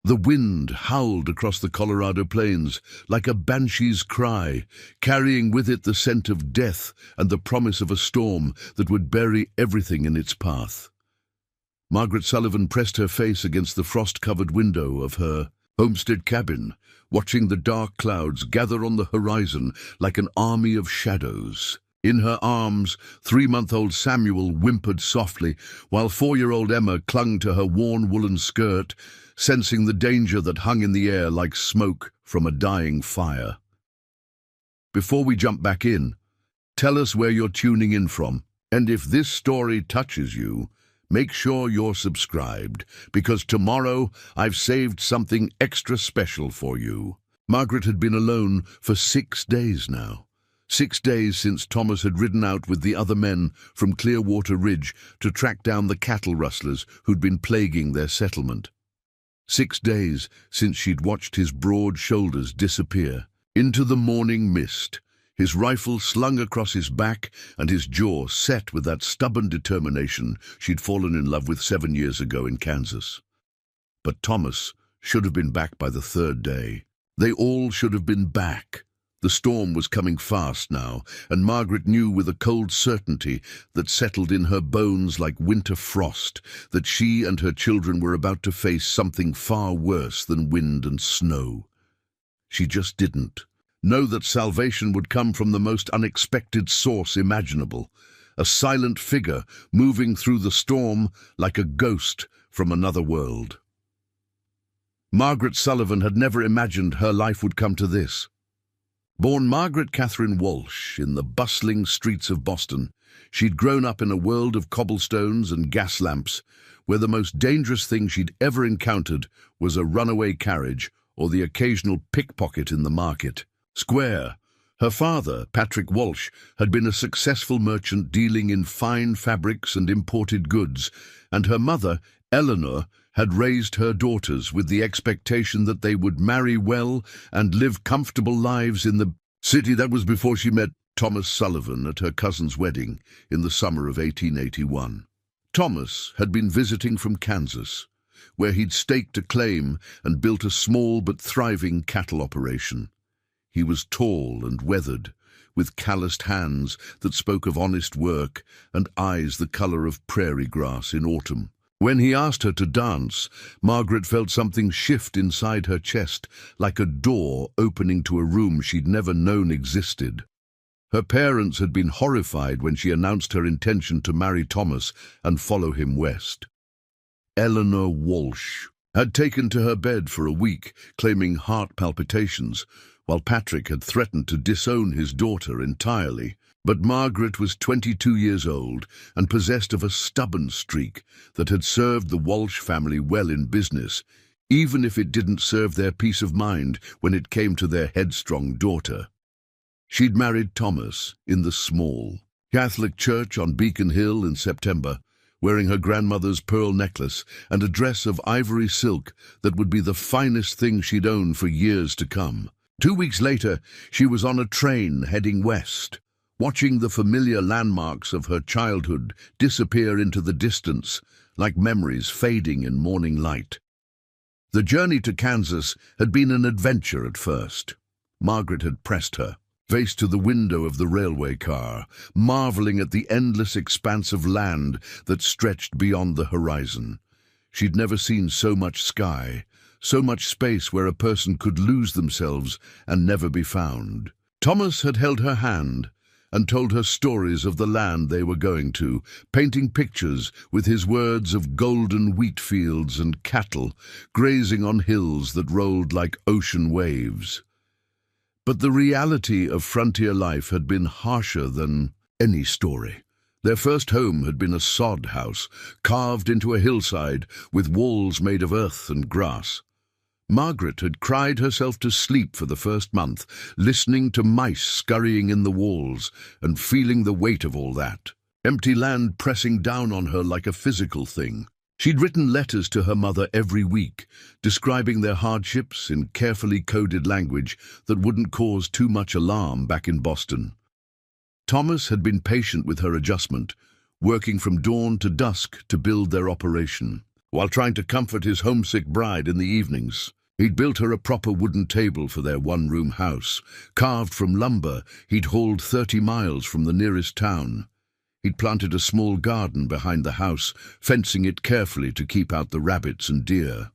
The wind howled across the Colorado plains like a banshee's cry, carrying with it the scent of death and the promise of a storm that would bury everything in its path. Margaret Sullivan pressed her face against the frost-covered window of her homestead cabin, watching the dark clouds gather on the horizon like an army of shadows. In her arms, 3-month-old Samuel whimpered softly, while 4-year-old Emma clung to her worn woolen skirt, sensing the danger that hung in the air like smoke from a dying fire. Before we jump back in, tell us where you're tuning in from, and if this story touches you, make sure you're subscribed, because tomorrow I've saved something extra special for you. Margaret had been alone for 6 days now. 6 days since Thomas had ridden out with the other men from Clearwater Ridge to track down the cattle rustlers who'd been plaguing their settlement. 6 days since she'd watched his broad shoulders disappear into the morning mist, his rifle slung across his back and his jaw set with that stubborn determination she'd fallen in love with 7 years ago in Kansas. But Thomas should have been back by the 3rd day. They all should have been back. The storm was coming fast now, and Margaret knew with a cold certainty that settled in her bones like winter frost that she and her children were about to face something far worse than wind and snow. She just didn't know that salvation would come from the most unexpected source imaginable, a silent figure moving through the storm like a ghost from another world. Margaret Sullivan had never imagined her life would come to this. Born Margaret Catherine Walsh in the bustling streets of Boston, she'd grown up in a world of cobblestones and gas lamps, where the most dangerous thing she'd ever encountered was a runaway carriage or the occasional pickpocket in the market square. Her father, Patrick Walsh, had been a successful merchant dealing in fine fabrics and imported goods, and her mother, Eleanor, had raised her daughters with the expectation that they would marry well and live comfortable lives in the city. That was before she met Thomas Sullivan at her cousin's wedding in the summer of 1881. Thomas had been visiting from Kansas, where he'd staked a claim and built a small but thriving cattle operation. He was tall and weathered, with calloused hands that spoke of honest work and eyes the color of prairie grass in autumn. When he asked her to dance, Margaret felt something shift inside her chest, like a door opening to a room she'd never known existed. Her parents had been horrified when she announced her intention to marry Thomas and follow him west. Eleanor Walsh had taken to her bed for a week, claiming heart palpitations, while Patrick had threatened to disown his daughter entirely. But Margaret was 22 years old and possessed of a stubborn streak that had served the Walsh family well in business, even if it didn't serve their peace of mind when it came to their headstrong daughter. She'd married Thomas in the small Catholic church on Beacon Hill in September, wearing her grandmother's pearl necklace and a dress of ivory silk that would be the finest thing she'd owned for years to come. 2 weeks later, she was on a train heading west, watching the familiar landmarks of her childhood disappear into the distance, like memories fading in morning light. The journey to Kansas had been an adventure at first. Margaret had pressed her face to the window of the railway car, marveling at the endless expanse of land that stretched beyond the horizon. She'd never seen so much sky, so much space where a person could lose themselves and never be found. Thomas had held her hand and told her stories of the land they were going to, painting pictures with his words of golden wheat fields and cattle grazing on hills that rolled like ocean waves. But the reality of frontier life had been harsher than any story. Their first home had been a sod house, carved into a hillside with walls made of earth and grass. Margaret had cried herself to sleep for the first month, listening to mice scurrying in the walls and feeling the weight of all that. Empty land pressing down on her like a physical thing. She'd written letters to her mother every week, describing their hardships in carefully coded language that wouldn't cause too much alarm back in Boston. Thomas had been patient with her adjustment, working from dawn to dusk to build their operation. while trying to comfort his homesick bride in the evenings. He'd built her a proper wooden table for their one-room house, carved from lumber he'd hauled 30 miles from the nearest town. He'd planted a small garden behind the house, fencing it carefully to keep out the rabbits and deer.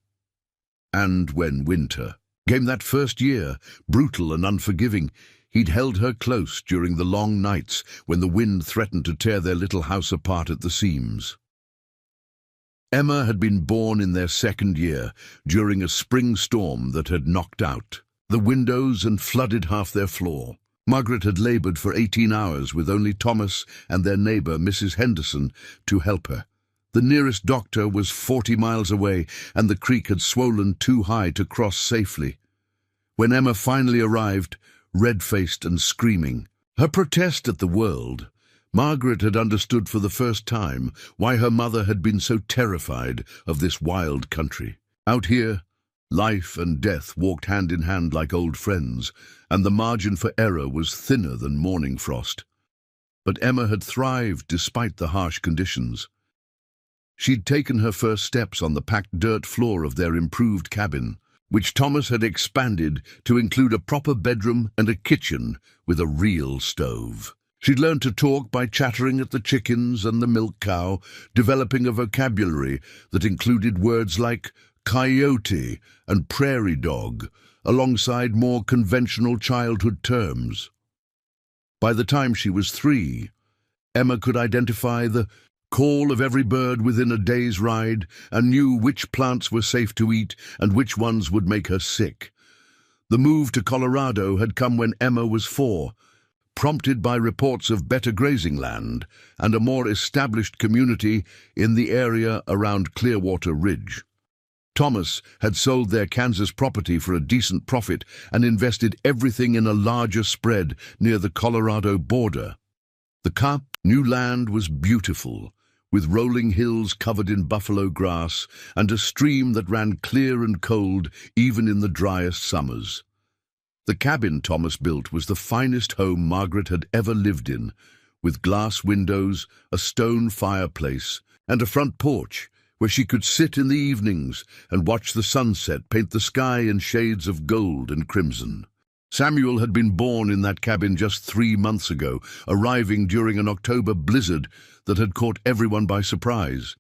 And when winter came that first year, brutal and unforgiving, he'd held her close during the long nights when the wind threatened to tear their little house apart at the seams. Emma had been born in their second year, during a spring storm that had knocked out the windows and flooded half their floor. Margaret had laboured for 18 hours with only Thomas and their neighbour, Mrs. Henderson, to help her. The nearest doctor was 40 miles away, and the creek had swollen too high to cross safely. When Emma finally arrived, red-faced and screaming her protest at the world, Margaret had understood for the first time why her mother had been so terrified of this wild country. Out here, life and death walked hand in hand like old friends, and the margin for error was thinner than morning frost. But Emma had thrived despite the harsh conditions. She'd taken her first steps on the packed dirt floor of their improved cabin, which Thomas had expanded to include a proper bedroom and a kitchen with a real stove. She'd learned to talk by chattering at the chickens and the milk cow, developing a vocabulary that included words like coyote and prairie dog, alongside more conventional childhood terms. By the time she was 3, Emma could identify the call of every bird within a day's ride and knew which plants were safe to eat and which ones would make her sick. The move to Colorado had come when Emma was 4, prompted by reports of better grazing land and a more established community in the area around Clearwater Ridge. Thomas had sold their Kansas property for a decent profit and invested everything in a larger spread near the Colorado border. The Cap new land was beautiful, with rolling hills covered in buffalo grass and a stream that ran clear and cold even in the driest summers. The cabin Thomas built was the finest home Margaret had ever lived in, with glass windows, a stone fireplace, and a front porch where she could sit in the evenings and watch the sunset paint the sky in shades of gold and crimson. Samuel had been born in that cabin just 3 months ago, arriving during an October blizzard that had caught everyone by surprise.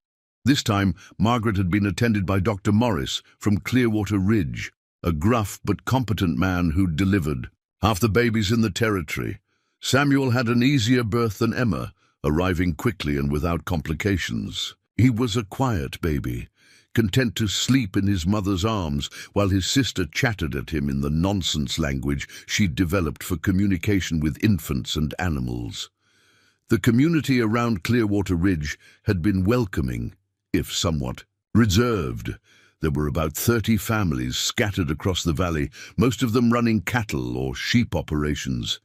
This time, Margaret had been attended by Dr. Morris from Clearwater Ridge, a gruff but competent man who'd delivered half the babies in the territory. Samuel had an easier birth than Emma, arriving quickly and without complications. He was a quiet baby, content to sleep in his mother's arms while his sister chattered at him in the nonsense language she'd developed for communication with infants and animals. The community around Clearwater Ridge had been welcoming, if somewhat reserved. There were about 30 families scattered across the valley, most of them running cattle or sheep operations.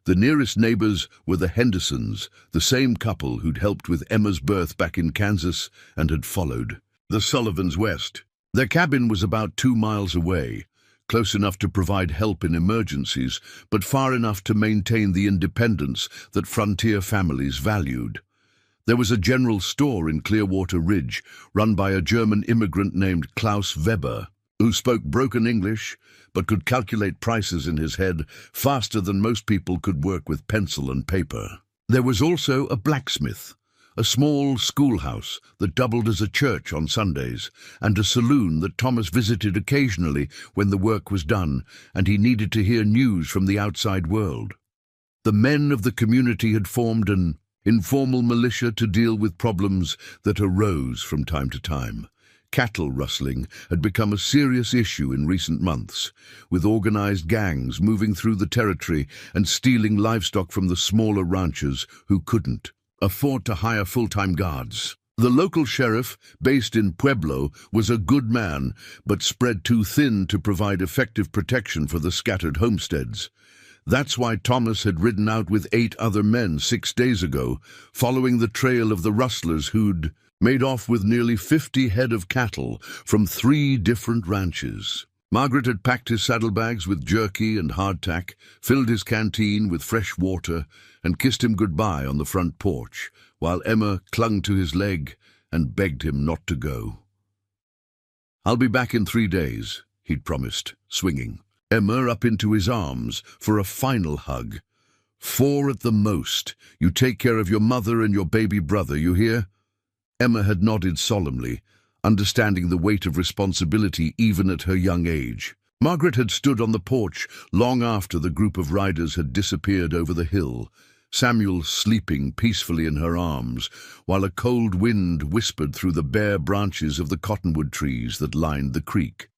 The nearest neighbors were the Hendersons, the same couple who'd helped with Emma's birth back in Kansas and had followed the Sullivans west. Their cabin was about 2 miles away, close enough to provide help in emergencies, but far enough to maintain the independence that frontier families valued. There was a general store in Clearwater Ridge, run by a German immigrant named Klaus Weber, who spoke broken English but could calculate prices in his head faster than most people could work with pencil and paper. There was also a blacksmith, a small schoolhouse that doubled as a church on Sundays, and a saloon that Thomas visited occasionally when the work was done and he needed to hear news from the outside world. The men of the community had formed an informal militia to deal with problems that arose from time to time. Cattle rustling had become a serious issue in recent months, with organized gangs moving through the territory and stealing livestock from the smaller ranchers who couldn't afford to hire full-time guards. The local sheriff, based in Pueblo, was a good man, but spread too thin to provide effective protection for the scattered homesteads. That's why Thomas had ridden out with 8 other men 6 days ago, following the trail of the rustlers who'd made off with nearly 50 head of cattle from 3 different ranches. Margaret had packed his saddlebags with jerky and hardtack, filled his canteen with fresh water, and kissed him goodbye on the front porch, while Emma clung to his leg and begged him not to go. "I'll be back in 3 days," he'd promised, swinging Emma up into his arms for a final hug. "4 at the most. You take care of your mother and your baby brother, you hear?" Emma had nodded solemnly, understanding the weight of responsibility even at her young age. Margaret had stood on the porch long after the group of riders had disappeared over the hill, Samuel sleeping peacefully in her arms, while a cold wind whispered through the bare branches of the cottonwood trees that lined the creek.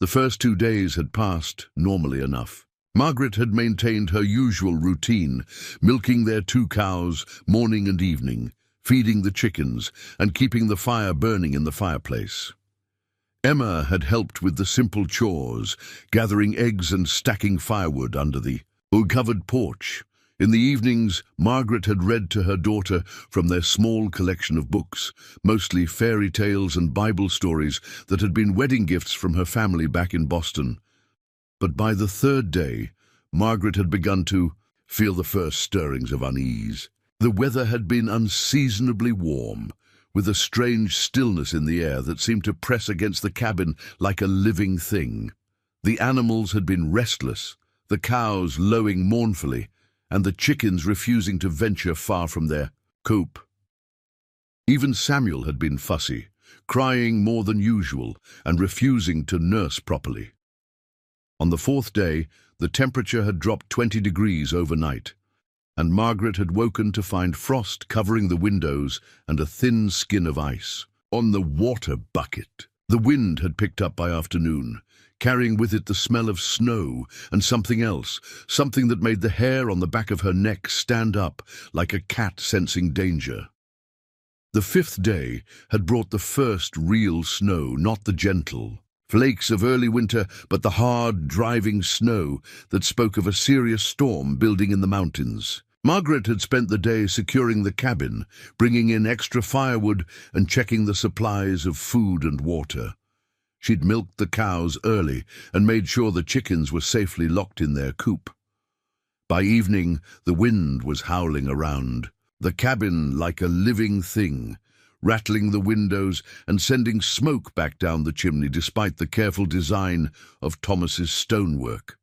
The first 2 days had passed normally enough. Margaret had maintained her usual routine, milking their 2 cows morning and evening, feeding the chickens, and keeping the fire burning in the fireplace. Emma had helped with the simple chores, gathering eggs and stacking firewood under the wood-covered porch. In the evenings, Margaret had read to her daughter from their small collection of books, mostly fairy tales and Bible stories that had been wedding gifts from her family back in Boston. But by the 3rd day, Margaret had begun to feel the first stirrings of unease. The weather had been unseasonably warm, with a strange stillness in the air that seemed to press against the cabin like a living thing. The animals had been restless, the cows lowing mournfully, and the chickens refusing to venture far from their coop. Even Samuel had been fussy, crying more than usual and refusing to nurse properly. On the 4th day, the temperature had dropped 20 degrees overnight, and Margaret had woken to find frost covering the windows and a thin skin of ice on the water bucket. The wind had picked up by afternoon, carrying with it the smell of snow and something else, something that made the hair on the back of her neck stand up like a cat sensing danger. The 5th day had brought the first real snow, not the gentle flakes of early winter, but the hard, driving snow that spoke of a serious storm building in the mountains. Margaret had spent the day securing the cabin, bringing in extra firewood and checking the supplies of food and water. She'd milked the cows early and made sure the chickens were safely locked in their coop. By evening, the wind was howling around, the cabin like a living thing, rattling the windows and sending smoke back down the chimney despite the careful design of Thomas's stonework.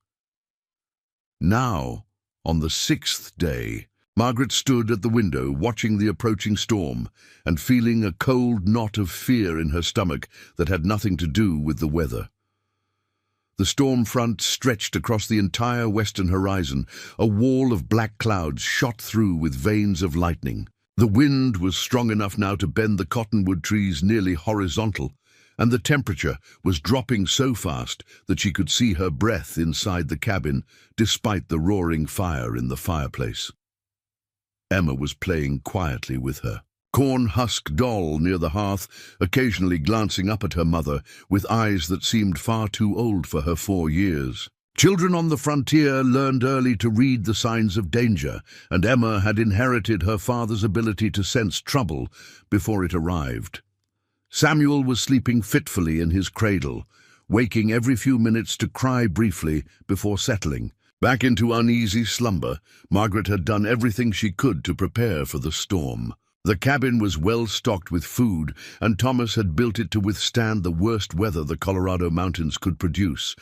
Now, on the 6th day, Margaret stood at the window watching the approaching storm and feeling a cold knot of fear in her stomach that had nothing to do with the weather. The storm front stretched across the entire western horizon, a wall of black clouds shot through with veins of lightning. The wind was strong enough now to bend the cottonwood trees nearly horizontal, and the temperature was dropping so fast that she could see her breath inside the cabin, despite the roaring fire in the fireplace. Emma was playing quietly with her corn husk doll near the hearth, occasionally glancing up at her mother with eyes that seemed far too old for her 4 years. Children on the frontier learned early to read the signs of danger, and Emma had inherited her father's ability to sense trouble before it arrived. Samuel was sleeping fitfully in his cradle, waking every few minutes to cry briefly before settling. Back into uneasy slumber, Margaret had done everything she could to prepare for the storm. The cabin was well stocked with food, and Thomas had built it to withstand the worst weather the Colorado mountains could produce.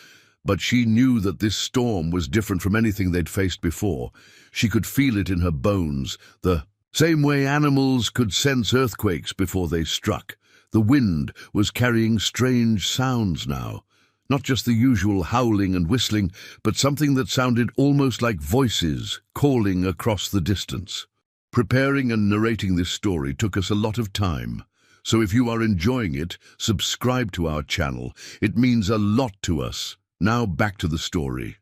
But she knew that this storm was different from anything they'd faced before. She could feel it in her bones, the same way animals could sense earthquakes before they struck. The wind was carrying strange sounds now, not just the usual howling and whistling, but something that sounded almost like voices calling across the distance. Preparing and narrating this story took us a lot of time, so if you are enjoying it, subscribe to our channel. It means a lot to us. Now back to the story.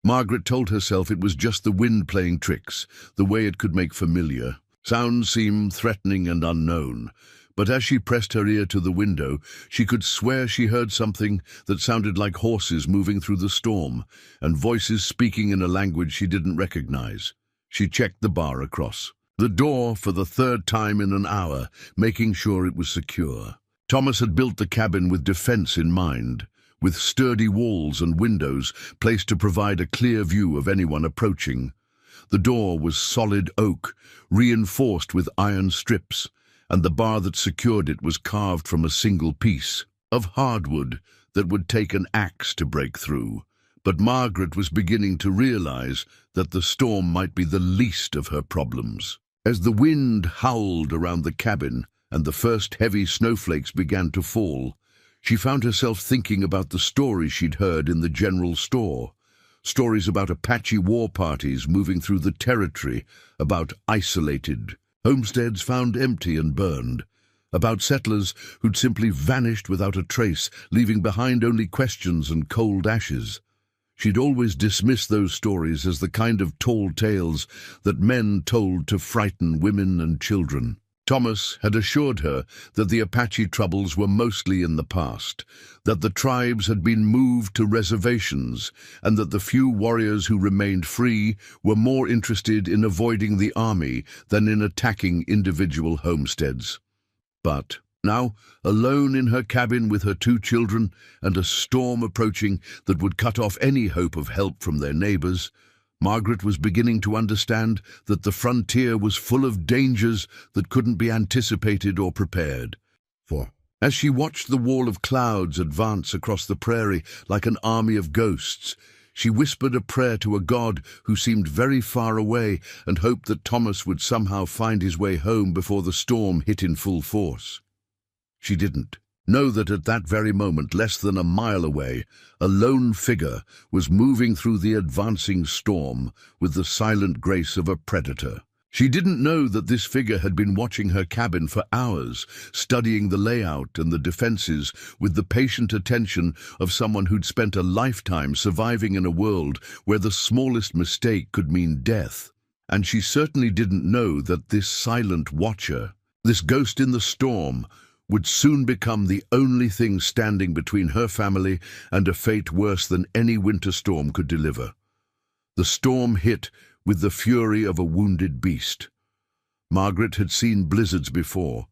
Margaret told herself it was just the wind playing tricks, the way it could make familiar sounds seem threatening and unknown. But as she pressed her ear to the window, she could swear she heard something that sounded like horses moving through the storm, and voices speaking in a language she didn't recognize. She checked the bar across the door for the 3rd time in an hour, making sure it was secure. Thomas had built the cabin with defense in mind, with sturdy walls and windows placed to provide a clear view of anyone approaching. The door was solid oak, reinforced with iron strips, and the bar that secured it was carved from a single piece. of hardwood that would take an axe to break through. But Margaret was beginning to realize that the storm might be the least of her problems. As the wind howled around the cabin and the first heavy snowflakes began to fall, she found herself thinking about the stories she'd heard in the general store. Stories about Apache war parties moving through the territory, about isolated homesteads found empty and burned, about settlers who'd simply vanished without a trace, leaving behind only questions and cold ashes. She'd always dismissed those stories as the kind of tall tales that men told to frighten women and children. Thomas had assured her that the Apache troubles were mostly in the past, that the tribes had been moved to reservations, and that the few warriors who remained free were more interested in avoiding the army than in attacking individual homesteads. But now, alone in her cabin with her 2 children and a storm approaching that would cut off any hope of help from their neighbors, Margaret was beginning to understand that the frontier was full of dangers that couldn't be anticipated or prepared for. As she watched the wall of clouds advance across the prairie like an army of ghosts, she whispered a prayer to a god who seemed very far away and hoped that Thomas would somehow find his way home before the storm hit in full force. She didn't know that at that very moment, less than a mile away, a lone figure was moving through the advancing storm with the silent grace of a predator. She didn't know that this figure had been watching her cabin for hours, studying the layout and the defenses with the patient attention of someone who'd spent a lifetime surviving in a world where the smallest mistake could mean death. And she certainly didn't know that this silent watcher, this ghost in the storm, would soon become the only thing standing between her family and a fate worse than any winter storm could deliver. The storm hit with the fury of a wounded beast. Margaret had seen blizzards before,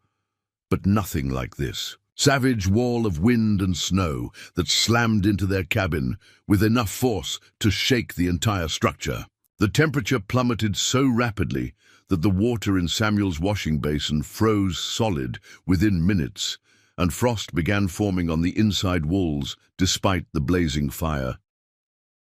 but nothing like this. Savage wall of wind and snow that slammed into their cabin with enough force to shake the entire structure. The temperature plummeted so rapidly that the water in Samuel's washing basin froze solid within minutes, and frost began forming on the inside walls despite the blazing fire.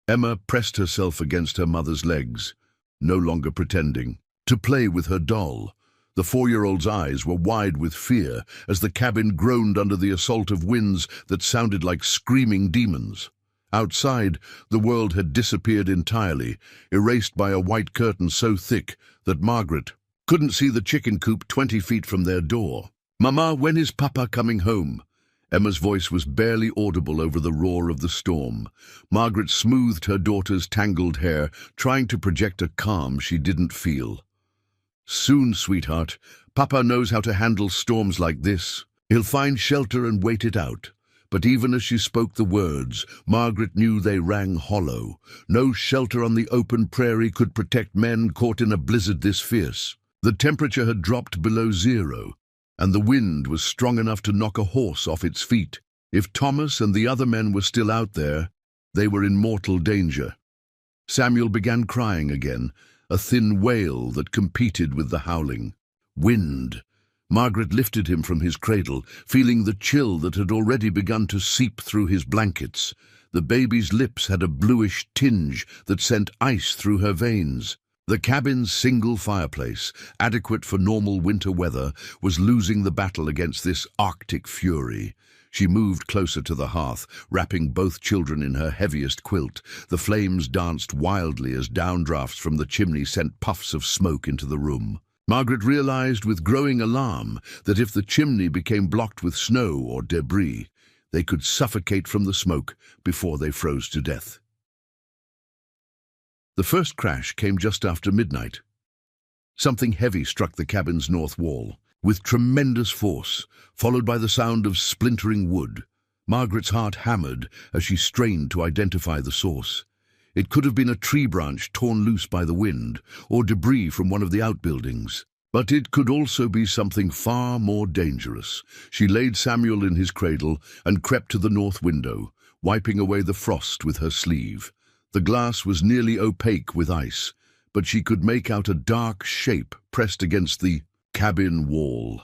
Emma pressed herself against her mother's legs, no longer pretending, to play with her doll. The 4-year-old's eyes were wide with fear as the cabin groaned under the assault of winds that sounded like screaming demons. Outside, the world had disappeared entirely, erased by a white curtain so thick that Margaret couldn't see the chicken coop 20 feet from their door. "Mama, when is Papa coming home?" Emma's voice was barely audible over the roar of the storm. Margaret smoothed her daughter's tangled hair, trying to project a calm she didn't feel. "Soon, sweetheart. Papa knows how to handle storms like this. He'll find shelter and wait it out." But even as she spoke the words, Margaret knew they rang hollow. No shelter on the open prairie could protect men caught in a blizzard this fierce. The temperature had dropped below 0, and the wind was strong enough to knock a horse off its feet. If Thomas and the other men were still out there, they were in mortal danger. Samuel began crying again, a thin wail that competed with the howling. Wind. Margaret lifted him from his cradle, feeling the chill that had already begun to seep through his blankets. The baby's lips had a bluish tinge that sent ice through her veins. The cabin's single fireplace, adequate for normal winter weather, was losing the battle against this Arctic fury. She moved closer to the hearth, wrapping both children in her heaviest quilt. The flames danced wildly as downdrafts from the chimney sent puffs of smoke into the room. Margaret realized with growing alarm that if the chimney became blocked with snow or debris, they could suffocate from the smoke before they froze to death. The first crash came just after midnight. Something heavy struck the cabin's north wall, with tremendous force, followed by the sound of splintering wood. Margaret's heart hammered as she strained to identify the source. It could have been a tree branch torn loose by the wind, or debris from one of the outbuildings. But it could also be something far more dangerous. She laid Samuel in his cradle and crept to the north window, wiping away the frost with her sleeve. The glass was nearly opaque with ice, but she could make out a dark shape pressed against the cabin wall.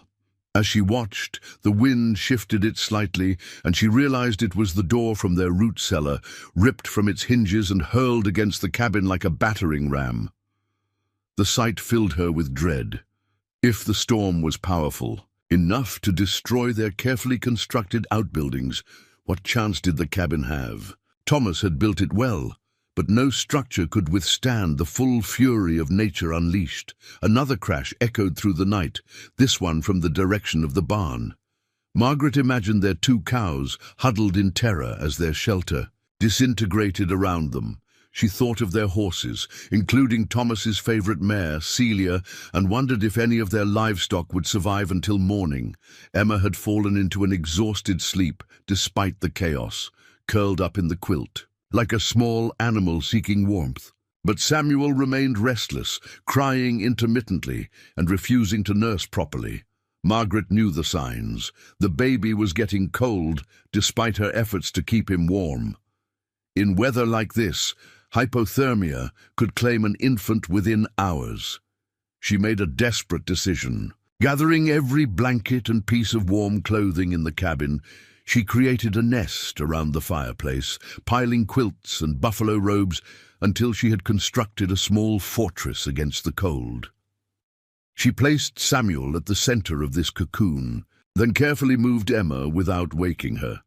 As she watched, the wind shifted it slightly, and she realized it was the door from their root cellar, ripped from its hinges and hurled against the cabin like a battering ram. The sight filled her with dread. If the storm was powerful, enough to destroy their carefully constructed outbuildings, what chance did the cabin have? Thomas had built it well, but no structure could withstand the full fury of nature unleashed. Another crash echoed through the night, this one from the direction of the barn. Margaret imagined their 2 cows huddled in terror as their shelter disintegrated around them. She thought of their horses, including Thomas's favorite mare, Celia, and wondered if any of their livestock would survive until morning. Emma had fallen into an exhausted sleep despite the chaos, curled up in the quilt, like a small animal seeking warmth. But Samuel remained restless, crying intermittently and refusing to nurse properly. Margaret knew the signs. The baby was getting cold, despite her efforts to keep him warm. In weather like this, hypothermia could claim an infant within hours. She made a desperate decision. Gathering every blanket and piece of warm clothing in the cabin, she created a nest around the fireplace, piling quilts and buffalo robes until she had constructed a small fortress against the cold. She placed Samuel at the center of this cocoon, then carefully moved Emma without waking her.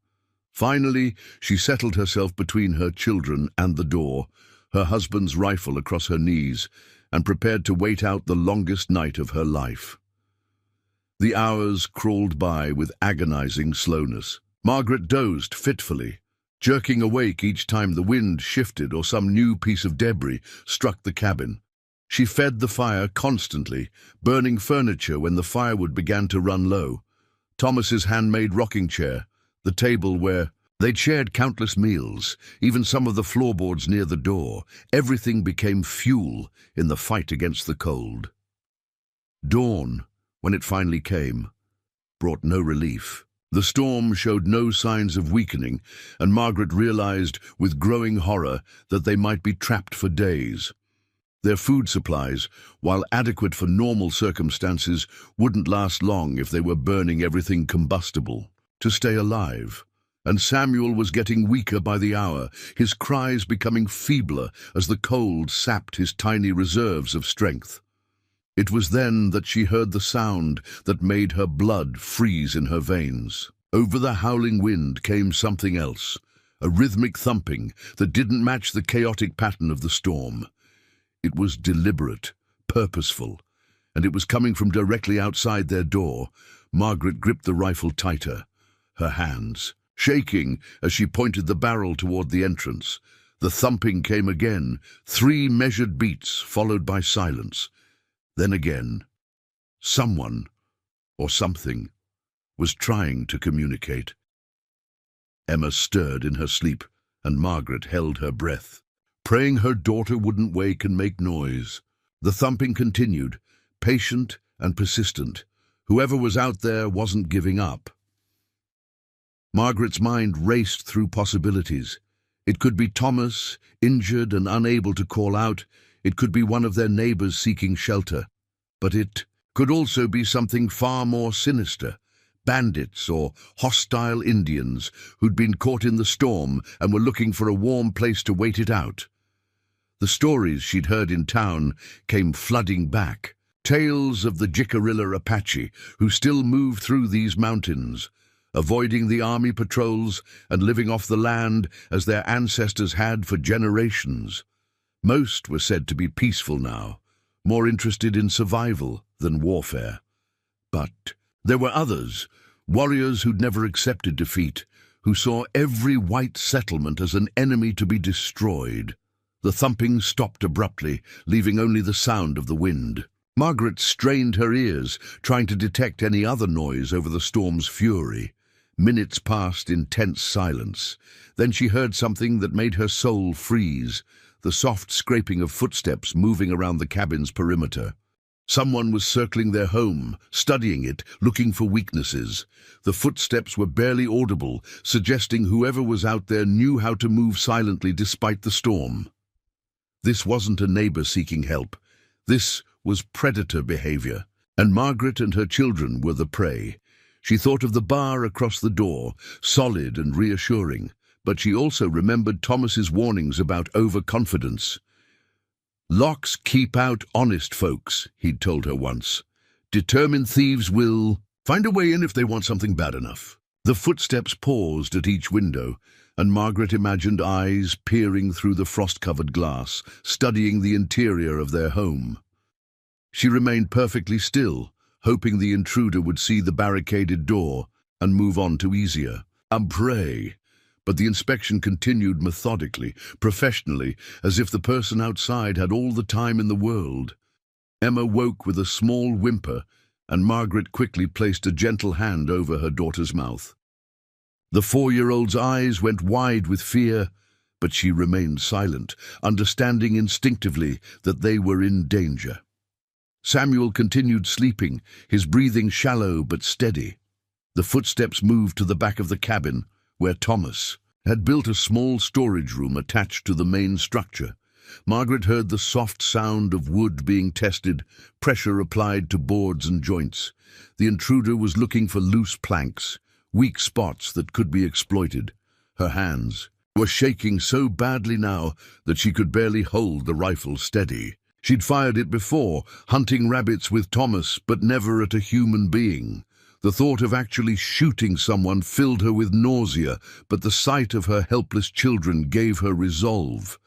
Finally, she settled herself between her children and the door, her husband's rifle across her knees, and prepared to wait out the longest night of her life. The hours crawled by with agonizing slowness. Margaret dozed fitfully, jerking awake each time the wind shifted or some new piece of debris struck the cabin. She fed the fire constantly, burning furniture when the firewood began to run low. Thomas's handmade rocking chair, the table where they'd shared countless meals, even some of the floorboards near the door, everything became fuel in the fight against the cold. Dawn, when it finally came, brought no relief. The storm showed no signs of weakening, and Margaret realized with growing horror that they might be trapped for days. Their food supplies, while adequate for normal circumstances, wouldn't last long if they were burning everything combustible to stay alive. And Samuel was getting weaker by the hour, his cries becoming feebler as the cold sapped his tiny reserves of strength. It was then that she heard the sound that made her blood freeze in her veins. Over the howling wind came something else, a rhythmic thumping that didn't match the chaotic pattern of the storm. It was deliberate, purposeful, and it was coming from directly outside their door. Margaret gripped the rifle tighter, her hands shaking as she pointed the barrel toward the entrance. The thumping came again, 3 measured beats followed by silence. Then again, someone, or something, was trying to communicate. Emma stirred in her sleep, and Margaret held her breath, praying her daughter wouldn't wake and make noise. The thumping continued, patient and persistent. Whoever was out there wasn't giving up. Margaret's mind raced through possibilities. It could be Thomas, injured and unable to call out. It could be one of their neighbors seeking shelter. But it could also be something far more sinister. Bandits or hostile Indians who'd been caught in the storm and were looking for a warm place to wait it out. The stories she'd heard in town came flooding back. Tales of the Jicarilla Apache who still moved through these mountains, avoiding the army patrols and living off the land as their ancestors had for generations. Most were said to be peaceful now, more interested in survival than warfare. But there were others, warriors who'd never accepted defeat, who saw every white settlement as an enemy to be destroyed. The thumping stopped abruptly, leaving only the sound of the wind. Margaret strained her ears, trying to detect any other noise over the storm's fury. Minutes passed in tense silence. Then she heard something that made her soul freeze, the soft scraping of footsteps moving around the cabin's perimeter. Someone was circling their home, studying it, looking for weaknesses. The footsteps were barely audible, suggesting whoever was out there knew how to move silently despite the storm. This wasn't a neighbor seeking help. This was predator behavior. and Margaret and her children were the prey. She thought of the bar across the door, solid and reassuring, but she also remembered Thomas's warnings about overconfidence. "Locks keep out honest folks," he'd told her once. "Determined thieves will find a way in if they want something bad enough." The footsteps paused at each window, and Margaret imagined eyes peering through the frost-covered glass, studying the interior of their home. She remained perfectly still, hoping the intruder would see the barricaded door and move on to easier. Pray. But the inspection continued methodically, professionally, as if the person outside had all the time in the world. Emma woke with a small whimper, and Margaret quickly placed a gentle hand over her daughter's mouth. The 4-year-old's eyes went wide with fear, but she remained silent, understanding instinctively that they were in danger. Samuel continued sleeping, his breathing shallow but steady. The footsteps moved to the back of the cabin, where Thomas had built a small storage room attached to the main structure. Margaret heard the soft sound of wood being tested, pressure applied to boards and joints. The intruder was looking for loose planks, weak spots that could be exploited. Her hands were shaking so badly now that she could barely hold the rifle steady. She'd fired it before, hunting rabbits with Thomas, but never at a human being. The thought of actually shooting someone filled her with nausea, but the sight of her helpless children gave her resolve.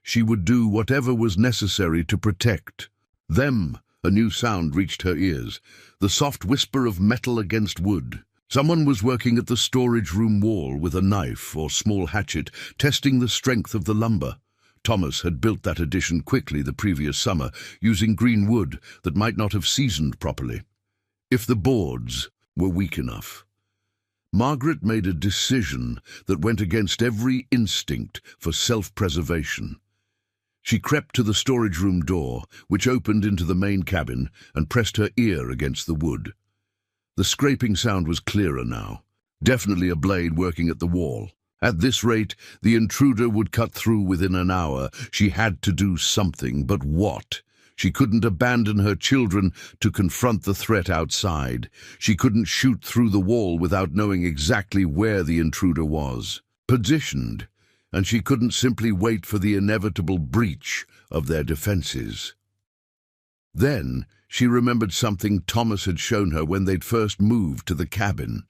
She would do whatever was necessary to protect them. A new sound reached her ears, the soft whisper of metal against wood. Someone was working at the storage room wall with a knife or small hatchet, testing the strength of the lumber. Thomas had built that addition quickly the previous summer, using green wood that might not have seasoned properly, if the boards were weak enough. Margaret made a decision that went against every instinct for self-preservation. She crept to the storage room door, which opened into the main cabin, and pressed her ear against the wood. The scraping sound was clearer now, definitely a blade working at the wall. At this rate, the intruder would cut through within an hour. She had to do something, but what? She couldn't abandon her children to confront the threat outside. She couldn't shoot through the wall without knowing exactly where the intruder was positioned, and she couldn't simply wait for the inevitable breach of their defenses. Then she remembered something Thomas had shown her when they'd first moved to the cabin.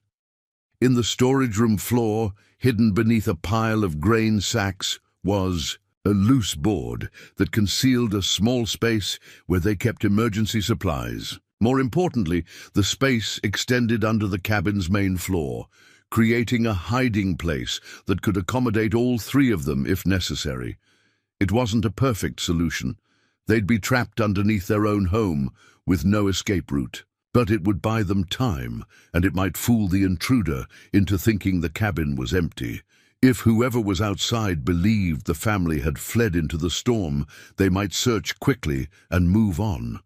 In the storage room floor, hidden beneath a pile of grain sacks, was a loose board that concealed a small space where they kept emergency supplies. More importantly, the space extended under the cabin's main floor, creating a hiding place that could accommodate all 3 of them if necessary. It wasn't a perfect solution. They'd be trapped underneath their own home with no escape route. But it would buy them time, and it might fool the intruder into thinking the cabin was empty. If whoever was outside believed the family had fled into the storm, they might search quickly and move on.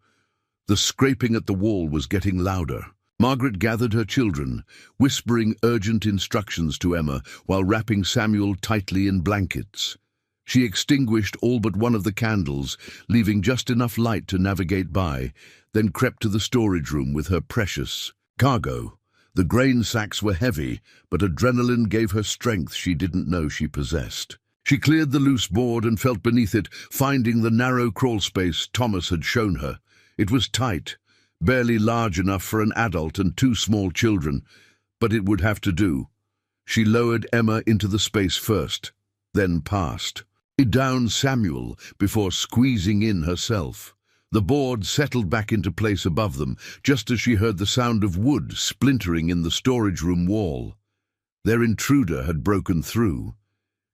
The scraping at the wall was getting louder. Margaret gathered her children, whispering urgent instructions to Emma while wrapping Samuel tightly in blankets. She extinguished all but one of the candles, leaving just enough light to navigate by, then crept to the storage room with her precious cargo. The grain sacks were heavy, but adrenaline gave her strength she didn't know she possessed. She cleared the loose board and felt beneath it, finding the narrow crawl space Thomas had shown her. It was tight, barely large enough for an adult and 2 small children, but it would have to do. She lowered Emma into the space first, then passed down Samuel before squeezing in herself. The board settled back into place above them, just as she heard the sound of wood splintering in the storage room wall. Their intruder had broken through.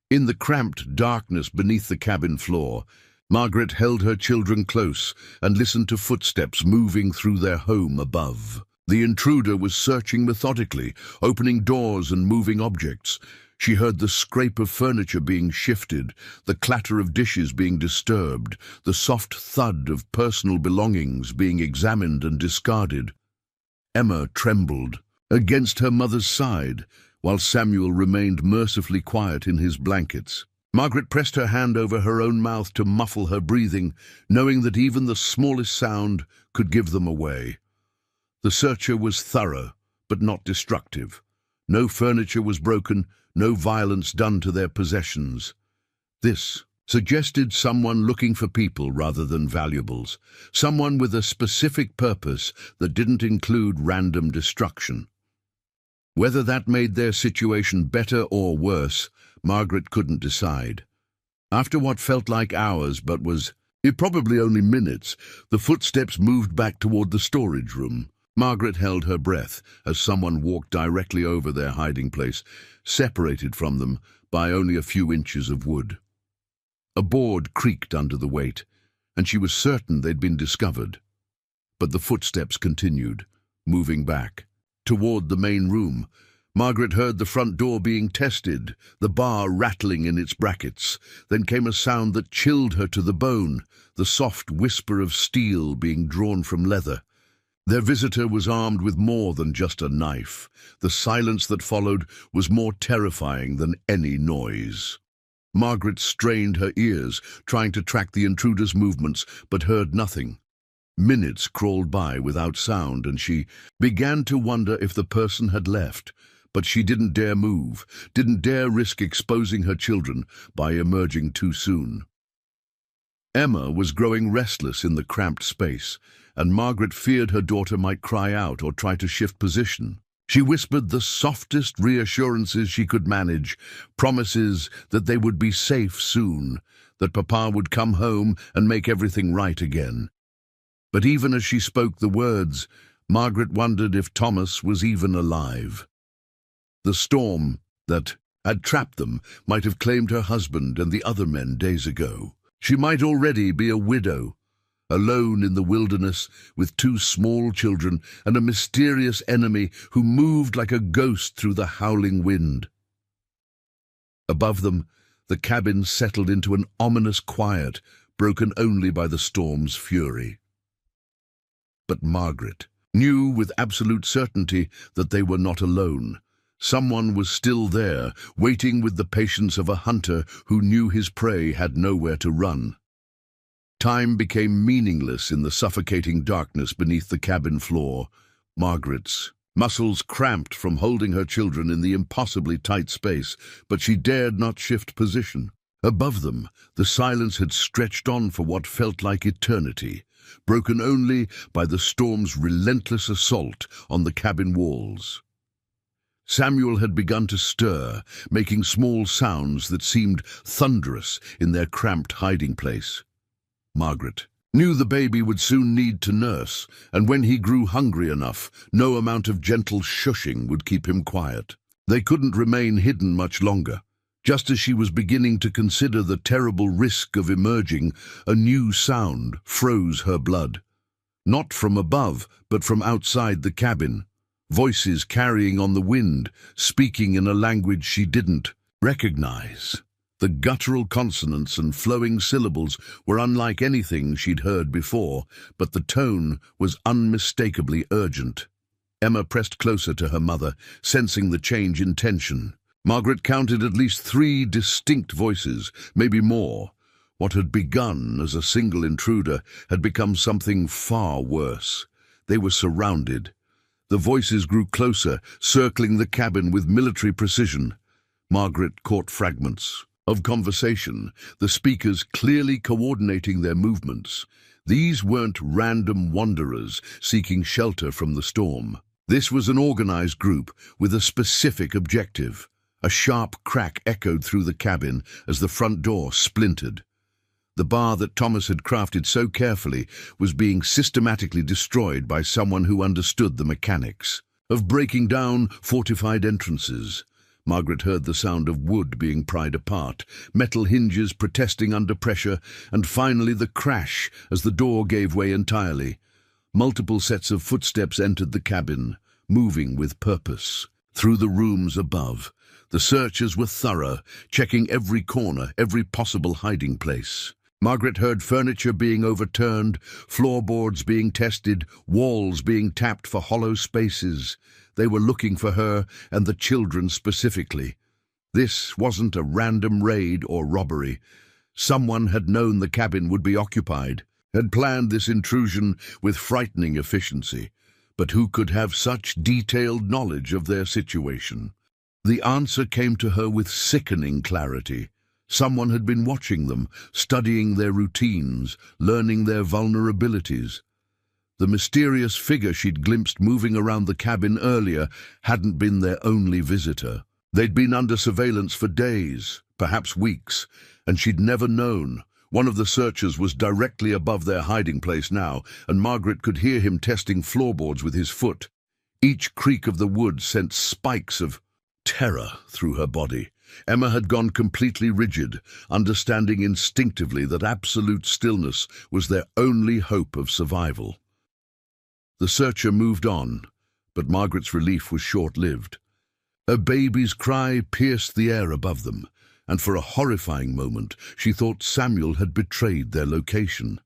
In the cramped darkness beneath the cabin floor, Margaret held her children close and listened to footsteps moving through their home above. The intruder was searching methodically, opening doors and moving objects. She heard the scrape of furniture being shifted, the clatter of dishes being disturbed, the soft thud of personal belongings being examined and discarded. Emma trembled against her mother's side, while Samuel remained mercifully quiet in his blankets. Margaret pressed her hand over her own mouth to muffle her breathing, knowing that even the smallest sound could give them away. The searcher was thorough, but not destructive. No furniture was broken, no violence done to their possessions. This suggested someone looking for people rather than valuables, someone with a specific purpose that didn't include random destruction. Whether that made their situation better or worse, Margaret couldn't decide. After what felt like hours but was probably only minutes, the footsteps moved back toward the storage room. Margaret held her breath as someone walked directly over their hiding place, separated from them by only a few inches of wood. A board creaked under the weight, and she was certain they'd been discovered. But the footsteps continued, moving back. Toward the main room, Margaret heard the front door being tested, the bar rattling in its brackets. Then came a sound that chilled her to the bone, the soft whisper of steel being drawn from leather. Their visitor was armed with more than just a knife. The silence that followed was more terrifying than any noise. Margaret strained her ears, trying to track the intruder's movements, but heard nothing. Minutes crawled by without sound, and she began to wonder if the person had left. But she didn't dare move, didn't dare risk exposing her children by emerging too soon. Emma was growing restless in the cramped space, and Margaret feared her daughter might cry out or try to shift position. She whispered the softest reassurances she could manage, promises that they would be safe soon, that Papa would come home and make everything right again. But even as she spoke the words, Margaret wondered if Thomas was even alive. The storm that had trapped them might have claimed her husband and the other men days ago. She might already be a widow, alone in the wilderness with two small children and a mysterious enemy who moved like a ghost through the howling wind. Above them, the cabin settled into an ominous quiet, broken only by the storm's fury. But Margaret knew with absolute certainty that they were not alone. Someone was still there, waiting with the patience of a hunter who knew his prey had nowhere to run. Time became meaningless in the suffocating darkness beneath the cabin floor. Margaret's muscles cramped from holding her children in the impossibly tight space, but she dared not shift position. Above them, the silence had stretched on for what felt like eternity, broken only by the storm's relentless assault on the cabin walls. Samuel had begun to stir, making small sounds that seemed thunderous in their cramped hiding place. Margaret knew the baby would soon need to nurse, and when he grew hungry enough, no amount of gentle shushing would keep him quiet. They couldn't remain hidden much longer. Just as she was beginning to consider the terrible risk of emerging, a new sound froze her blood. Not from above, but from outside the cabin. Voices carrying on the wind, speaking in a language she didn't recognize. The guttural consonants and flowing syllables were unlike anything she'd heard before, but the tone was unmistakably urgent. Emma pressed closer to her mother, sensing the change in tension. Margaret counted at least 3 distinct voices, maybe more. What had begun as a single intruder had become something far worse. They were surrounded. The voices grew closer, circling the cabin with military precision. Margaret caught fragments of conversation, the speakers clearly coordinating their movements. These weren't random wanderers seeking shelter from the storm. This was an organized group with a specific objective. A sharp crack echoed through the cabin as the front door splintered. The bar that Thomas had crafted so carefully was being systematically destroyed by someone who understood the mechanics of breaking down fortified entrances. Margaret heard the sound of wood being pried apart, metal hinges protesting under pressure, and finally the crash as the door gave way entirely. Multiple sets of footsteps entered the cabin, moving with purpose. Through the rooms above, the searchers were thorough, checking every corner, every possible hiding place. Margaret heard furniture being overturned, floorboards being tested, walls being tapped for hollow spaces. They were looking for her and the children specifically. This wasn't a random raid or robbery. Someone had known the cabin would be occupied, had planned this intrusion with frightening efficiency. But who could have such detailed knowledge of their situation? The answer came to her with sickening clarity. Someone had been watching them, studying their routines, learning their vulnerabilities. The mysterious figure she'd glimpsed moving around the cabin earlier hadn't been their only visitor. They'd been under surveillance for days, perhaps weeks, and she'd never known. One of the searchers was directly above their hiding place now, and Margaret could hear him testing floorboards with his foot. Each creak of the wood sent spikes of terror through her body. Emma had gone completely rigid, understanding instinctively that absolute stillness was their only hope of survival. The searcher moved on, but Margaret's relief was short-lived. A baby's cry pierced the air above them, and for a horrifying moment she thought Samuel had betrayed their location.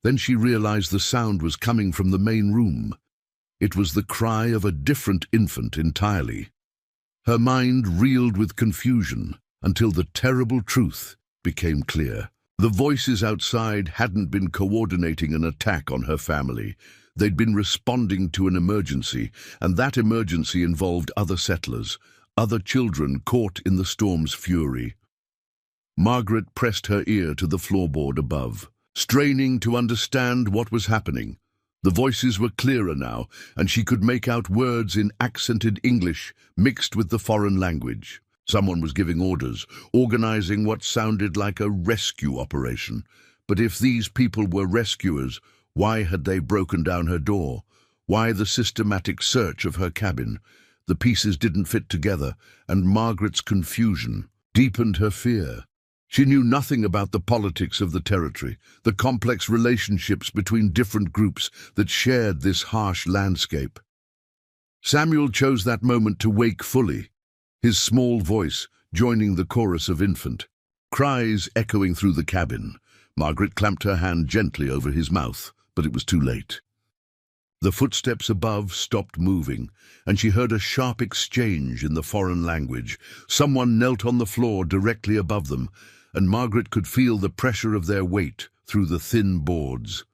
Then she realized the sound was coming from the main room. It was the cry of a different infant entirely. Her mind reeled with confusion until the terrible truth became clear. The voices outside hadn't been coordinating an attack on her family. They'd been responding to an emergency, and that emergency involved other settlers, other children caught in the storm's fury. Margaret pressed her ear to the floorboard above, straining to understand what was happening. The voices were clearer now, and she could make out words in accented English mixed with the foreign language. Someone was giving orders, organizing what sounded like a rescue operation. But if these people were rescuers, why had they broken down her door? Why the systematic search of her cabin? The pieces didn't fit together, and Margaret's confusion deepened her fear. She knew nothing about the politics of the territory, the complex relationships between different groups that shared this harsh landscape. Samuel chose that moment to wake fully, his small voice joining the chorus of infant cries echoing through the cabin. Margaret clamped her hand gently over his mouth, but it was too late. The footsteps above stopped moving, and she heard a sharp exchange in the foreign language. Someone knelt on the floor directly above them, and Margaret could feel the pressure of their weight through the thin boards.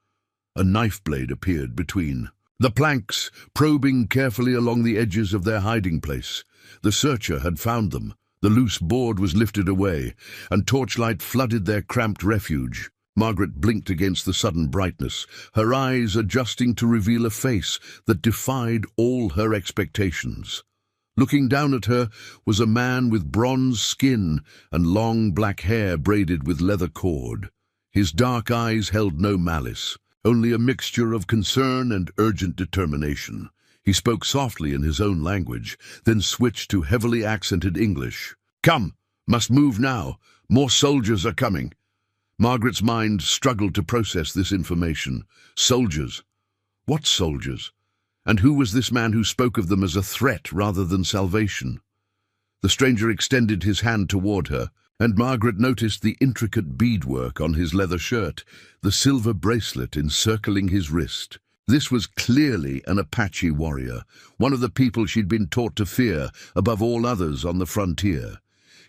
A knife blade appeared between the planks, probing carefully along the edges of their hiding place. The searcher had found them. The loose board was lifted away, and torchlight flooded their cramped refuge. Margaret blinked against the sudden brightness, her eyes adjusting to reveal a face that defied all her expectations. Looking down at her was a man with bronze skin and long black hair braided with leather cord. His dark eyes held no malice, only a mixture of concern and urgent determination. He spoke softly in his own language, then switched to heavily accented English. "Come, must move now. More soldiers are coming." Margaret's mind struggled to process this information. Soldiers? What soldiers? And who was this man who spoke of them as a threat rather than salvation? The stranger extended his hand toward her, and Margaret noticed the intricate beadwork on his leather shirt, the silver bracelet encircling his wrist. This was clearly an Apache warrior, one of the people she'd been taught to fear above all others on the frontier.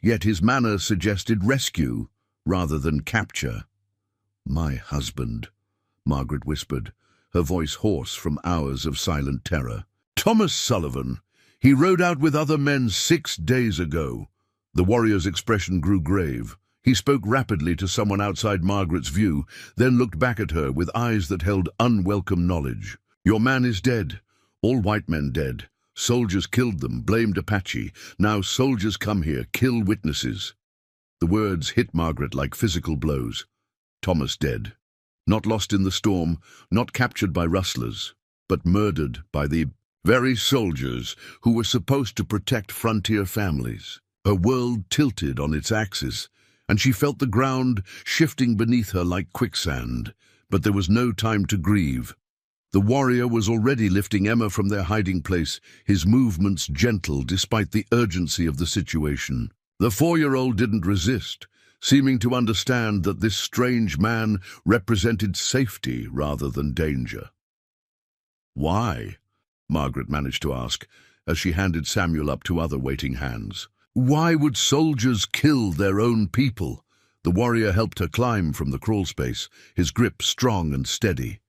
Yet his manner suggested rescue rather than capture. "My husband," Margaret whispered, her voice hoarse from hours of silent terror. "Thomas Sullivan. He rode out with other men 6 days ago." The warrior's expression grew grave. He spoke rapidly to someone outside Margaret's view, then looked back at her with eyes that held unwelcome knowledge. "Your man is dead. All white men dead. Soldiers killed them, blamed Apache. Now soldiers come here, kill witnesses." The words hit Margaret like physical blows. Thomas dead. Not lost in the storm, not captured by rustlers, but murdered by the very soldiers who were supposed to protect frontier families. Her world tilted on its axis, and she felt the ground shifting beneath her like quicksand. But there was no time to grieve. The warrior was already lifting Emma from their hiding place, his movements gentle despite the urgency of the situation. The 4-year-old didn't resist, seeming to understand that this strange man represented safety rather than danger. "Why?" Margaret managed to ask, as she handed Samuel up to other waiting hands. "Why would soldiers kill their own people?" The warrior helped her climb from the crawl space, his grip strong and steady.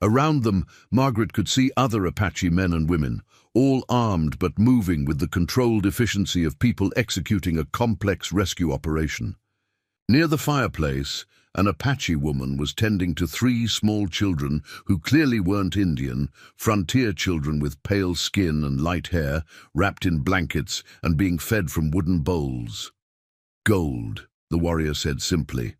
Around them, Margaret could see other Apache men and women, all armed but moving with the controlled efficiency of people executing a complex rescue operation. Near the fireplace, an Apache woman was tending to 3 small children who clearly weren't Indian, frontier children with pale skin and light hair, wrapped in blankets and being fed from wooden bowls. Gold, the warrior said simply.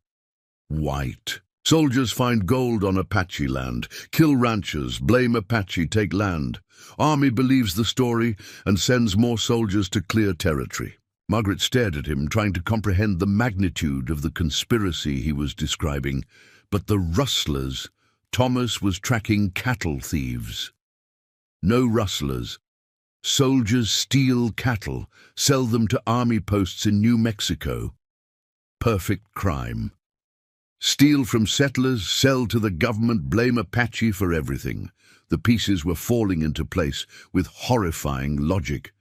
White. Soldiers find gold on Apache land, kill ranchers, blame Apache, take land. Army believes the story and sends more soldiers to clear territory. Margaret stared at him, trying to comprehend the magnitude of the conspiracy he was describing. But the rustlers, Thomas was tracking cattle thieves. No rustlers. Soldiers steal cattle, sell them to army posts in New Mexico. Perfect crime. Steal from settlers, sell to the government, blame Apache for everything. The pieces were falling into place with horrifying logic.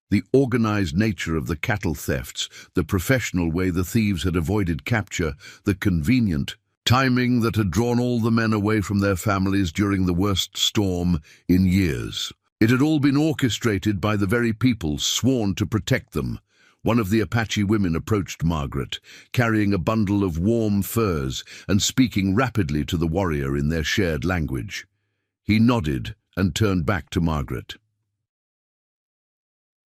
The organized nature of the cattle thefts, the professional way the thieves had avoided capture, the convenient timing that had drawn all the men away from their families during the worst storm in years. It had all been orchestrated by the very people sworn to protect them. One of the Apache women approached Margaret, carrying a bundle of warm furs and speaking rapidly to the warrior in their shared language. He nodded and turned back to Margaret.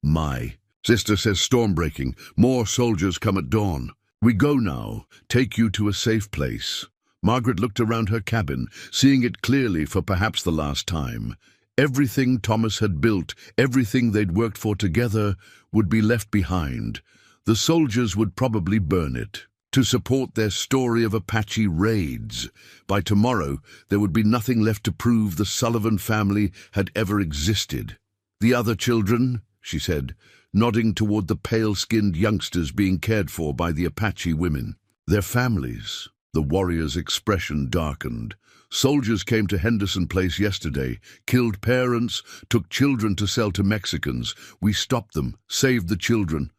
My sister says storm breaking. More soldiers come at dawn. We go now. Take you to a safe place. Margaret looked around her cabin, seeing it clearly for perhaps the last time. Everything Thomas had built, everything they'd worked for together, would be left behind. The soldiers would probably burn it to support their story of Apache raids. By tomorrow, there would be nothing left to prove the Sullivan family had ever existed. The other children, she said, nodding toward the pale-skinned youngsters being cared for by the Apache women. Their families. The warrior's expression darkened. Soldiers came to Henderson Place yesterday, killed parents, took children to sell to Mexicans. We stopped them, saved the children,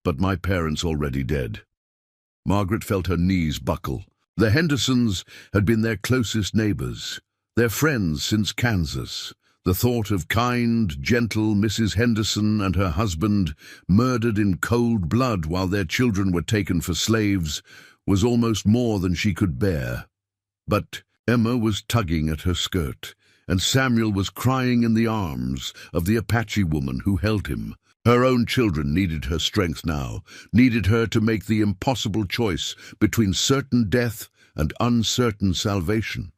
but my parents already dead. Margaret felt her knees buckle. The Hendersons had been their closest neighbors, their friends since Kansas. The thought of kind, gentle Mrs. Henderson and her husband, murdered in cold blood while their children were taken for slaves, was almost more than she could bear. But Emma was tugging at her skirt, and Samuel was crying in the arms of the Apache woman who held him. Her own children needed her strength now, needed her to make the impossible choice between certain death and uncertain salvation.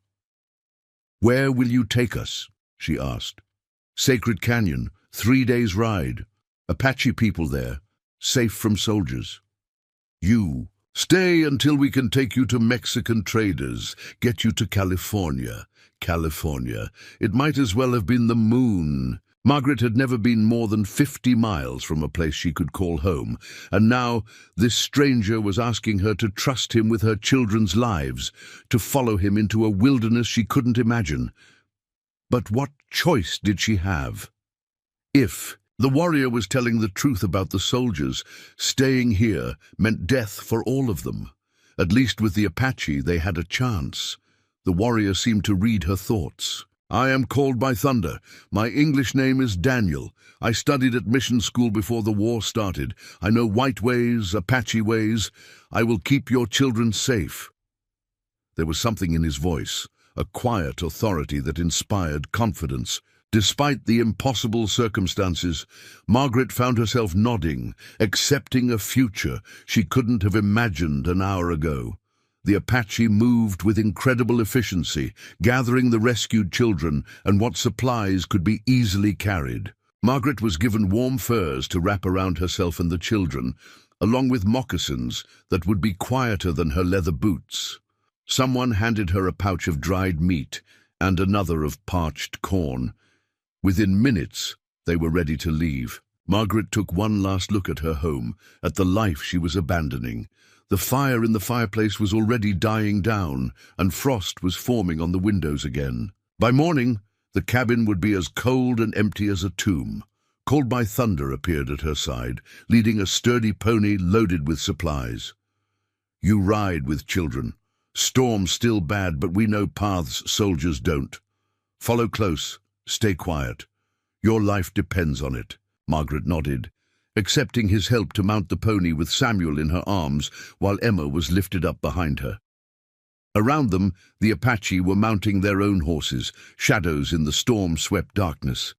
"Where will you take us?" she asked. "Sacred Canyon, 3 days' ride. Apache people there, safe from soldiers. You, stay until we can take you to Mexican traders, get you to California. California. It might as well have been the moon." Margaret had never been more than 50 miles from a place she could call home, and now this stranger was asking her to trust him with her children's lives, to follow him into a wilderness she couldn't imagine. But what choice did she have? If the warrior was telling the truth about the soldiers, staying here meant death for all of them. At least with the Apache they had a chance. The warrior seemed to read her thoughts. "I am called by thunder. My English name is Daniel. I studied at mission school before the war started. I know white ways, Apache ways. I will keep your children safe." There was something in his voice, a quiet authority that inspired confidence. Despite the impossible circumstances, Margaret found herself nodding, accepting a future she couldn't have imagined an hour ago. The Apache moved with incredible efficiency, gathering the rescued children and what supplies could be easily carried. Margaret was given warm furs to wrap around herself and the children, along with moccasins that would be quieter than her leather boots. Someone handed her a pouch of dried meat and another of parched corn. Within minutes, they were ready to leave. Margaret took one last look at her home, at the life she was abandoning. The fire in the fireplace was already dying down, and frost was forming on the windows again. By morning, the cabin would be as cold and empty as a tomb. Called by Thunder appeared at her side, leading a sturdy pony loaded with supplies. "You ride with children. Storm's still bad, but we know paths soldiers don't." Follow close. Stay quiet. Your life depends on it." Margaret nodded, accepting his help to mount the pony with Samuel in her arms while Emma was lifted up behind her. Around them, the Apache were mounting their own horses, shadows in the storm-swept darkness.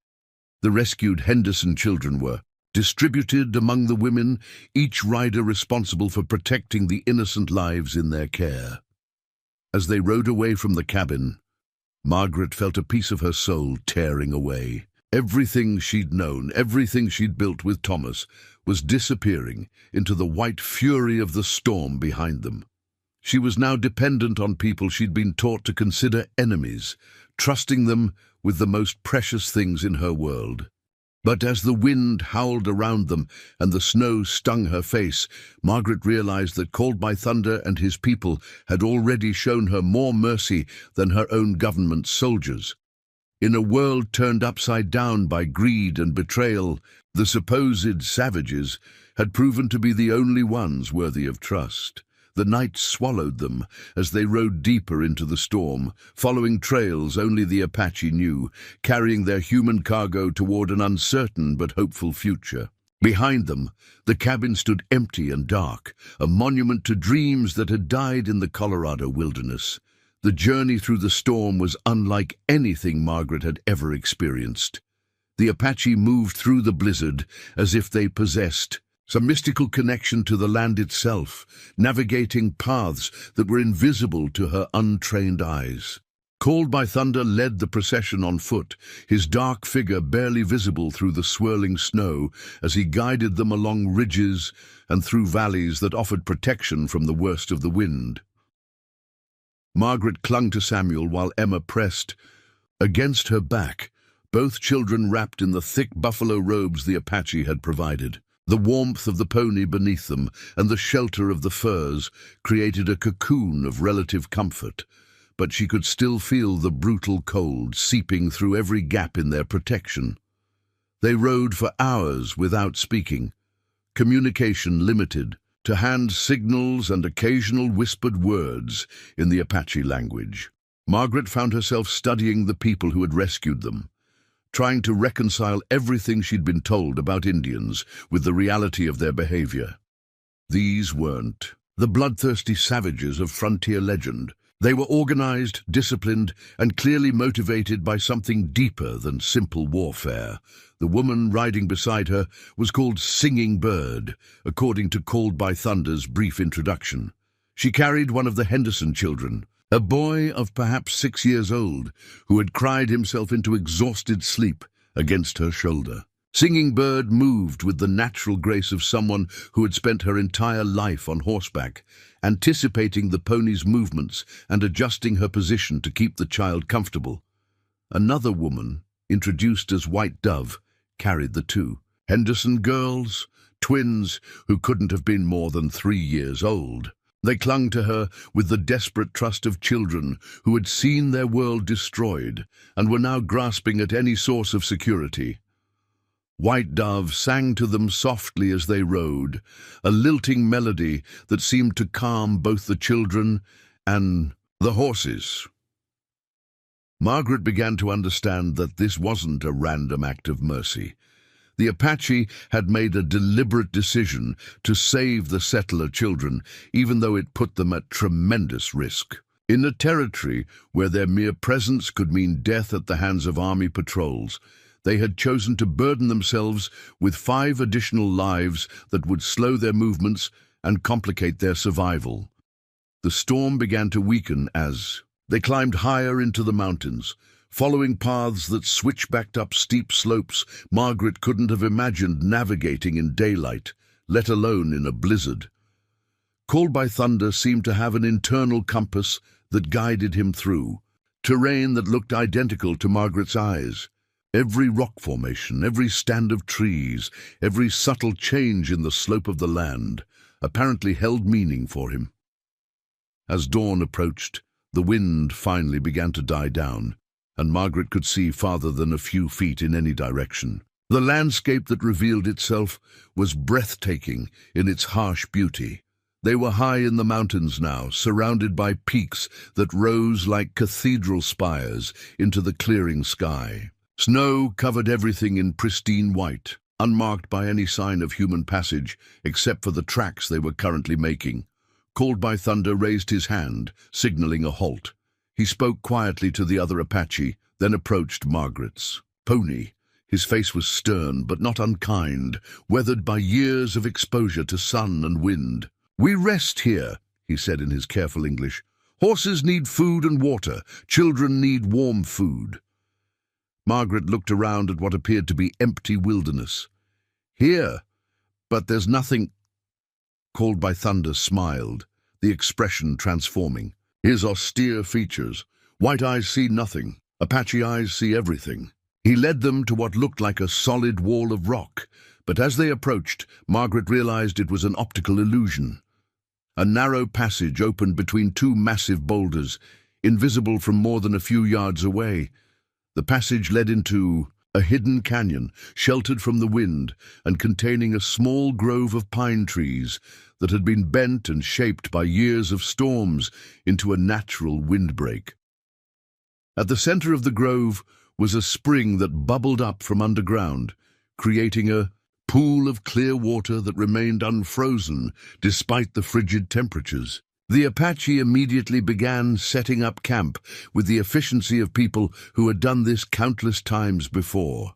The rescued Henderson children were distributed among the women, each rider responsible for protecting the innocent lives in their care. As they rode away from the cabin, Margaret felt a piece of her soul tearing away. Everything she'd known, everything she'd built with Thomas, was disappearing into the white fury of the storm behind them. She was now dependent on people she'd been taught to consider enemies, trusting them with the most precious things in her world. But as the wind howled around them and the snow stung her face, Margaret realized that Called by Thunder and his people had already shown her more mercy than her own government's soldiers. In a world turned upside down by greed and betrayal, the supposed savages had proven to be the only ones worthy of trust. The night swallowed them as they rode deeper into the storm, following trails only the Apache knew, carrying their human cargo toward an uncertain but hopeful future. Behind them, the cabin stood empty and dark, a monument to dreams that had died in the Colorado wilderness. The journey through the storm was unlike anything Margaret had ever experienced. The Apache moved through the blizzard as if they possessed some mystical connection to the land itself, navigating paths that were invisible to her untrained eyes. Called by Thunder led the procession on foot, his dark figure barely visible through the swirling snow as he guided them along ridges and through valleys that offered protection from the worst of the wind. Margaret clung to Samuel while Emma pressed against her back, both children wrapped in the thick buffalo robes the Apache had provided. The warmth of the pony beneath them and the shelter of the furs created a cocoon of relative comfort, but she could still feel the brutal cold seeping through every gap in their protection. They rode for hours without speaking, communication limited to hand signals and occasional whispered words in the Apache language. Margaret found herself studying the people who had rescued them, trying to reconcile everything she'd been told about Indians with the reality of their behavior. These weren't the bloodthirsty savages of frontier legend. They were organized, disciplined, and clearly motivated by something deeper than simple warfare. The woman riding beside her was called Singing Bird, according to Called by Thunder's brief introduction. She carried one of the Henderson children, a boy of perhaps 6 years old, who had cried himself into exhausted sleep against her shoulder. Singing Bird moved with the natural grace of someone who had spent her entire life on horseback, anticipating the pony's movements and adjusting her position to keep the child comfortable. Another woman, introduced as White Dove, carried the two Henderson girls, twins who couldn't have been more than 3 years old. They clung to her with the desperate trust of children who had seen their world destroyed and were now grasping at any source of security. White Dove sang to them softly as they rode, a lilting melody that seemed to calm both the children and the horses. Margaret began to understand that this wasn't a random act of mercy. The Apache had made a deliberate decision to save the settler children, even though it put them at tremendous risk. In a territory where their mere presence could mean death at the hands of army patrols, they had chosen to burden themselves with 5 additional lives that would slow their movements and complicate their survival. The storm began to weaken as they climbed higher into the mountains, following paths that switchbacked up steep slopes Margaret couldn't have imagined navigating in daylight, let alone in a blizzard. Called by Thunder seemed to have an internal compass that guided him through, terrain that looked identical to Margaret's eyes. Every rock formation, every stand of trees, every subtle change in the slope of the land apparently held meaning for him. As dawn approached, the wind finally began to die down, and Margaret could see farther than a few feet in any direction. The landscape that revealed itself was breathtaking in its harsh beauty. They were high in the mountains now, surrounded by peaks that rose like cathedral spires into the clearing sky. Snow covered everything in pristine white, unmarked by any sign of human passage except for the tracks they were currently making. Called by Thunder raised his hand, signaling a halt. He spoke quietly to the other Apache, then approached Margaret's pony. His face was stern but not unkind, weathered by years of exposure to sun and wind. "We rest here," he said in his careful English. "Horses need food and water. Children need warm food." Margaret looked around at what appeared to be empty wilderness. "Here, but there's nothing—" Called by Thunder smiled, the expression transforming. His austere features. White eyes see nothing. Apache eyes see everything. He led them to what looked like a solid wall of rock, but as they approached, Margaret realized it was an optical illusion. A narrow passage opened between two massive boulders, invisible from more than a few yards away. The passage led into a hidden canyon, sheltered from the wind and containing a small grove of pine trees that had been bent and shaped by years of storms into a natural windbreak. At the center of the grove was a spring that bubbled up from underground, creating a pool of clear water that remained unfrozen despite the frigid temperatures. The Apache immediately began setting up camp with the efficiency of people who had done this countless times before.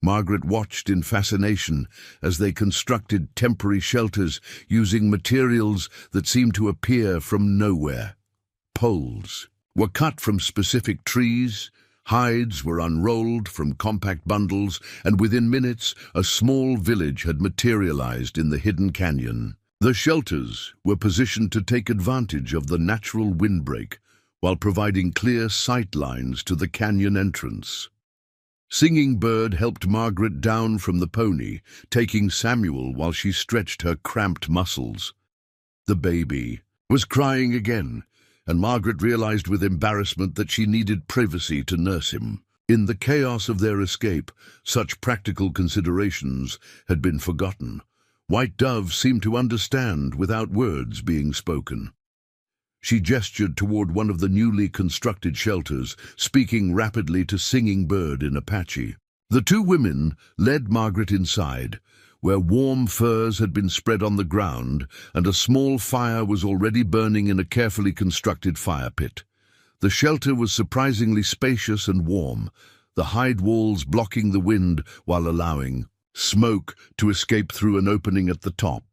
Margaret watched in fascination as they constructed temporary shelters using materials that seemed to appear from nowhere. Poles were cut from specific trees, hides were unrolled from compact bundles, and within minutes a small village had materialized in the hidden canyon. The shelters were positioned to take advantage of the natural windbreak while providing clear sight lines to the canyon entrance. Singing Bird helped Margaret down from the pony, taking Samuel while she stretched her cramped muscles. The baby was crying again, and Margaret realized with embarrassment that she needed privacy to nurse him. In the chaos of their escape, such practical considerations had been forgotten. White Dove seemed to understand without words being spoken. She gestured toward one of the newly constructed shelters, speaking rapidly to Singing Bird in Apache. The two women led Margaret inside, where warm furs had been spread on the ground and a small fire was already burning in a carefully constructed fire pit. The shelter was surprisingly spacious and warm, the hide walls blocking the wind while allowing smoke to escape through an opening at the top.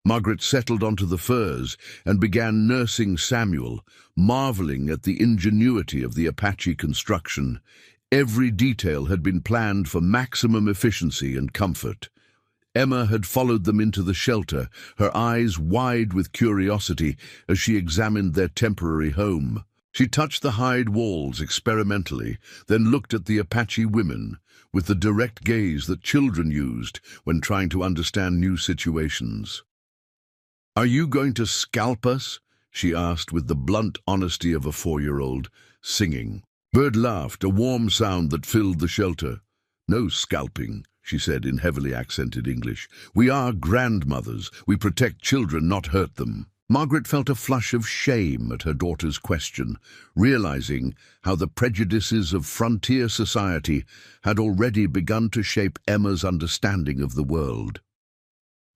Margaret settled onto the furs and began nursing Samuel, marveling at the ingenuity of the Apache construction. Every detail had been planned for maximum efficiency and comfort. Emma had followed them into the shelter, her eyes wide with curiosity as she examined their temporary home. She touched the hide walls experimentally, then looked at the Apache women with the direct gaze that children used when trying to understand new situations. "Are you going to scalp us?" she asked with the blunt honesty of a 4-year-old, singing. Bird laughed, a warm sound that filled the shelter. "No scalping," she said in heavily accented English. "We are grandmothers. We protect children, not hurt them." Margaret felt a flush of shame at her daughter's question, realizing how the prejudices of frontier society had already begun to shape Emma's understanding of the world.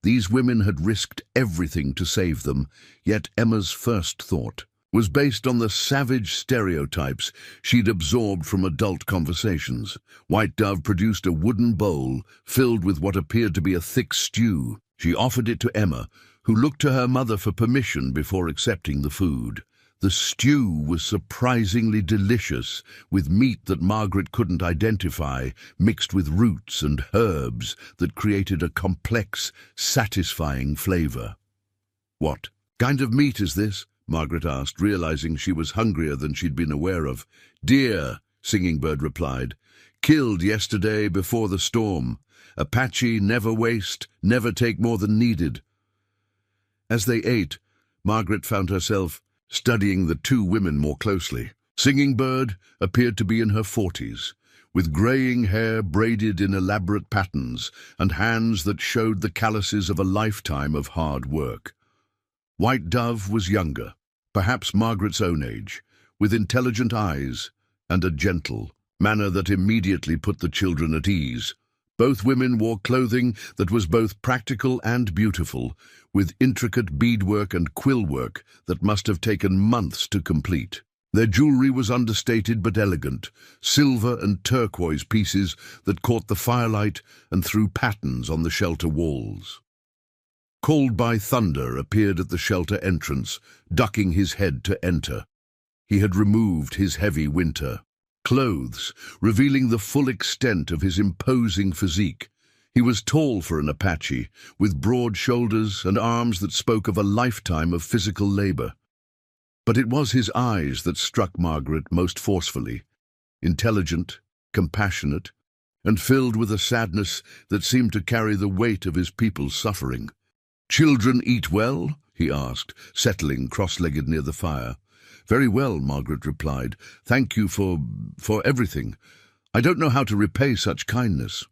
These women had risked everything to save them, yet Emma's first thought was based on the savage stereotypes she'd absorbed from adult conversations. White Dove produced a wooden bowl filled with what appeared to be a thick stew. She offered it to Emma, who looked to her mother for permission before accepting the food. The stew was surprisingly delicious, with meat that Margaret couldn't identify, mixed with roots and herbs that created a complex, satisfying flavor. "What kind of meat is this?" Margaret asked, realizing she was hungrier than she'd been aware of. "Deer," Singing Bird replied. "Killed yesterday before the storm. Apache never waste, never take more than needed." As they ate, Margaret found herself studying the two women more closely. Singing Bird appeared to be in her 40s, with graying hair braided in elaborate patterns and hands that showed the calluses of a lifetime of hard work. White Dove was younger, perhaps Margaret's own age, with intelligent eyes and a gentle manner that immediately put the children at ease. Both women wore clothing that was both practical and beautiful, with intricate beadwork and quill work that must have taken months to complete. Their jewelry was understated but elegant, silver and turquoise pieces that caught the firelight and threw patterns on the shelter walls. Called by Thunder appeared at the shelter entrance, ducking his head to enter. He had removed his heavy winter clothes, revealing the full extent of his imposing physique. He was tall for an Apache, with broad shoulders and arms that spoke of a lifetime of physical labor. But it was his eyes that struck Margaret most forcefully, intelligent, compassionate, and filled with a sadness that seemed to carry the weight of his people's suffering. "Children eat well?" he asked, settling cross-legged near the fire. "Very well," Margaret replied. "Thank you for everything. I don't know how to repay such kindness."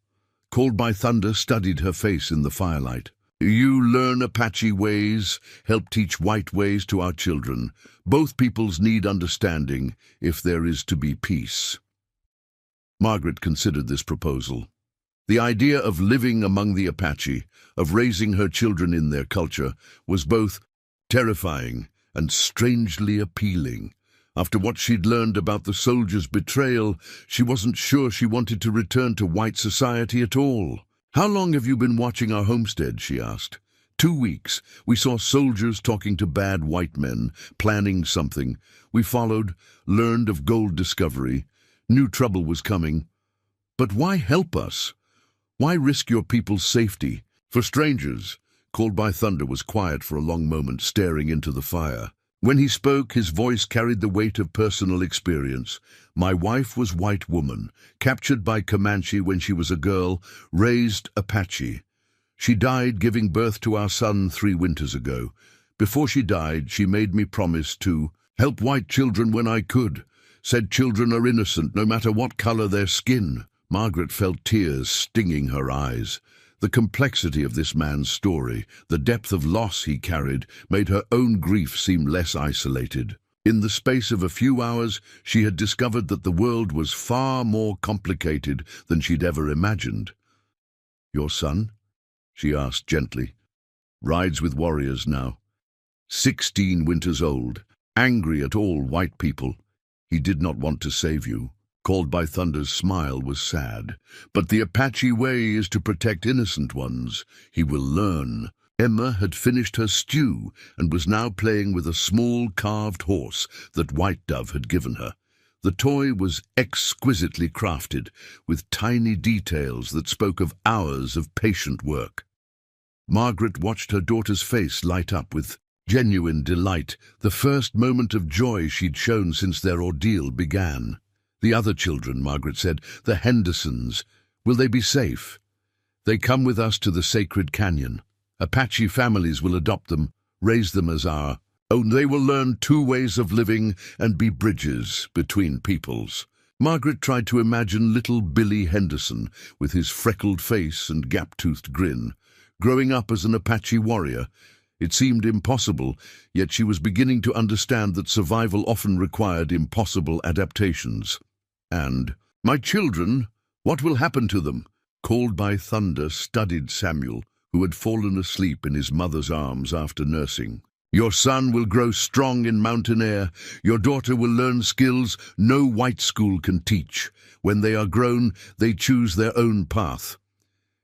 Called by Thunder studied her face in the firelight. "You learn Apache ways, help teach white ways to our children. Both peoples need understanding if there is to be peace." Margaret considered this proposal. The idea of living among the Apache, of raising her children in their culture, was both terrifying and strangely appealing. After what she'd learned about the soldiers' betrayal, she wasn't sure she wanted to return to white society at all. "How long have you been watching our homestead?" she asked. 2 weeks. We saw soldiers talking to bad white men, planning something. We followed, learned of gold discovery. Knew trouble was coming. But why help us? Why risk your people's safety? For strangers, Called by Thunder was quiet for a long moment, staring into the fire. When he spoke, his voice carried the weight of personal experience. "My wife was white woman, captured by Comanche when she was a girl, raised Apache. She died giving birth to our son 3 winters ago. Before she died, she made me promise to help white children when I could. Said children are innocent, no matter what color their skin." Margaret felt tears stinging her eyes. The complexity of this man's story, the depth of loss he carried, made her own grief seem less isolated. In the space of a few hours, she had discovered that the world was far more complicated than she'd ever imagined. "Your son?" she asked gently. "Rides with warriors now. 16 winters old, angry at all white people. He did not want to save you." Called by Thunder's smile was sad. "But the Apache way is to protect innocent ones. He will learn." Emma had finished her stew and was now playing with a small carved horse that White Dove had given her. The toy was exquisitely crafted, with tiny details that spoke of hours of patient work. Margaret watched her daughter's face light up with genuine delight, the first moment of joy she'd shown since their ordeal began. "The other children," Margaret said, "the Hendersons, will they be safe?" "They come with us to the sacred canyon. Apache families will adopt them, raise them as our own. They will learn 2 ways of living and be bridges between peoples." Margaret tried to imagine little Billy Henderson with his freckled face and gap-toothed grin. Growing up as an Apache warrior, it seemed impossible, yet she was beginning to understand that survival often required impossible adaptations. And, "My children, what will happen to them?" Called by Thunder studied Samuel, who had fallen asleep in his mother's arms after nursing. "Your son will grow strong in mountain air. Your daughter will learn skills no white school can teach. When they are grown, they choose their own path."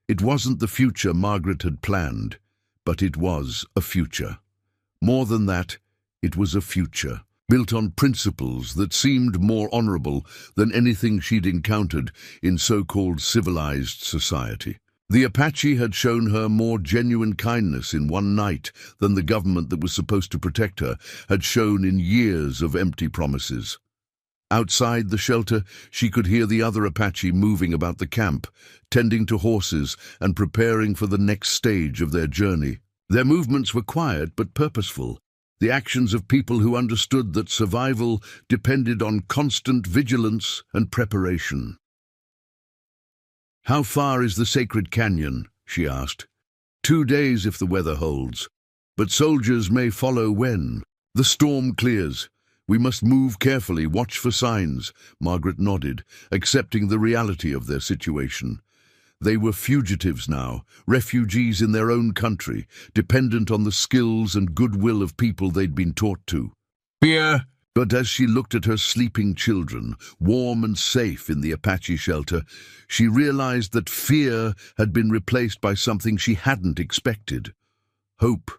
It wasn't the future Margaret had planned, but it was a future. More than that, it was a future built on principles that seemed more honorable than anything she'd encountered in so-called civilized society. The Apache had shown her more genuine kindness in one night than the government that was supposed to protect her had shown in years of empty promises. Outside the shelter, she could hear the other Apache moving about the camp, tending to horses and preparing for the next stage of their journey. Their movements were quiet but purposeful, the actions of people who understood that survival depended on constant vigilance and preparation. "How far is the sacred canyon?" she asked. 2 days if the weather holds. but soldiers may follow when the storm clears. We must move carefully, watch for signs. Margaret nodded, accepting the reality of their situation. They were fugitives now, refugees in their own country, dependent on the skills and goodwill of people they'd been taught to. Fear! But as she looked at her sleeping children, warm and safe in the Apache shelter, she realized that fear had been replaced by something she hadn't expected. Hope.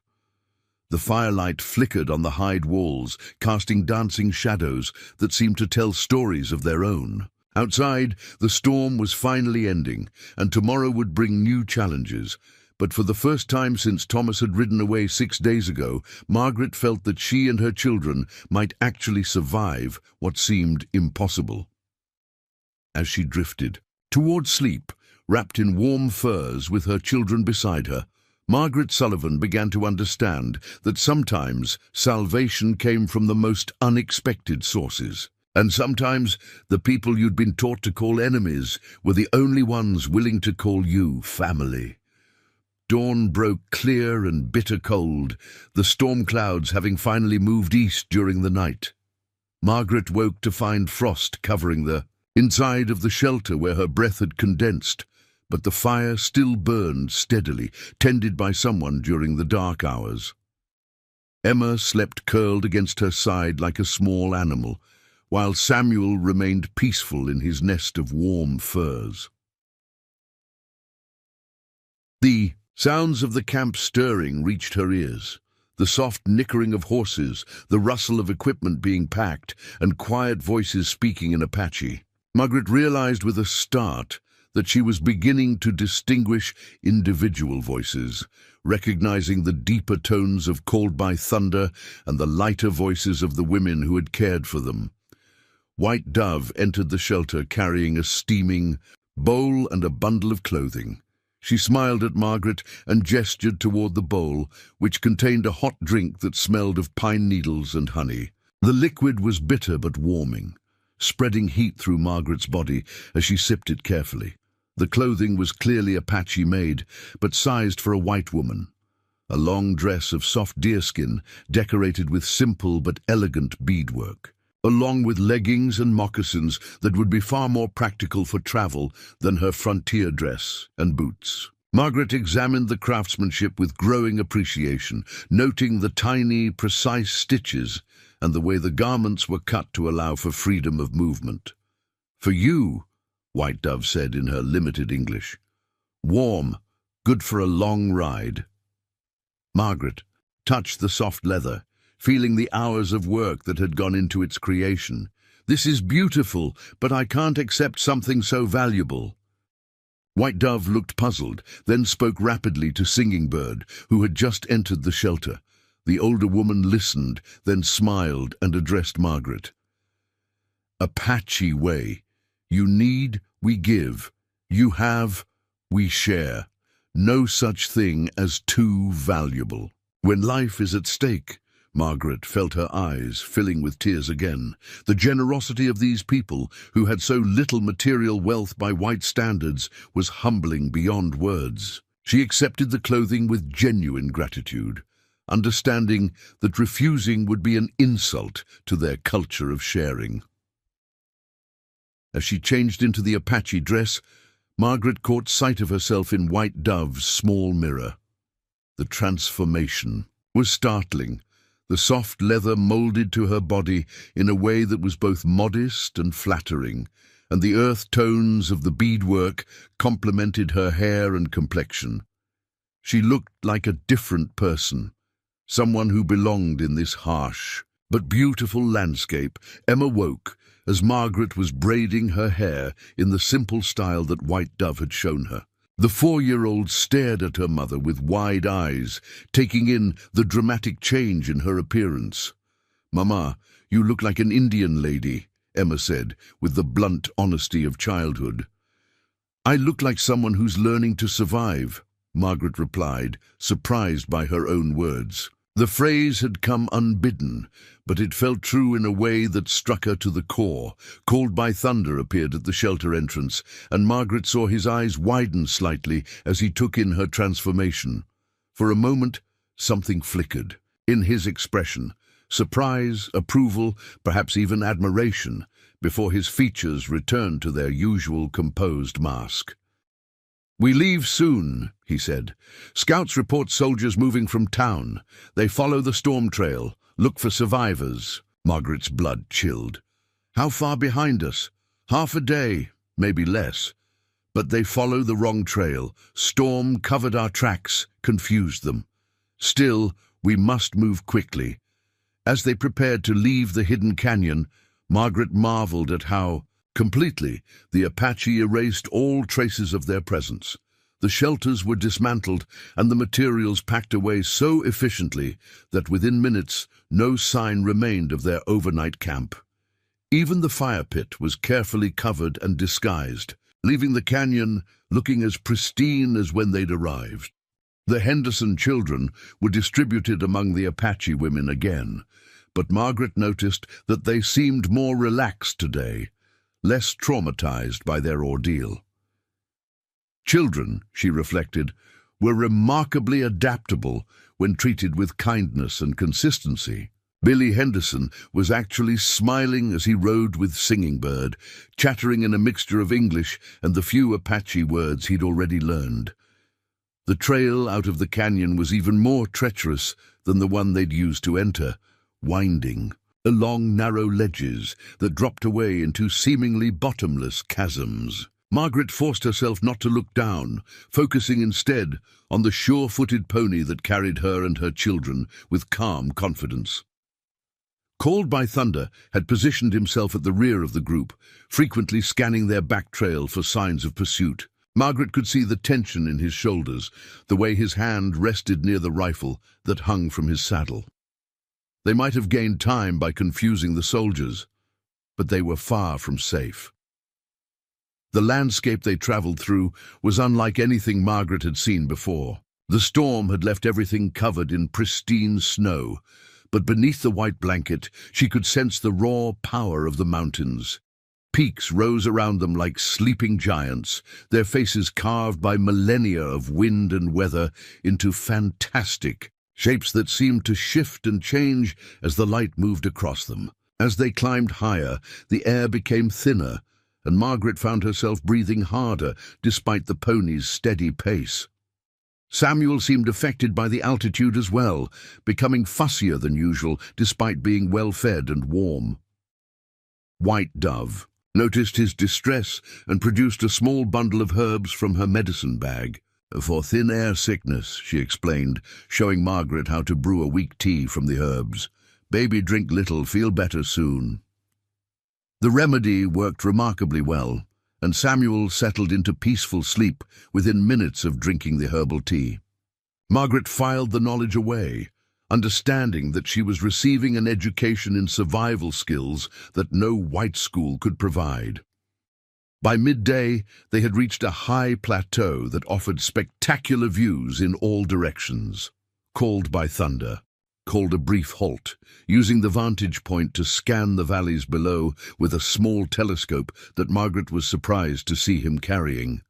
The firelight flickered on the hide walls, casting dancing shadows that seemed to tell stories of their own. Outside, the storm was finally ending, and tomorrow would bring new challenges. But for the first time since Thomas had ridden away 6 days ago, Margaret felt that she and her children might actually survive what seemed impossible. As she drifted towards sleep, wrapped in warm furs with her children beside her, Margaret Sullivan began to understand that sometimes salvation came from the most unexpected sources. And sometimes the people you'd been taught to call enemies were the only ones willing to call you family. Dawn broke clear and bitter cold, the storm clouds having finally moved east during the night. Margaret woke to find frost covering the inside of the shelter where her breath had condensed, but the fire still burned steadily, tended by someone during the dark hours. Emma slept curled against her side like a small animal, while Samuel remained peaceful in his nest of warm furs. The sounds of the camp stirring reached her ears. The soft nickering of horses, the rustle of equipment being packed, and quiet voices speaking in Apache. Margaret realized with a start that she was beginning to distinguish individual voices, recognizing the deeper tones of Called by Thunder and the lighter voices of the women who had cared for them. White Dove entered the shelter carrying a steaming bowl and a bundle of clothing. She smiled at Margaret and gestured toward the bowl, which contained a hot drink that smelled of pine needles and honey. The liquid was bitter but warming, spreading heat through Margaret's body as she sipped it carefully. The clothing was clearly Apache-made, but sized for a white woman. A long dress of soft deerskin, decorated with simple but elegant beadwork, along with leggings and moccasins that would be far more practical for travel than her frontier dress and boots. Margaret examined the craftsmanship with growing appreciation, noting the tiny, precise stitches and the way the garments were cut to allow for freedom of movement. "For you," White Dove said in her limited English. "Warm, good for a long ride." Margaret touched the soft leather, feeling the hours of work that had gone into its creation. "This is beautiful, but I can't accept something so valuable." White Dove looked puzzled, then spoke rapidly to Singing Bird, who had just entered the shelter. The older woman listened, then smiled and addressed Margaret. "Apache way. You need, we give. You have, we share. No such thing as too valuable." When life is at stake, Margaret felt her eyes filling with tears again. The generosity of these people, who had so little material wealth by white standards, was humbling beyond words. She accepted the clothing with genuine gratitude, understanding that refusing would be an insult to their culture of sharing. As she changed into the Apache dress, Margaret caught sight of herself in White Dove's small mirror. The transformation was startling. The soft leather molded to her body in a way that was both modest and flattering, and the earth tones of the beadwork complemented her hair and complexion. She looked like a different person, someone who belonged in this harsh but beautiful landscape. Emma woke as Margaret was braiding her hair in the simple style that White Dove had shown her. The 4-year-old stared at her mother with wide eyes, taking in the dramatic change in her appearance. "Mama, you look like an Indian lady," Emma said, with the blunt honesty of childhood. "I look like someone who's learning to survive," Margaret replied, surprised by her own words. The phrase had come unbidden, but it felt true in a way that struck her to the core. Called by Thunder appeared at the shelter entrance, and Margaret saw his eyes widen slightly as he took in her transformation. For a moment, something flickered. In his expression, surprise, approval, perhaps even admiration, before his features returned to their usual composed mask. "We leave soon," he said. "Scouts report soldiers moving from town. They follow the storm trail. Look for survivors." Margaret's blood chilled. "How far behind us?" "Half a day, maybe less. But they follow the wrong trail. Storm covered our tracks, confused them. Still, we must move quickly." As they prepared to leave the hidden canyon, Margaret marveled at how completely the Apache erased all traces of their presence. The shelters were dismantled and the materials packed away so efficiently that within minutes no sign remained of their overnight camp. Even the fire pit was carefully covered and disguised, leaving the canyon looking as pristine as when they'd arrived. The Henderson children were distributed among the Apache women again, but Margaret noticed that they seemed more relaxed today, less traumatized by their ordeal. Children, she reflected, were remarkably adaptable when treated with kindness and consistency. Billy Henderson was actually smiling as he rode with Singing Bird, chattering in a mixture of English and the few Apache words he'd already learned. The trail out of the canyon was even more treacherous than the one they'd used to enter, winding along narrow ledges that dropped away into seemingly bottomless chasms. Margaret forced herself not to look down, focusing instead on the sure-footed pony that carried her and her children with calm confidence. Called by Thunder had positioned himself at the rear of the group, frequently scanning their back trail for signs of pursuit. Margaret could see the tension in his shoulders, the way his hand rested near the rifle that hung from his saddle. They might have gained time by confusing the soldiers, but they were far from safe. The landscape they traveled through was unlike anything Margaret had seen before. The storm had left everything covered in pristine snow, but beneath the white blanket she could sense the raw power of the mountains. Peaks rose around them like sleeping giants, their faces carved by millennia of wind and weather into fantastic shapes that seemed to shift and change as the light moved across them. As they climbed higher, the air became thinner, and Margaret found herself breathing harder despite the pony's steady pace. Samuel seemed affected by the altitude as well, becoming fussier than usual despite being well-fed and warm. White Dove noticed his distress and produced a small bundle of herbs from her medicine bag. "For thin air sickness," she explained, showing Margaret how to brew a weak tea from the herbs. "Baby drink little, feel better soon." The remedy worked remarkably well, and Samuel settled into peaceful sleep within minutes of drinking the herbal tea. Margaret filed the knowledge away, understanding that she was receiving an education in survival skills that no white school could provide. By midday, they had reached a high plateau that offered spectacular views in all directions. Called by Thunder called a brief halt, using the vantage point to scan the valleys below with a small telescope that Margaret was surprised to see him carrying.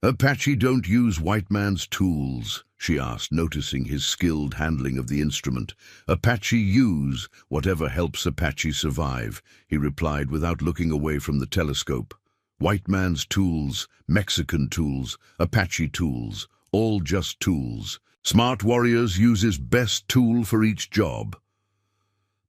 "Apache don't use white man's tools," she asked, noticing his skilled handling of the instrument. "Apache use whatever helps Apache survive," he replied without looking away from the telescope. "White man's tools, Mexican tools, Apache tools, all just tools. Smart warriors use his best tool for each job."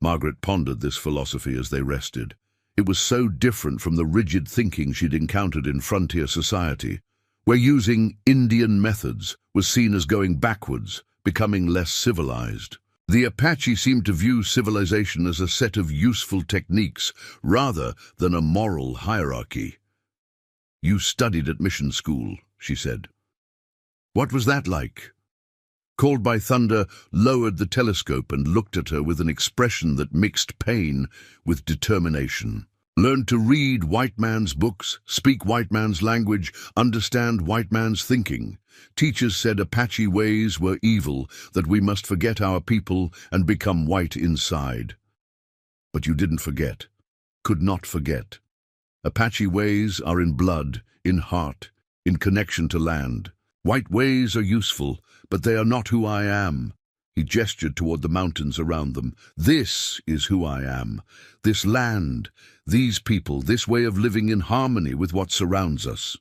Margaret pondered this philosophy as they rested. It was so different from the rigid thinking she'd encountered in frontier society, where using Indian methods was seen as going backwards, becoming less civilized. The Apache seemed to view civilization as a set of useful techniques rather than a moral hierarchy. "You studied at mission school," she said. "What was that like?" Called by Thunder lowered the telescope and looked at her with an expression that mixed pain with determination. "Learned to read white man's books, speak white man's language, understand white man's thinking. Teachers said Apache ways were evil, that we must forget our people and become white inside. But you didn't forget, could not forget. Apache ways are in blood, in heart, in connection to land. White ways are useful, but they are not who I am. He gestured toward the mountains around them. This is who I am. This land, these people, this way of living in harmony with what surrounds us.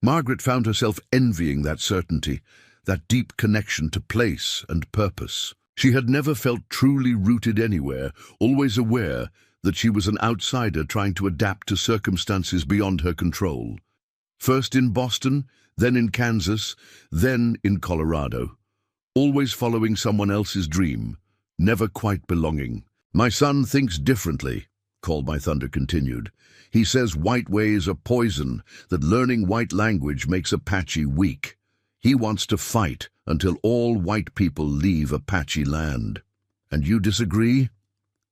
Margaret found herself envying that certainty, that deep connection to place and purpose. She had never felt truly rooted anywhere, always aware that she was an outsider trying to adapt to circumstances beyond her control. First in Boston, then in Kansas, then in Colorado. Always following someone else's dream, never quite belonging. My son thinks differently, Called by Thunder continued. He says white ways are poison, that learning white language makes Apache weak. He wants to fight until all white people leave Apache land. And you disagree?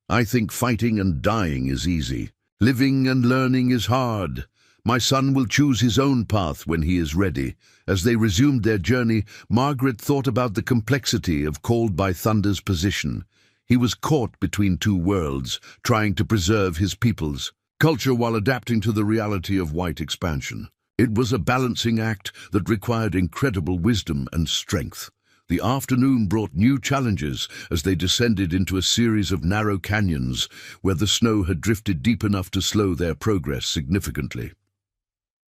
I think fighting and dying is easy. Living and learning is hard. My son will choose his own path when he is ready. As they resumed their journey, Margaret thought about the complexity of Called by Thunder's position. He was caught between two worlds, trying to preserve his people's culture while adapting to the reality of white expansion. It was a balancing act that required incredible wisdom and strength. The afternoon brought new challenges as they descended into a series of narrow canyons where the snow had drifted deep enough to slow their progress significantly.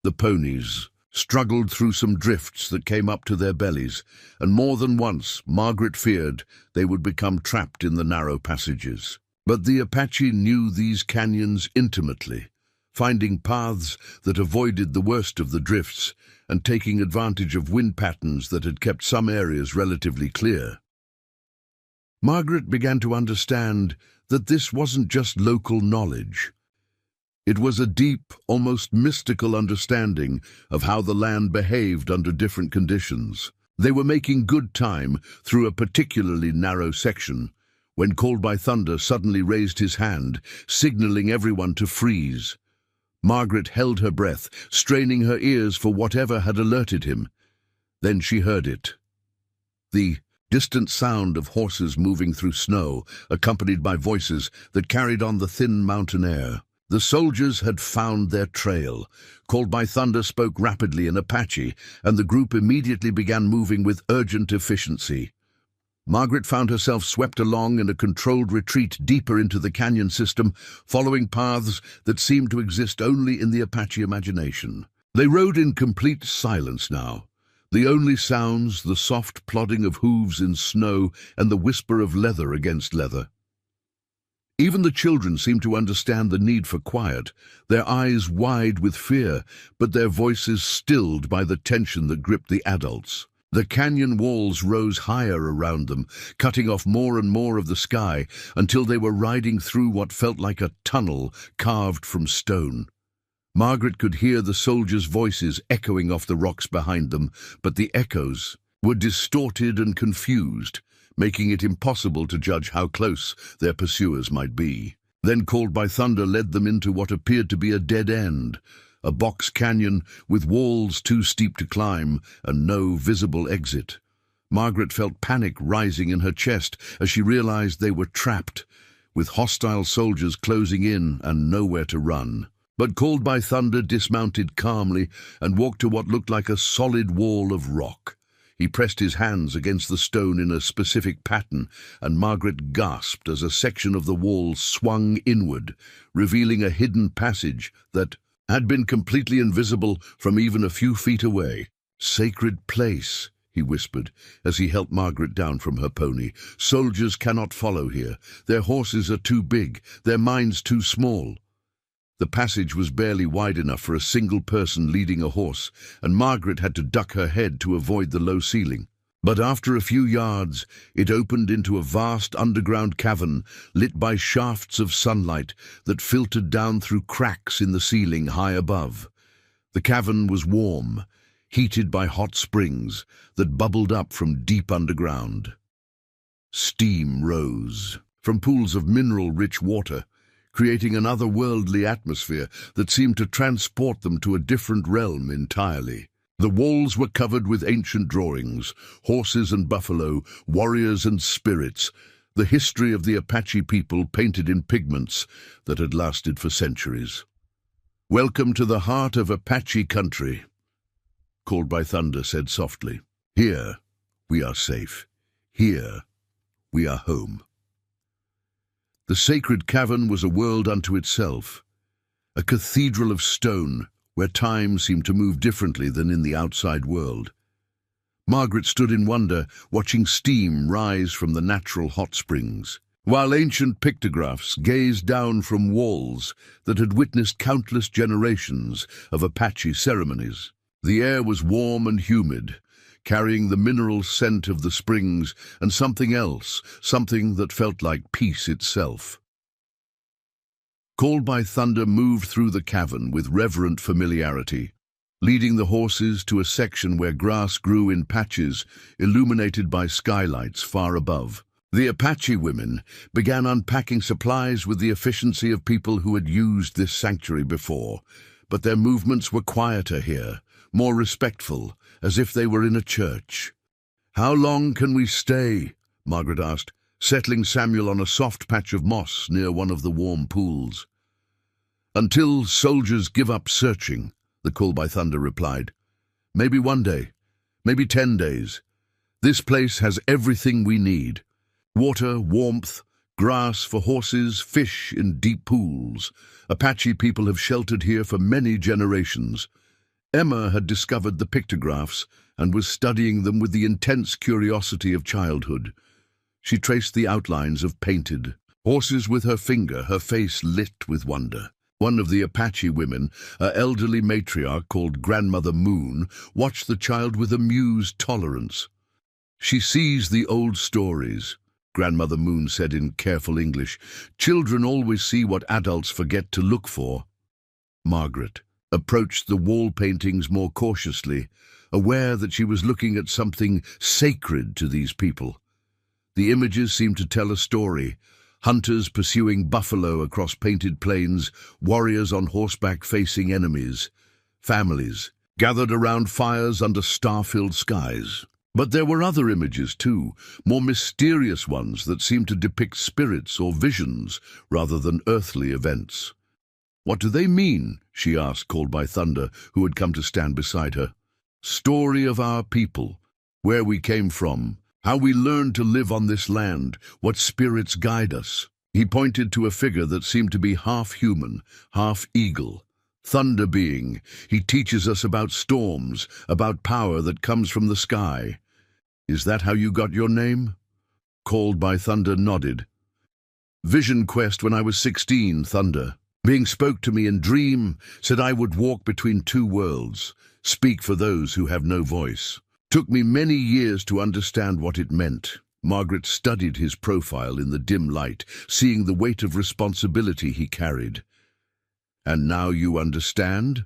The ponies struggled through some drifts that came up to their bellies, and more than once Margaret feared they would become trapped in the narrow passages. But the Apache knew these canyons intimately, finding paths that avoided the worst of the drifts and taking advantage of wind patterns that had kept some areas relatively clear. Margaret began to understand that this wasn't just local knowledge. It was a deep, almost mystical understanding of how the land behaved under different conditions. They were making good time through a particularly narrow section when Called by Thunder suddenly raised his hand, signaling everyone to freeze. Margaret held her breath, straining her ears for whatever had alerted him. Then she heard it. The distant sound of horses moving through snow, accompanied by voices that carried on the thin mountain air. The soldiers had found their trail. Called by Thunder spoke rapidly in Apache, and the group immediately began moving with urgent efficiency. Margaret found herself swept along in a controlled retreat deeper into the canyon system, following paths that seemed to exist only in the Apache imagination. They rode in complete silence now. The only sounds, the soft plodding of hooves in snow and the whisper of leather against leather. Even the children seemed to understand the need for quiet, their eyes wide with fear, but their voices stilled by the tension that gripped the adults. The canyon walls rose higher around them, cutting off more and more of the sky until they were riding through what felt like a tunnel carved from stone. Margaret could hear the soldiers' voices echoing off the rocks behind them, but the echoes were distorted and confused, making it impossible to judge how close their pursuers might be. Then Called by Thunder led them into what appeared to be a dead end, a box canyon with walls too steep to climb and no visible exit. Margaret felt panic rising in her chest as she realized they were trapped, with hostile soldiers closing in and nowhere to run. But Called by Thunder dismounted calmly and walked to what looked like a solid wall of rock. He pressed his hands against the stone in a specific pattern, and Margaret gasped as a section of the wall swung inward, revealing a hidden passage that had been completely invisible from even a few feet away. "Sacred place," he whispered as he helped Margaret down from her pony. "Soldiers cannot follow here. Their horses are too big, their minds too small." The passage was barely wide enough for a single person leading a horse, and Margaret had to duck her head to avoid the low ceiling. But after a few yards, it opened into a vast underground cavern lit by shafts of sunlight that filtered down through cracks in the ceiling high above. The cavern was warm, heated by hot springs that bubbled up from deep underground. Steam rose from pools of mineral-rich water, creating an otherworldly atmosphere that seemed to transport them to a different realm entirely. The walls were covered with ancient drawings, horses and buffalo, warriors and spirits, the history of the Apache people painted in pigments that had lasted for centuries. "Welcome to the heart of Apache country," Called by Thunder said softly. "Here we are safe. Here, we are home. The sacred cavern was a world unto itself, a cathedral of stone where time seemed to move differently than in the outside world. Margaret stood in wonder, watching steam rise from the natural hot springs, while ancient pictographs gazed down from walls that had witnessed countless generations of Apache ceremonies. The air was warm and humid, carrying the mineral scent of the springs and something else, something that felt like peace itself. Called by Thunder moved through the cavern with reverent familiarity, leading the horses to a section where grass grew in patches illuminated by skylights far above. The Apache women began unpacking supplies with the efficiency of people who had used this sanctuary before, but their movements were quieter here, more respectful, as if they were in a church. "How long can we stay?" Margaret asked, settling Samuel on a soft patch of moss near one of the warm pools. "Until soldiers give up searching," the Call by Thunder replied. "Maybe one day, maybe 10 days. This place has everything we need. Water, warmth, grass for horses, fish in deep pools. Apache people have sheltered here for many generations." Emma had discovered the pictographs and was studying them with the intense curiosity of childhood. She traced the outlines of painted horses with her finger, her face lit with wonder. One of the Apache women, an elderly matriarch called Grandmother Moon, watched the child with amused tolerance. "She sees the old stories," Grandmother Moon said in careful English. "Children always see what adults forget to look for." Margaret approached the wall paintings more cautiously, aware that she was looking at something sacred to these people. The images seemed to tell a story. Hunters pursuing buffalo across painted plains, warriors on horseback facing enemies, families gathered around fires under star-filled skies. But there were other images too, more mysterious ones that seemed to depict spirits or visions rather than earthly events. "What do they mean?" she asked, Called by Thunder, who had come to stand beside her. "Story of our people, where we came from, how we learned to live on this land, what spirits guide us." He pointed to a figure that seemed to be half human, half eagle. "Thunder being, he teaches us about storms, about power that comes from the sky. Is that how you got your name?" Called by Thunder nodded. "Vision quest when I was 16, Thunder. Being spoke to me in dream, said I would walk between two worlds, speak for those who have no voice. Took me many years to understand what it meant." Margaret studied his profile in the dim light, seeing the weight of responsibility he carried. "And now you understand?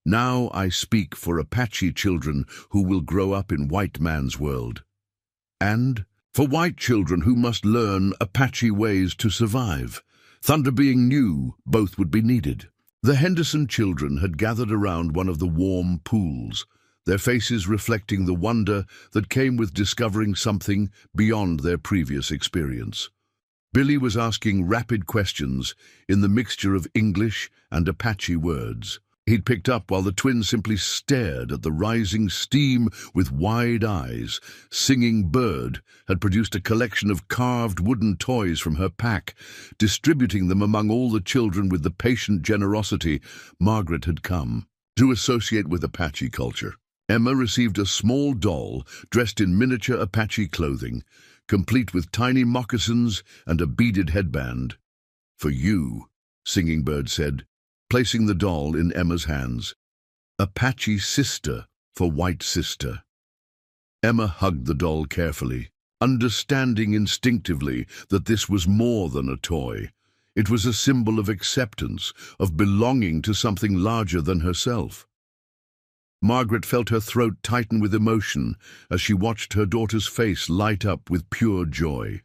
Now I speak for Apache children who will grow up in white man's world. And for white children who must learn Apache ways to survive. Thunder being new, both would be needed." The Henderson children had gathered around one of the warm pools, their faces reflecting the wonder that came with discovering something beyond their previous experience. Billy was asking rapid questions in the mixture of English and Apache words. He'd picked up while the twins simply stared at the rising steam with wide eyes. Singing Bird had produced a collection of carved wooden toys from her pack, distributing them among all the children with the patient generosity Margaret had come to associate with Apache culture. Emma received a small doll dressed in miniature Apache clothing, complete with tiny moccasins and a beaded headband. "For you," Singing Bird said, placing the doll in Emma's hands. "Apache sister for white sister." Emma hugged the doll carefully, understanding instinctively that this was more than a toy. It was a symbol of acceptance, of belonging to something larger than herself. Margaret felt her throat tighten with emotion as she watched her daughter's face light up with pure joy.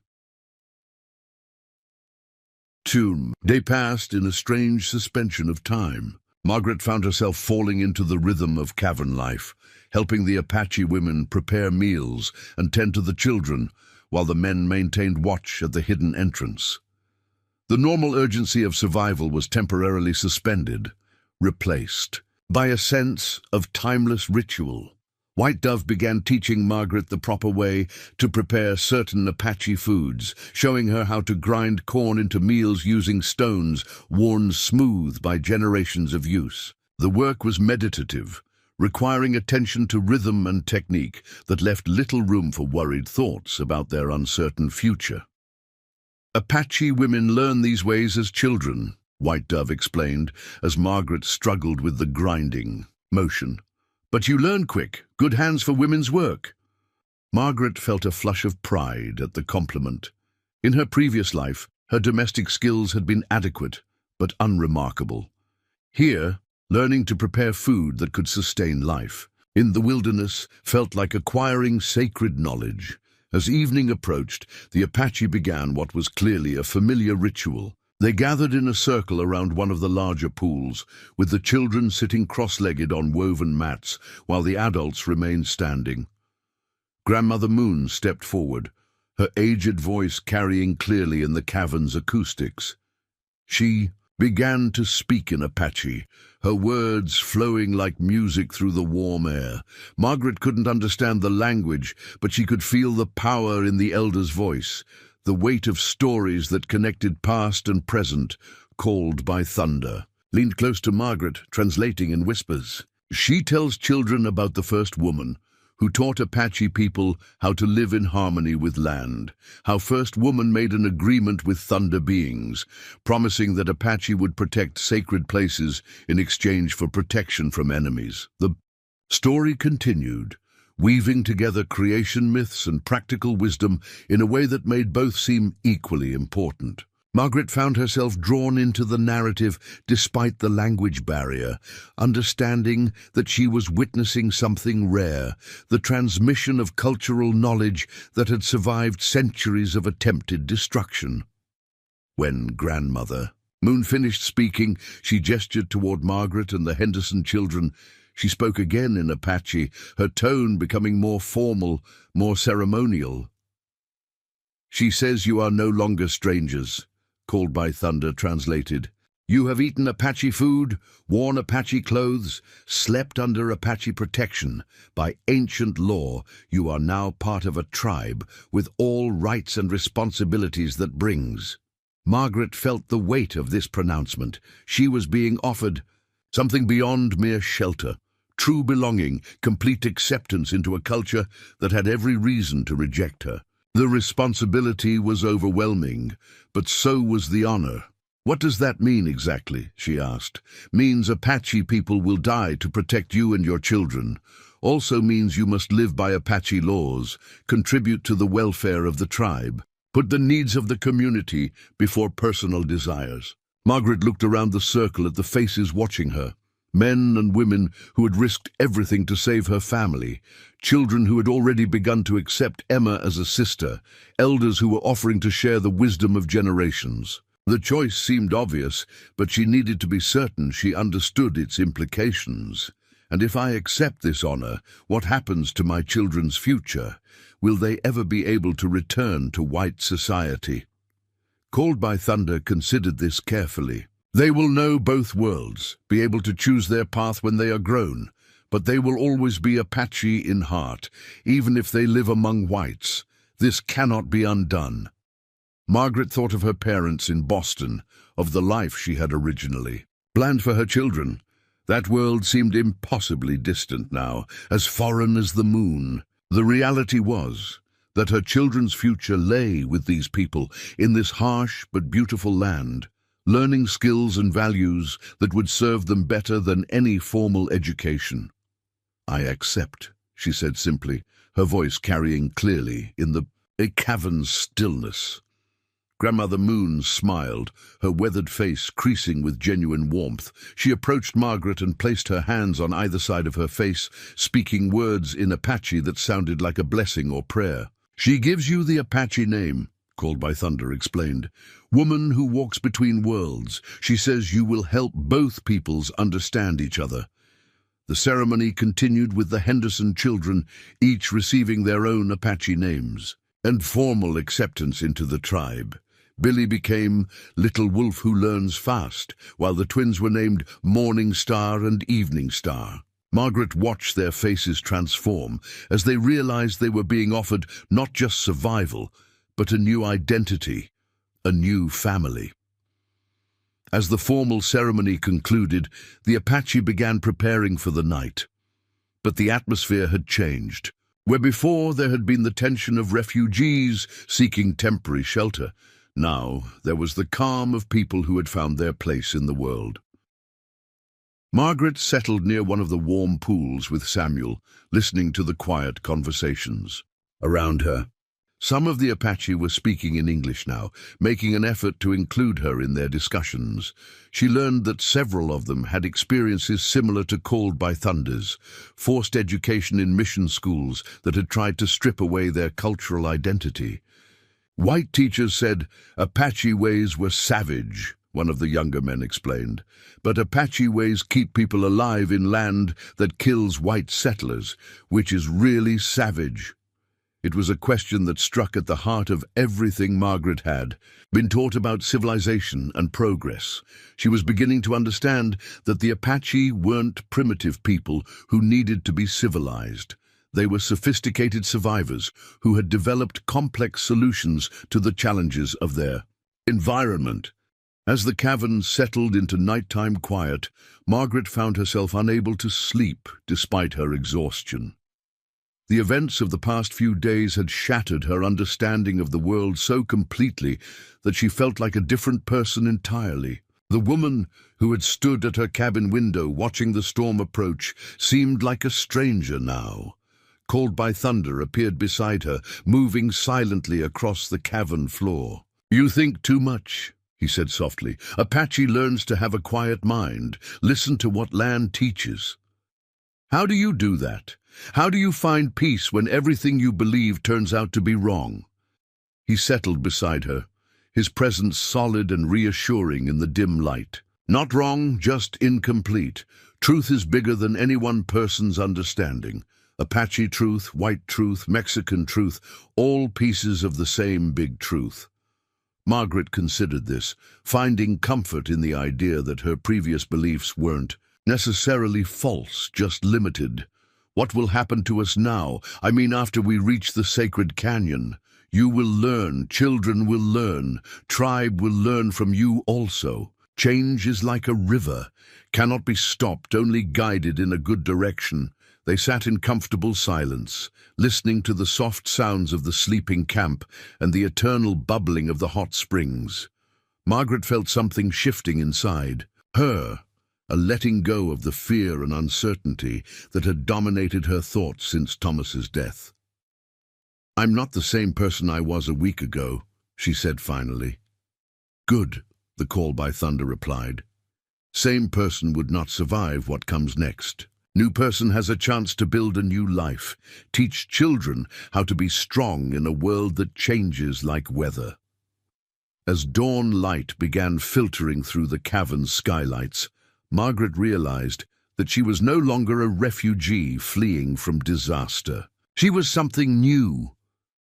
They passed in a strange suspension of time. Margaret found herself falling into the rhythm of cavern life, helping the Apache women prepare meals and tend to the children, while the men maintained watch at the hidden entrance. The normal urgency of survival was temporarily suspended, replaced by a sense of timeless ritual. White Dove began teaching Margaret the proper way to prepare certain Apache foods, showing her how to grind corn into meals using stones worn smooth by generations of use. The work was meditative, requiring attention to rhythm and technique that left little room for worried thoughts about their uncertain future. Apache women learn these ways as children, White Dove explained, as Margaret struggled with the grinding motion. But you learn quick. Good hands for women's work. Margaret felt a flush of pride at the compliment. In her previous life, her domestic skills had been adequate, but unremarkable. Here, learning to prepare food that could sustain life in the wilderness felt like acquiring sacred knowledge. As evening approached, the Apache began what was clearly a familiar ritual. They gathered in a circle around one of the larger pools, with the children sitting cross-legged on woven mats, while the adults remained standing. Grandmother Moon stepped forward, her aged voice carrying clearly in the cavern's acoustics. She began to speak in Apache, her words flowing like music through the warm air. Margaret couldn't understand the language, but she could feel the power in the elder's voice, the weight of stories that connected past and present, called by thunder. Leaned close to Margaret, translating in whispers. She tells children about the first woman, who taught Apache people how to live in harmony with land, how first woman made an agreement with thunder beings, promising that Apache would protect sacred places in exchange for protection from enemies. The story continued, weaving together creation myths and practical wisdom in a way that made both seem equally important. Margaret found herself drawn into the narrative despite the language barrier, understanding that she was witnessing something rare, the transmission of cultural knowledge that had survived centuries of attempted destruction. When Grandmother Moon finished speaking, she gestured toward Margaret and the Henderson children. She spoke again in Apache, her tone becoming more formal, more ceremonial. She says you are no longer strangers. Called by thunder translated. You have eaten Apache food, worn Apache clothes, slept under Apache protection. By ancient law, you are now part of a tribe with all rights and responsibilities that brings. Margaret felt the weight of this pronouncement. She was being offered something beyond mere shelter, true belonging, complete acceptance into a culture that had every reason to reject her. The responsibility was overwhelming, but so was the honor. What does that mean exactly? She asked. Means Apache people will die to protect you and your children. Also means you must live by Apache laws, contribute to the welfare of the tribe, put the needs of the community before personal desires. Margaret looked around the circle at the faces watching her. Men and women who had risked everything to save her family, children who had already begun to accept Emma as a sister, elders who were offering to share the wisdom of generations. The choice seemed obvious, but she needed to be certain she understood its implications. And if I accept this honor, what happens to my children's future? Will they ever be able to return to white society? Called by Thunder considered this carefully. They will know both worlds, be able to choose their path when they are grown, but they will always be Apache in heart, even if they live among whites. This cannot be undone. Margaret thought of her parents in Boston, of the life she had originally planned for her children. That world seemed impossibly distant now, as foreign as the moon. The reality was that her children's future lay with these people in this harsh but beautiful land, learning skills and values that would serve them better than any formal education. I accept, she said simply, her voice carrying clearly in the cavern's stillness. Grandmother Moon smiled, her weathered face creasing with genuine warmth. She approached Margaret and placed her hands on either side of her face, speaking words in Apache that sounded like a blessing or prayer. She gives you the Apache name, Called by Thunder explained. Woman who walks between worlds. She says you will help both peoples understand each other. The ceremony continued with the Henderson children, each receiving their own Apache names, and formal acceptance into the tribe. Billy became Little Wolf Who Learns Fast, while the twins were named Morning Star and Evening Star. Margaret watched their faces transform as they realized they were being offered not just survival, but a new identity, a new family. As the formal ceremony concluded, the Apache began preparing for the night. But the atmosphere had changed. Where before there had been the tension of refugees seeking temporary shelter, now there was the calm of people who had found their place in the world. Margaret settled near one of the warm pools with Samuel, listening to the quiet conversations around her. Some of the Apache were speaking in English now, making an effort to include her in their discussions. She learned that several of them had experiences similar to Called by Thunder's, forced education in mission schools that had tried to strip away their cultural identity. White teachers said Apache ways were savage, one of the younger men explained, but Apache ways keep people alive in land that kills white settlers, which is really savage. It was a question that struck at the heart of everything Margaret had been taught about civilization and progress. She was beginning to understand that the Apache weren't primitive people who needed to be civilized. They were sophisticated survivors who had developed complex solutions to the challenges of their environment. As the cavern settled into nighttime quiet, Margaret found herself unable to sleep despite her exhaustion. The events of the past few days had shattered her understanding of the world so completely that she felt like a different person entirely. The woman who had stood at her cabin window watching the storm approach seemed like a stranger now. Called by Thunder appeared beside her, moving silently across the cavern floor. "You think too much," he said softly. "Apache learns to have a quiet mind. Listen to what land teaches." "How do you do that? How do you find peace when everything you believe turns out to be wrong?" He settled beside her, his presence solid and reassuring in the dim light. "Not wrong, just incomplete. Truth is bigger than any one person's understanding. Apache truth, white truth, Mexican truth, all pieces of the same big truth." Margaret considered this, finding comfort in the idea that her previous beliefs weren't necessarily false, just limited. "What will happen to us now? I mean, after we reach the sacred canyon? You will learn, children will learn, tribe will learn from you also. Change is like a river, cannot be stopped, only guided in a good direction." They sat in comfortable silence, listening to the soft sounds of the sleeping camp and the eternal bubbling of the hot springs. Margaret felt something shifting inside her, a letting go of the fear and uncertainty that had dominated her thoughts since Thomas's death. "I'm not the same person I was a week ago," she said finally. "Good," the Call by Thunder replied. "Same person would not survive what comes next. New person has a chance to build a new life, teach children how to be strong in a world that changes like weather." As dawn light began filtering through the cavern's skylights, Margaret realized that she was no longer a refugee fleeing from disaster. She was something new,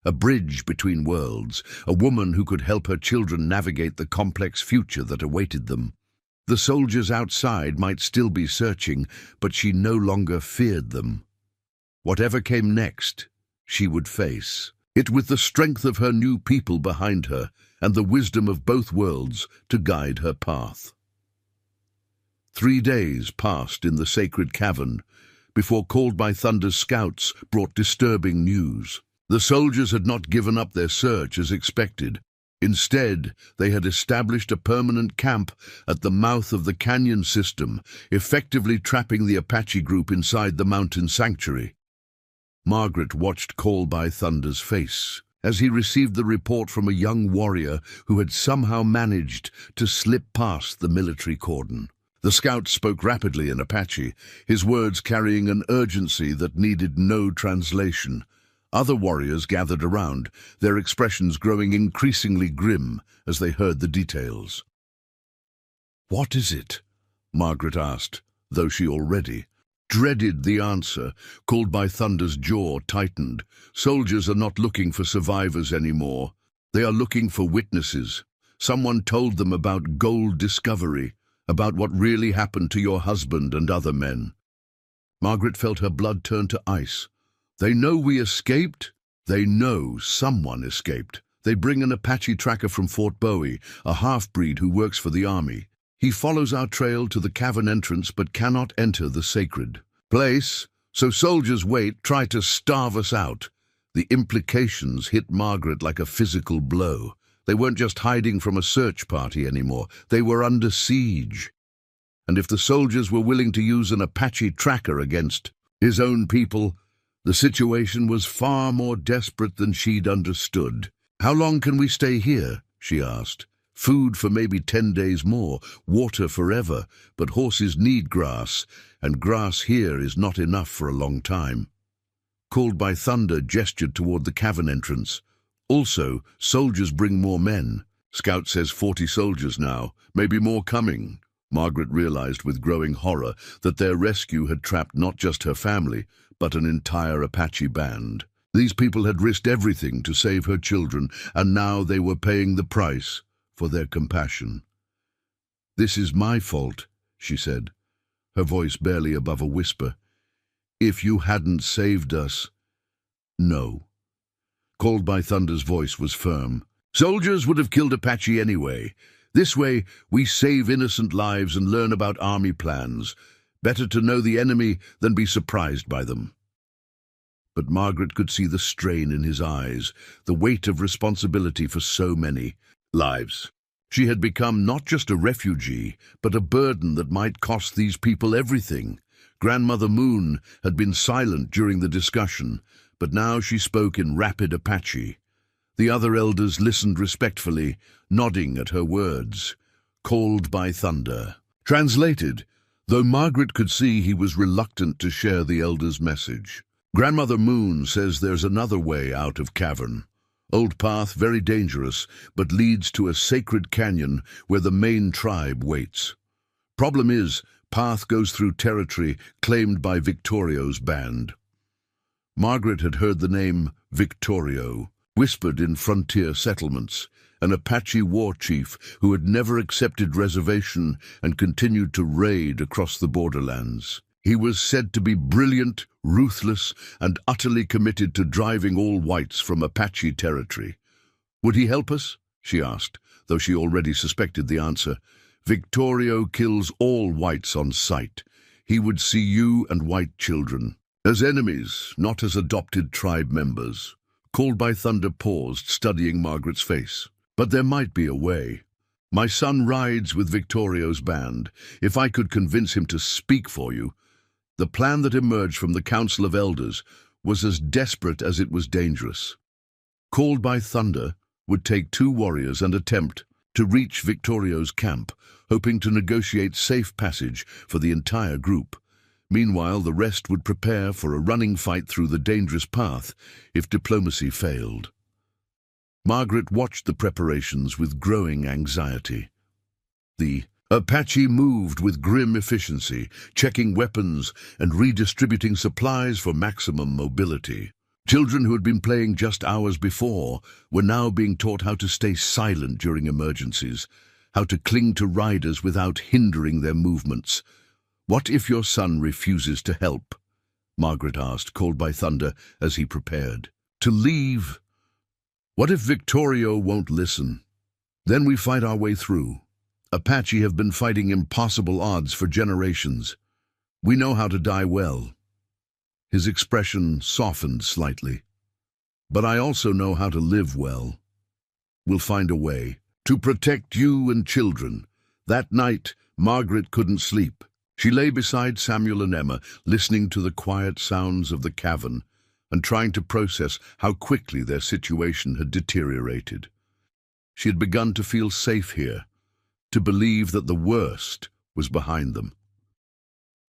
a bridge between worlds, a woman who could help her children navigate the complex future that awaited them. The soldiers outside might still be searching, but she no longer feared them. Whatever came next, she would face it with the strength of her new people behind her and the wisdom of both worlds to guide her path. 3 days passed in the sacred cavern before Called by Thunder's scouts brought disturbing news. The soldiers had not given up their search as expected. Instead, they had established a permanent camp at the mouth of the canyon system, effectively trapping the Apache group inside the mountain sanctuary. Margaret watched Call by Thunder's face as he received the report from a young warrior who had somehow managed to slip past the military cordon. The scout spoke rapidly in Apache, his words carrying an urgency that needed no translation. Other warriors gathered around, their expressions growing increasingly grim as they heard the details. "What is it?" Margaret asked, though she already dreaded the answer. Called by Thunder's jaw tightened. "Soldiers are not looking for survivors anymore. They are looking for witnesses. Someone told them about gold discovery, about what really happened to your husband and other men." Margaret felt her blood turn to ice. They know we escaped? They know someone escaped. They bring an Apache tracker from Fort Bowie, a half-breed who works for the army. He follows our trail to the cavern entrance but cannot enter the sacred place, so soldiers try to starve us out. The implications hit Margaret like a physical blow. They weren't just hiding from a search party anymore. They were under siege. And if the soldiers were willing to use an Apache tracker against his own people, the situation was far more desperate than she'd understood. "How long can we stay here?" she asked. "Food for maybe 10 days more, water forever, but horses need grass, and grass here is not enough for a long time." Called by Thunder gestured toward the cavern entrance. "Also, soldiers bring more men. Scout says 40 soldiers now, maybe more coming." Margaret realized with growing horror that their rescue had trapped not just her family, but an entire Apache band. These people had risked everything to save her children, and now they were paying the price for their compassion. "This is my fault," she said, her voice barely above a whisper. "If you hadn't saved us—" "No." Called by Thunder's voice was firm. "Soldiers would have killed Apache anyway. This way, we save innocent lives and learn about army plans. Better to know the enemy than be surprised by them." But Margaret could see the strain in his eyes, the weight of responsibility for so many lives. She had become not just a refugee, but a burden that might cost these people everything. Grandmother Moon had been silent during the discussion, but now she spoke in rapid Apache. The other elders listened respectfully, nodding at her words. Called by Thunder. Translated, though Margaret could see he was reluctant to share the elders' message. "Grandmother Moon says there's another way out of cavern. Old path, very dangerous, but leads to a sacred canyon where the main tribe waits. Problem is, path goes through territory claimed by Victorio's band." Margaret had heard the name Victorio, whispered in frontier settlements, an Apache war chief who had never accepted reservation and continued to raid across the borderlands. He was said to be brilliant, ruthless, and utterly committed to driving all whites from Apache territory. "Would he help us?" she asked, though she already suspected the answer. "Victorio kills all whites on sight. He would see you and white children as enemies, not as adopted tribe members." Called by Thunder paused, studying Margaret's face. "But there might be a way. My son rides with Victorio's band. If I could convince him to speak for you—" The plan that emerged from the Council of Elders was as desperate as it was dangerous. Called by Thunder would take 2 warriors and attempt to reach Victorio's camp, hoping to negotiate safe passage for the entire group. Meanwhile, the rest would prepare for a running fight through the dangerous path if diplomacy failed. Margaret watched the preparations with growing anxiety. The Apache moved with grim efficiency, checking weapons and redistributing supplies for maximum mobility. Children who had been playing just hours before were now being taught how to stay silent during emergencies, how to cling to riders without hindering their movements. "What if your son refuses to help?" Margaret asked, called by Thunder as he prepared. "To leave? What if Victorio won't listen? Then we fight our way through. Apache have been fighting impossible odds for generations. We know how to die well." His expression softened slightly. "But I also know how to live well. We'll find a way to protect you and children." That night, Margaret couldn't sleep. She lay beside Samuel and Emma, listening to the quiet sounds of the cavern and trying to process how quickly their situation had deteriorated. She had begun to feel safe here, to believe that the worst was behind them.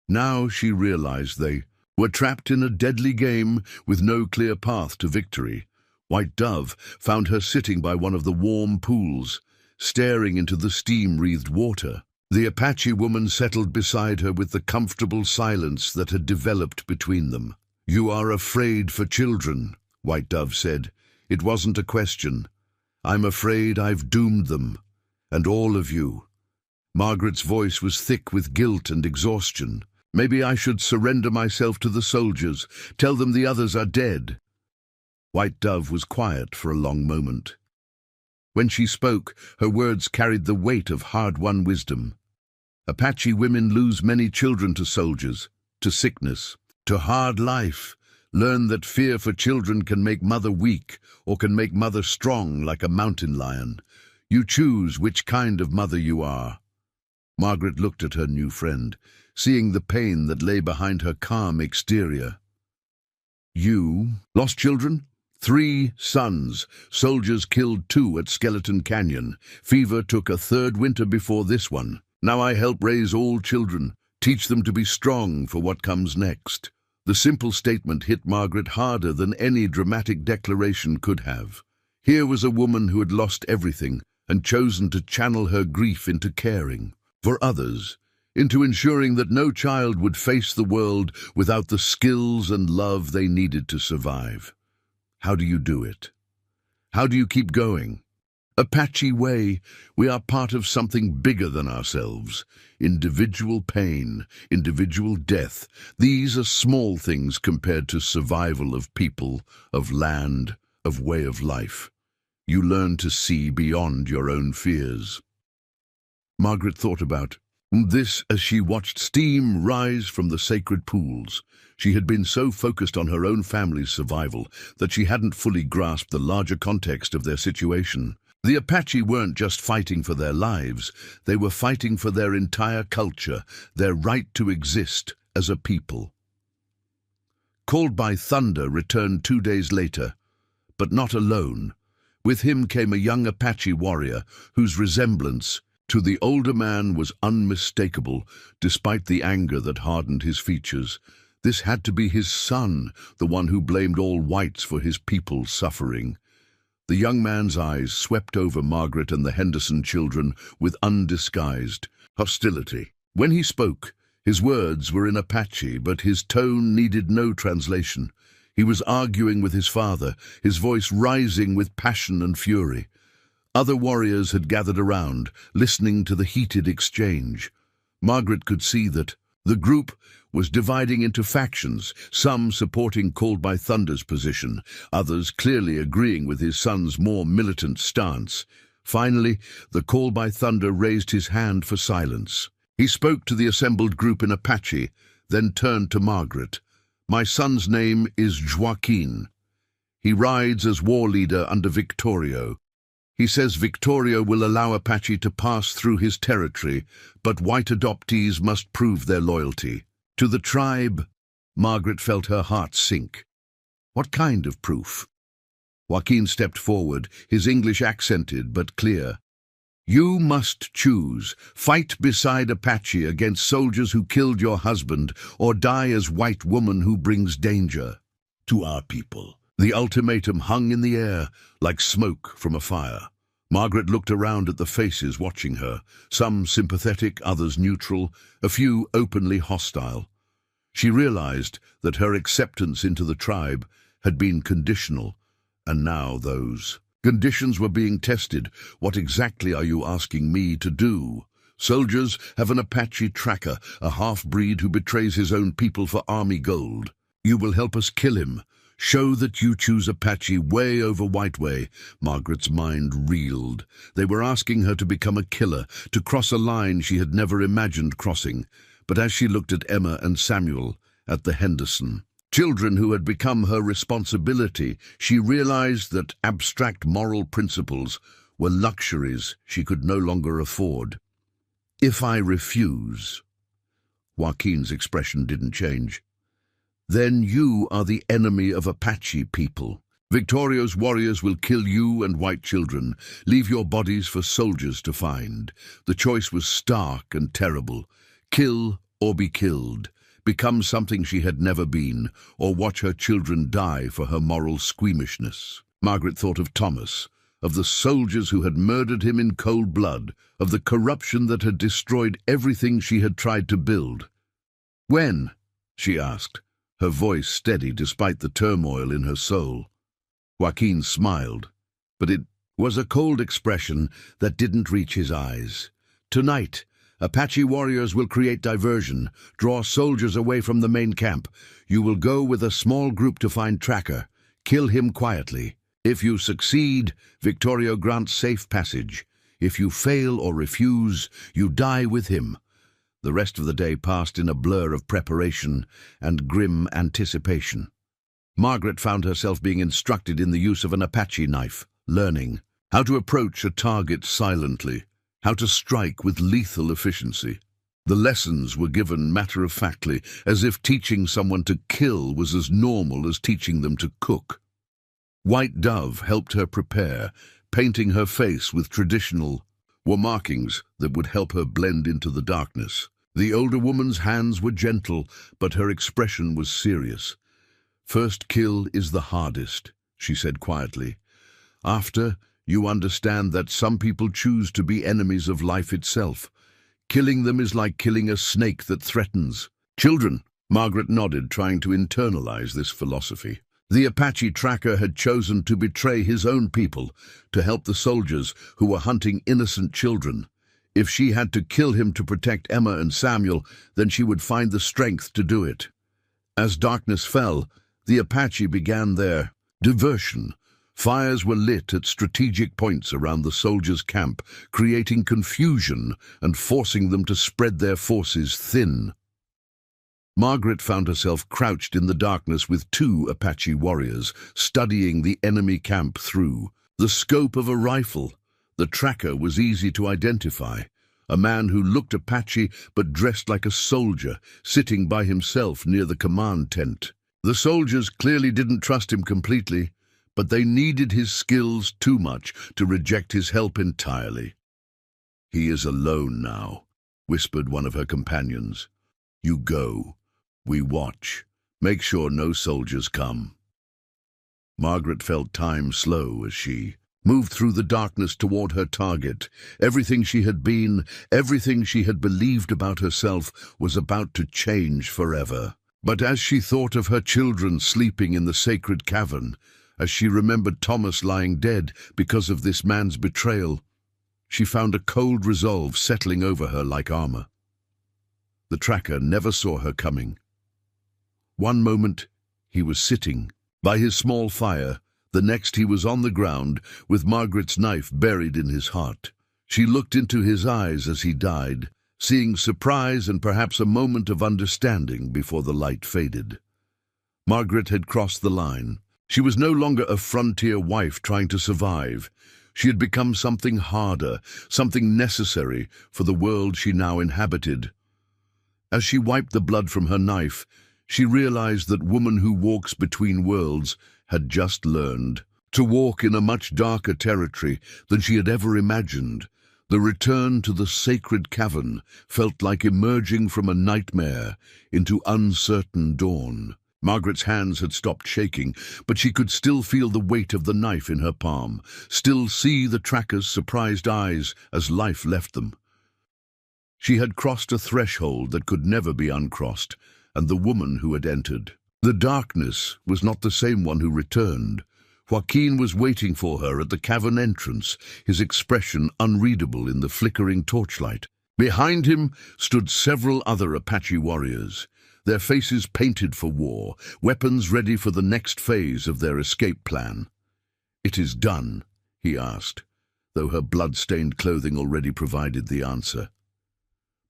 Now she realized they were trapped in a deadly game with no clear path to victory. White Dove found her sitting by one of the warm pools, staring into the steam-wreathed water. The Apache woman settled beside her with the comfortable silence that had developed between them. "You are afraid for children," White Dove said. "It wasn't a question. I'm afraid I've doomed them. And all of you." Margaret's voice was thick with guilt and exhaustion. Maybe I should surrender myself to the soldiers, tell them the others are dead. White Dove was quiet for a long moment. When she spoke, her words carried the weight of hard-won wisdom. Apache women lose many children to soldiers, to sickness, to hard life. Learn that fear for children can make mother weak or can make mother strong like a mountain lion. You choose which kind of mother you are. Margaret looked at her new friend, seeing the pain that lay behind her calm exterior. You lost children? 3 sons. Soldiers killed 2 at Skeleton Canyon. Fever took a 3rd winter before this one. Now I help raise all children, teach them to be strong for what comes next. The simple statement hit Margaret harder than any dramatic declaration could have. Here was a woman who had lost everything and chosen to channel her grief into caring for others, into ensuring that no child would face the world without the skills and love they needed to survive. How do you do it? How do you keep going? Apache way, we are part of something bigger than ourselves. Individual pain, individual death. These are small things compared to survival of people, of land, of way of life. You learn to see beyond your own fears. Margaret thought about this as she watched steam rise from the sacred pools. She had been so focused on her own family's survival that she hadn't fully grasped the larger context of their situation. The Apache weren't just fighting for their lives, they were fighting for their entire culture, their right to exist as a people. Called by Thunder returned 2 days later, but not alone. With him came a young Apache warrior whose resemblance to the older man was unmistakable, despite the anger that hardened his features. This had to be his son, the one who blamed all whites for his people's suffering. The young man's eyes swept over Margaret and the Henderson children with undisguised hostility. When he spoke, his words were in Apache, but his tone needed no translation. He was arguing with his father, his voice rising with passion and fury. Other warriors had gathered around, listening to the heated exchange. Margaret could see that the group was dividing into factions, some supporting Called by Thunder's position, others clearly agreeing with his son's more militant stance. Finally, the Called by Thunder raised his hand for silence. He spoke to the assembled group in Apache, then turned to Margaret. My son's name is Joaquin. He rides as war leader under Victorio. He says Victorio will allow Apache to pass through his territory, but white adoptees must prove their loyalty. To the tribe, Margaret felt her heart sink. What kind of proof? Joaquin stepped forward, his English accented but clear. You must choose. Fight beside Apache against soldiers who killed your husband, or die as white woman who brings danger to our people. The ultimatum hung in the air like smoke from a fire. Margaret looked around at the faces watching her, some sympathetic, others neutral, a few openly hostile. She realized that her acceptance into the tribe had been conditional, and now those conditions were being tested. What exactly are you asking me to do? Soldiers have an Apache tracker, a half-breed who betrays his own people for army gold. You will help us kill him. Show that you choose Apache way over White Way. Margaret's mind reeled. They were asking her to become a killer, to cross a line she had never imagined crossing. But as she looked at Emma and Samuel, at the Henderson children who had become her responsibility, she realized that abstract moral principles were luxuries she could no longer afford. If I refuse, Joaquin's expression didn't change. Then you are the enemy of Apache people. Victorio's warriors will kill you and white children, leave your bodies for soldiers to find. The choice was stark and terrible. Kill or be killed. Become something she had never been, or watch her children die for her moral squeamishness. Margaret thought of Thomas, of the soldiers who had murdered him in cold blood, of the corruption that had destroyed everything she had tried to build. When? She asked, her voice steady despite the turmoil in her soul. Joaquin smiled, but it was a cold expression that didn't reach his eyes. Tonight, Apache warriors will create diversion, draw soldiers away from the main camp. You will go with a small group to find Tracker. Kill him quietly. If you succeed, Victorio grants safe passage. If you fail or refuse, you die with him. The rest of the day passed in a blur of preparation and grim anticipation. Margaret found herself being instructed in the use of an Apache knife, learning how to approach a target silently, how to strike with lethal efficiency. The lessons were given matter-of-factly, as if teaching someone to kill was as normal as teaching them to cook. White Dove helped her prepare, painting her face with traditional markings that would help her blend into the darkness. The older woman's hands were gentle, but her expression was serious. "First kill is the hardest," she said quietly. "After, you understand that some people choose to be enemies of life itself. Killing them is like killing a snake that threatens." "Children," Margaret nodded, trying to internalize this philosophy. The Apache tracker had chosen to betray his own people, to help the soldiers who were hunting innocent children. If she had to kill him to protect Emma and Samuel, then she would find the strength to do it. As darkness fell, the Apache began their diversion. Fires were lit at strategic points around the soldiers' camp, creating confusion and forcing them to spread their forces thin. Margaret found herself crouched in the darkness with two Apache warriors, studying the enemy camp through the scope of a rifle. The tracker was easy to identify. A man who looked Apache but dressed like a soldier, sitting by himself near the command tent. The soldiers clearly didn't trust him completely, but they needed his skills too much to reject his help entirely. "He is alone now," whispered one of her companions. "You go. We watch. Make sure no soldiers come." Margaret felt time slow as she moved through the darkness toward her target. Everything she had been, everything she had believed about herself was about to change forever. But as she thought of her children sleeping in the sacred cavern, as she remembered Thomas lying dead because of this man's betrayal, she found a cold resolve settling over her like armor. The tracker never saw her coming. One moment, he was sitting by his small fire. The next, he was on the ground, with Margaret's knife buried in his heart. She looked into his eyes as he died, seeing surprise and perhaps a moment of understanding before the light faded. Margaret had crossed the line. She was no longer a frontier wife trying to survive. She had become something harder, something necessary for the world she now inhabited. As she wiped the blood from her knife, she realized that woman who walks between worlds had just learned to walk in a much darker territory than she had ever imagined. The return to the sacred cavern felt like emerging from a nightmare into uncertain dawn. Margaret's hands had stopped shaking, but she could still feel the weight of the knife in her palm, still see the tracker's surprised eyes as life left them. She had crossed a threshold that could never be uncrossed, and the woman who had entered. The darkness was not the same one who returned. Joaquin was waiting for her at the cavern entrance, his expression unreadable in the flickering torchlight. Behind him stood several other Apache warriors, their faces painted for war, weapons ready for the next phase of their escape plan. "It is done?" he asked, though her blood-stained clothing already provided the answer.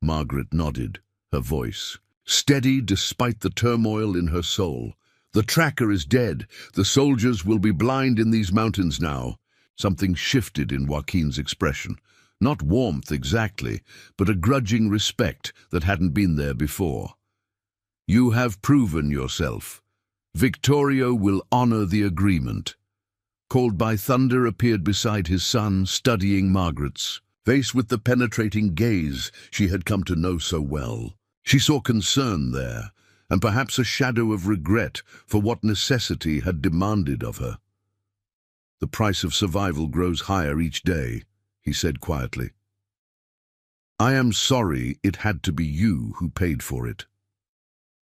Margaret nodded, her voice steady despite the turmoil in her soul. "The tracker is dead. The soldiers will be blind in these mountains now." Something shifted in Joaquin's expression. Not warmth exactly, but a grudging respect that hadn't been there before. "You have proven yourself. Victorio will honor the agreement." Called by Thunder appeared beside his son, studying Margaret's face with the penetrating gaze she had come to know so well. She saw concern there, and perhaps a shadow of regret for what necessity had demanded of her. "The price of survival grows higher each day," he said quietly. "I am sorry it had to be you who paid for it."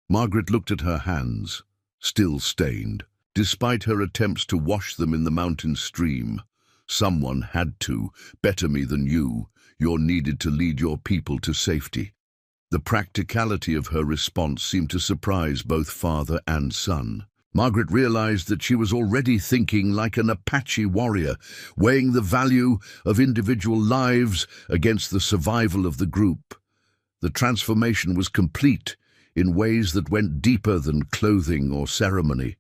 Margaret looked at her hands, still stained. Despite her attempts to wash them in the mountain stream, Someone had to. Better me than you. You're needed to lead your people to safety. The practicality of her response seemed to surprise both father and son. Margaret realized that she was already thinking like an Apache warrior, weighing the value of individual lives against the survival of the group. The transformation was complete in ways that went deeper than clothing or ceremony.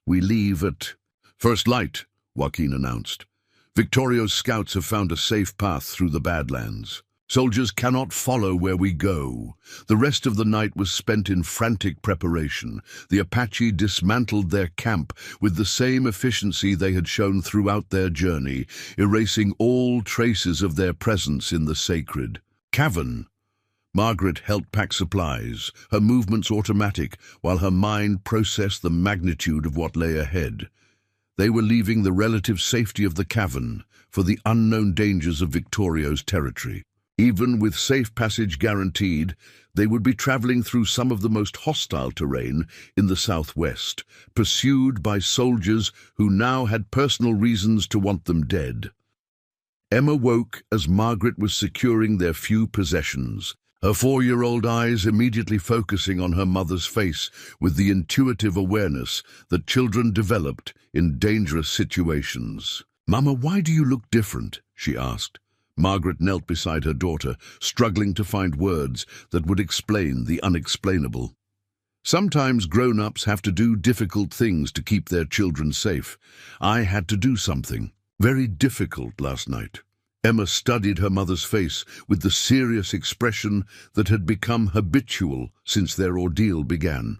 "We leave at first light," Joaquin announced. "Victorio's scouts have found a safe path through the Badlands. Soldiers cannot follow where we go." The rest of the night was spent in frantic preparation. The Apache dismantled their camp with the same efficiency they had shown throughout their journey, erasing all traces of their presence in the sacred cavern. Margaret helped pack supplies, her movements automatic, while her mind processed the magnitude of what lay ahead. They were leaving the relative safety of the cavern for the unknown dangers of Victorio's territory. Even with safe passage guaranteed, they would be traveling through some of the most hostile terrain in the southwest, pursued by soldiers who now had personal reasons to want them dead. Emma woke as Margaret was securing their few possessions, her 4-year-old eyes immediately focusing on her mother's face with the intuitive awareness that children developed in dangerous situations. "Mama, why do you look different?" she asked. Margaret knelt beside her daughter, struggling to find words that would explain the unexplainable. Sometimes grown-ups have to do difficult things to keep their children safe. I had to do something very difficult last night. Emma studied her mother's face with the serious expression that had become habitual since their ordeal began.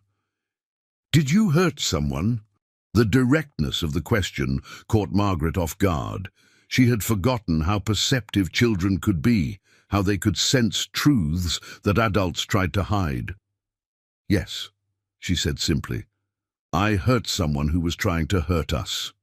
"Did you hurt someone?" The directness of the question caught Margaret off guard. She had forgotten how perceptive children could be, how they could sense truths that adults tried to hide. "Yes," she said simply. "I hurt someone who was trying to hurt us."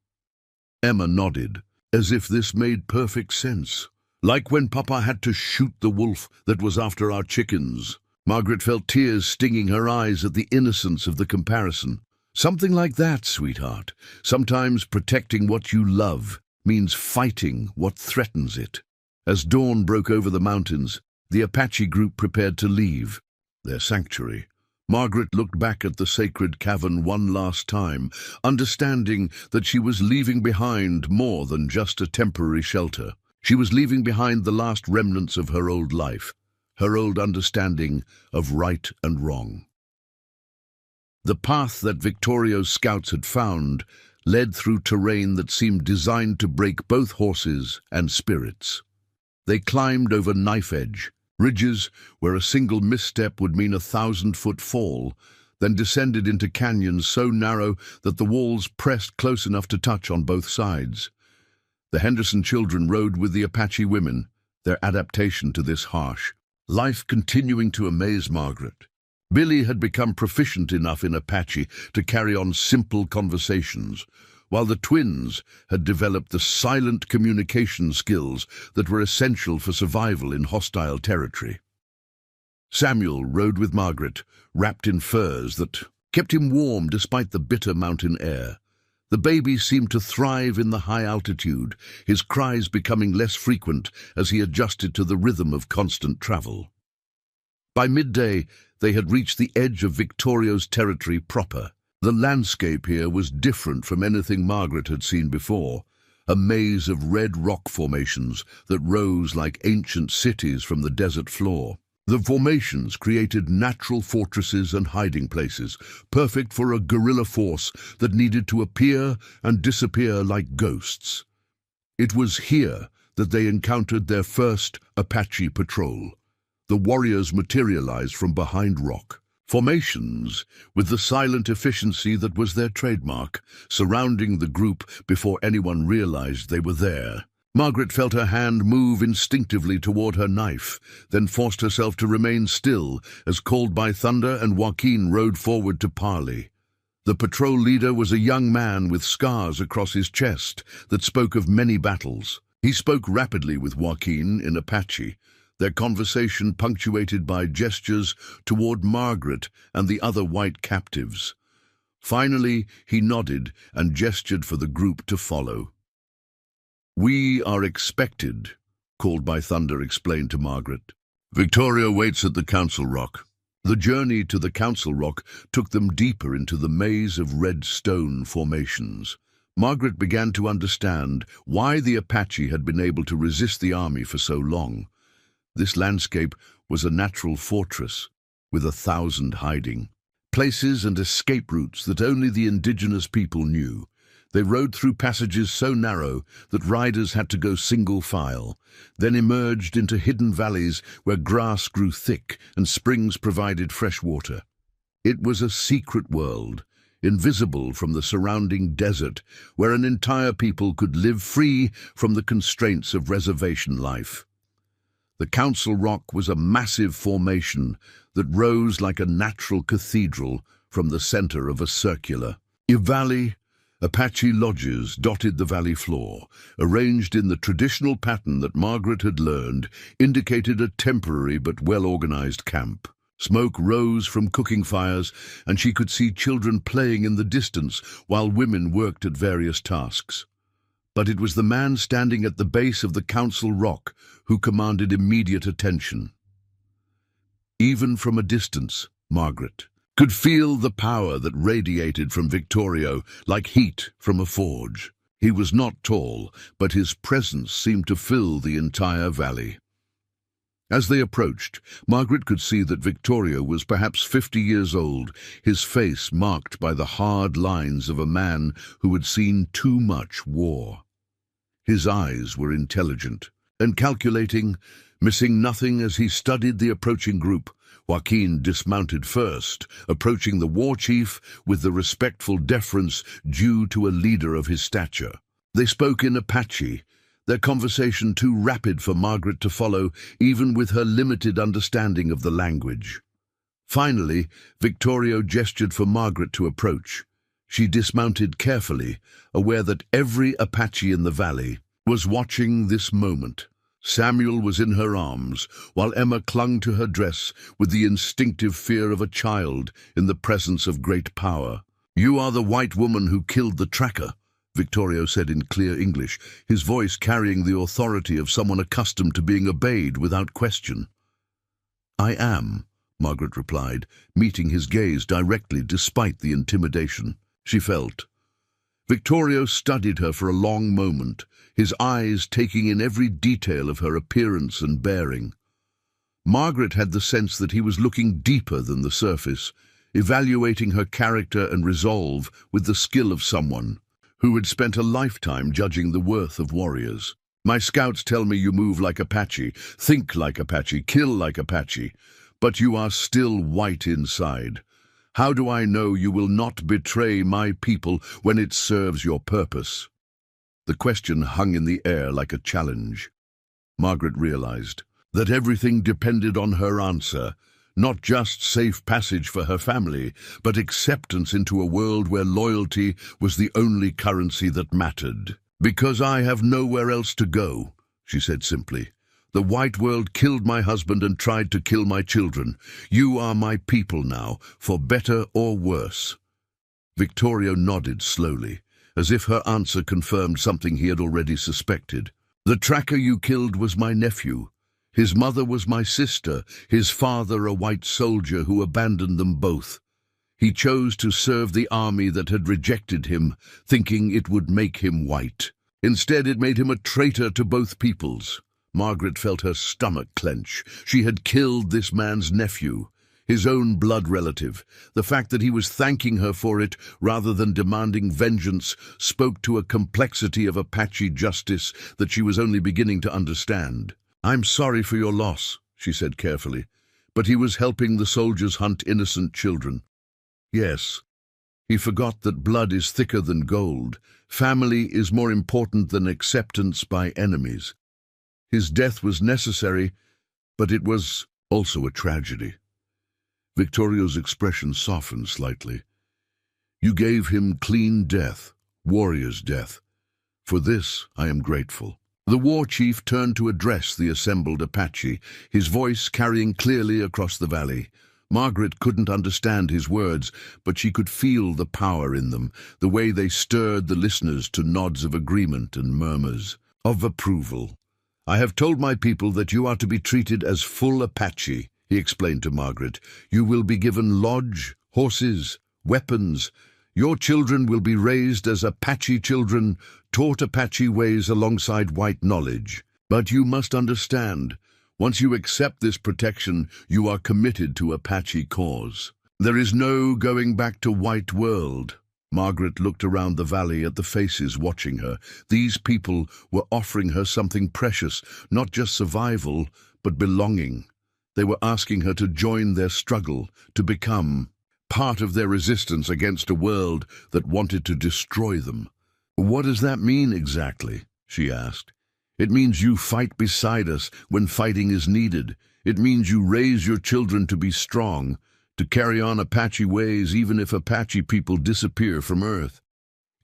Emma nodded, as if this made perfect sense. "Like when Papa had to shoot the wolf that was after our chickens." Margaret felt tears stinging her eyes at the innocence of the comparison. "Something like that, sweetheart. Sometimes protecting what you love means fighting what threatens it." As dawn broke over the mountains, the Apache group prepared to leave their sanctuary. Margaret looked back at the sacred cavern one last time, understanding that she was leaving behind more than just a temporary shelter. She was leaving behind the last remnants of her old life, her old understanding of right and wrong. The path that Victorio's scouts had found led through terrain that seemed designed to break both horses and spirits. They climbed over knife-edge ridges where a single misstep would mean a 1,000-foot fall, then descended into canyons so narrow that the walls pressed close enough to touch on both sides. The Henderson children rode with the Apache women, their adaptation to this harsh life continuing to amaze Margaret. Billy had become proficient enough in Apache to carry on simple conversations, while the twins had developed the silent communication skills that were essential for survival in hostile territory. Samuel rode with Margaret, wrapped in furs that kept him warm despite the bitter mountain air. The baby seemed to thrive in the high altitude, his cries becoming less frequent as he adjusted to the rhythm of constant travel. By midday, they had reached the edge of Victorio's territory proper. The landscape here was different from anything Margaret had seen before, a maze of red rock formations that rose like ancient cities from the desert floor. The formations created natural fortresses and hiding places, perfect for a guerrilla force that needed to appear and disappear like ghosts. It was here that they encountered their first Apache patrol. The warriors materialized from behind rock. Formations, with the silent efficiency that was their trademark, surrounding the group before anyone realized they were there. Margaret felt her hand move instinctively toward her knife, then forced herself to remain still as Called by Thunder and Joaquin rode forward to parley. The patrol leader was a young man with scars across his chest that spoke of many battles. He spoke rapidly with Joaquin in Apache, their conversation punctuated by gestures toward Margaret and the other white captives. Finally, he nodded and gestured for the group to follow. "We are expected," Called by Thunder explained to Margaret. Victoria waits at the Council Rock. The journey to the Council Rock took them deeper into the maze of red stone formations. Margaret began to understand why the Apache had been able to resist the army for so long. This landscape was a natural fortress, with 1,000 hiding places and escape routes that only the indigenous people knew. They rode through passages so narrow that riders had to go single file, then emerged into hidden valleys where grass grew thick and springs provided fresh water. It was a secret world, invisible from the surrounding desert, where an entire people could live free from the constraints of reservation life. The Council Rock was a massive formation that rose like a natural cathedral from the center of a circular valley. Apache lodges dotted the valley floor, arranged in the traditional pattern that Margaret had learned, indicated a temporary but well-organized camp. Smoke rose from cooking fires, and she could see children playing in the distance while women worked at various tasks. But it was the man standing at the base of the Council Rock who commanded immediate attention. Even from a distance, Margaret could feel the power that radiated from Victorio like heat from a forge. He was not tall, but his presence seemed to fill the entire valley. As they approached, Margaret could see that Victorio was perhaps 50 years old, his face marked by the hard lines of a man who had seen too much war. His eyes were intelligent and calculating, missing nothing as he studied the approaching group. Joaquin dismounted first, approaching the war chief with the respectful deference due to a leader of his stature. They spoke in Apache, their conversation too rapid for Margaret to follow, even with her limited understanding of the language. Finally, Victorio gestured for Margaret to approach. She dismounted carefully, aware that every Apache in the valley was watching this moment. Samuel was in her arms, while Emma clung to her dress with the instinctive fear of a child in the presence of great power. "You are the white woman who killed the tracker," Victorio said in clear English, his voice carrying the authority of someone accustomed to being obeyed without question. "I am," Margaret replied, meeting his gaze directly despite the intimidation she felt. Victorio studied her for a long moment, his eyes taking in every detail of her appearance and bearing. Margaret had the sense that he was looking deeper than the surface, evaluating her character and resolve with the skill of someone who had spent a lifetime judging the worth of warriors. "My scouts tell me you move like Apache, think like Apache, kill like Apache, but you are still white inside. How do I know you will not betray my people when it serves your purpose?" The question hung in the air like a challenge. Margaret realized that everything depended on her answer, not just safe passage for her family, but acceptance into a world where loyalty was the only currency that mattered. "Because I have nowhere else to go," she said simply. "The white world killed my husband and tried to kill my children. You are my people now, for better or worse." Victorio nodded slowly, as if her answer confirmed something he had already suspected. "The tracker you killed was my nephew. His mother was my sister, his father a white soldier who abandoned them both. He chose to serve the army that had rejected him, thinking it would make him white. Instead, it made him a traitor to both peoples." Margaret felt her stomach clench. She had killed this man's nephew, his own blood relative. The fact that he was thanking her for it rather than demanding vengeance spoke to a complexity of Apache justice that she was only beginning to understand. "I'm sorry for your loss," she said carefully, "but he was helping the soldiers hunt innocent children." Yes, he forgot that blood is thicker than gold. Family is more important than acceptance by enemies. His death was necessary, but it was also a tragedy. Victorio's expression softened slightly. "You gave him clean death, warrior's death. For this I am grateful." The war chief turned to address the assembled Apache, his voice carrying clearly across the valley. Margaret couldn't understand his words, but she could feel the power in them, the way they stirred the listeners to nods of agreement and murmurs. of approval. "I have told my people that you are to be treated as full Apache," he explained to Margaret. "You will be given lodge, horses, weapons. Your children will be raised as Apache children, taught Apache ways alongside white knowledge. But you must understand, once you accept this protection, you are committed to Apache cause. There is no going back to white world." Margaret looked around the valley at the faces watching her. These people were offering her something precious, not just survival, but belonging. They were asking her to join their struggle, to become part of their resistance against a world that wanted to destroy them. "What does that mean exactly?" she asked. "It means you fight beside us when fighting is needed. It means you raise your children to be strong, to carry on Apache ways even if Apache people disappear from Earth.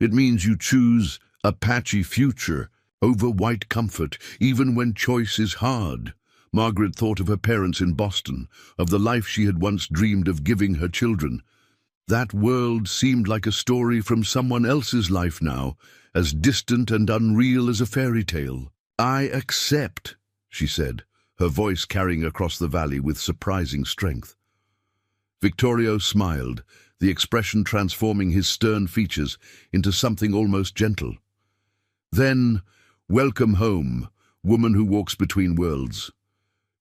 It means you choose Apache future over white comfort, even when choice is hard." Margaret thought of her parents in Boston, of the life she had once dreamed of giving her children. That world seemed like a story from someone else's life now, as distant and unreal as a fairy tale. "I accept," she said, her voice carrying across the valley with surprising strength. Victorio smiled, the expression transforming his stern features into something almost gentle. "Then, welcome home, woman who walks between worlds.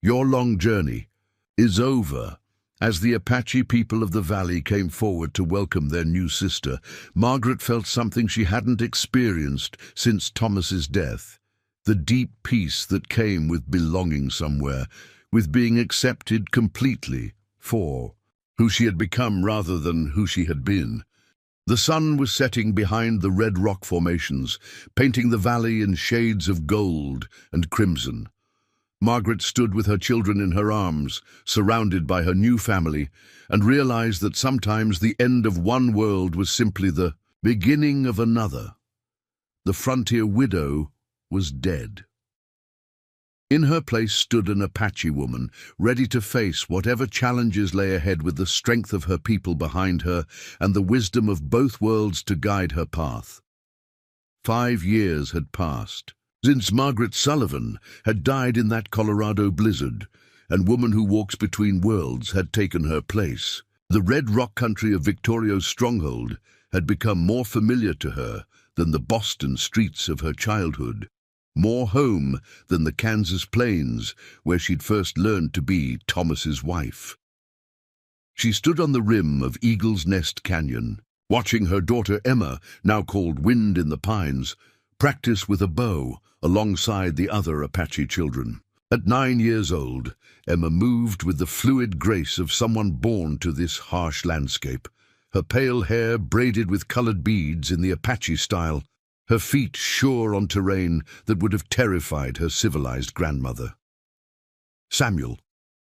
Your long journey is over." As the Apache people of the valley came forward to welcome their new sister, Margaret felt something she hadn't experienced since Thomas's death. The deep peace that came with belonging somewhere, with being accepted completely for who she had become rather than who she had been. The sun was setting behind the red rock formations, painting the valley in shades of gold and crimson. Margaret stood with her children in her arms, surrounded by her new family, and realized that sometimes the end of one world was simply the beginning of another. The frontier widow was dead. In her place stood an Apache woman, ready to face whatever challenges lay ahead with the strength of her people behind her and the wisdom of both worlds to guide her path. 5 years had passed since Margaret Sullivan had died in that Colorado blizzard, and Woman Who Walks Between Worlds had taken her place. The red rock country of Victorio's stronghold had become more familiar to her than the Boston streets of her childhood, more home than the Kansas plains where she'd first learned to be Thomas's wife. She stood on the rim of Eagle's Nest Canyon, watching her daughter Emma, now called Wind in the Pines, practice with a bow alongside the other Apache children. At 9 years old, Emma moved with the fluid grace of someone born to this harsh landscape, her pale hair braided with colored beads in the Apache style, her feet sure on terrain that would have terrified her civilized grandmother. Samuel,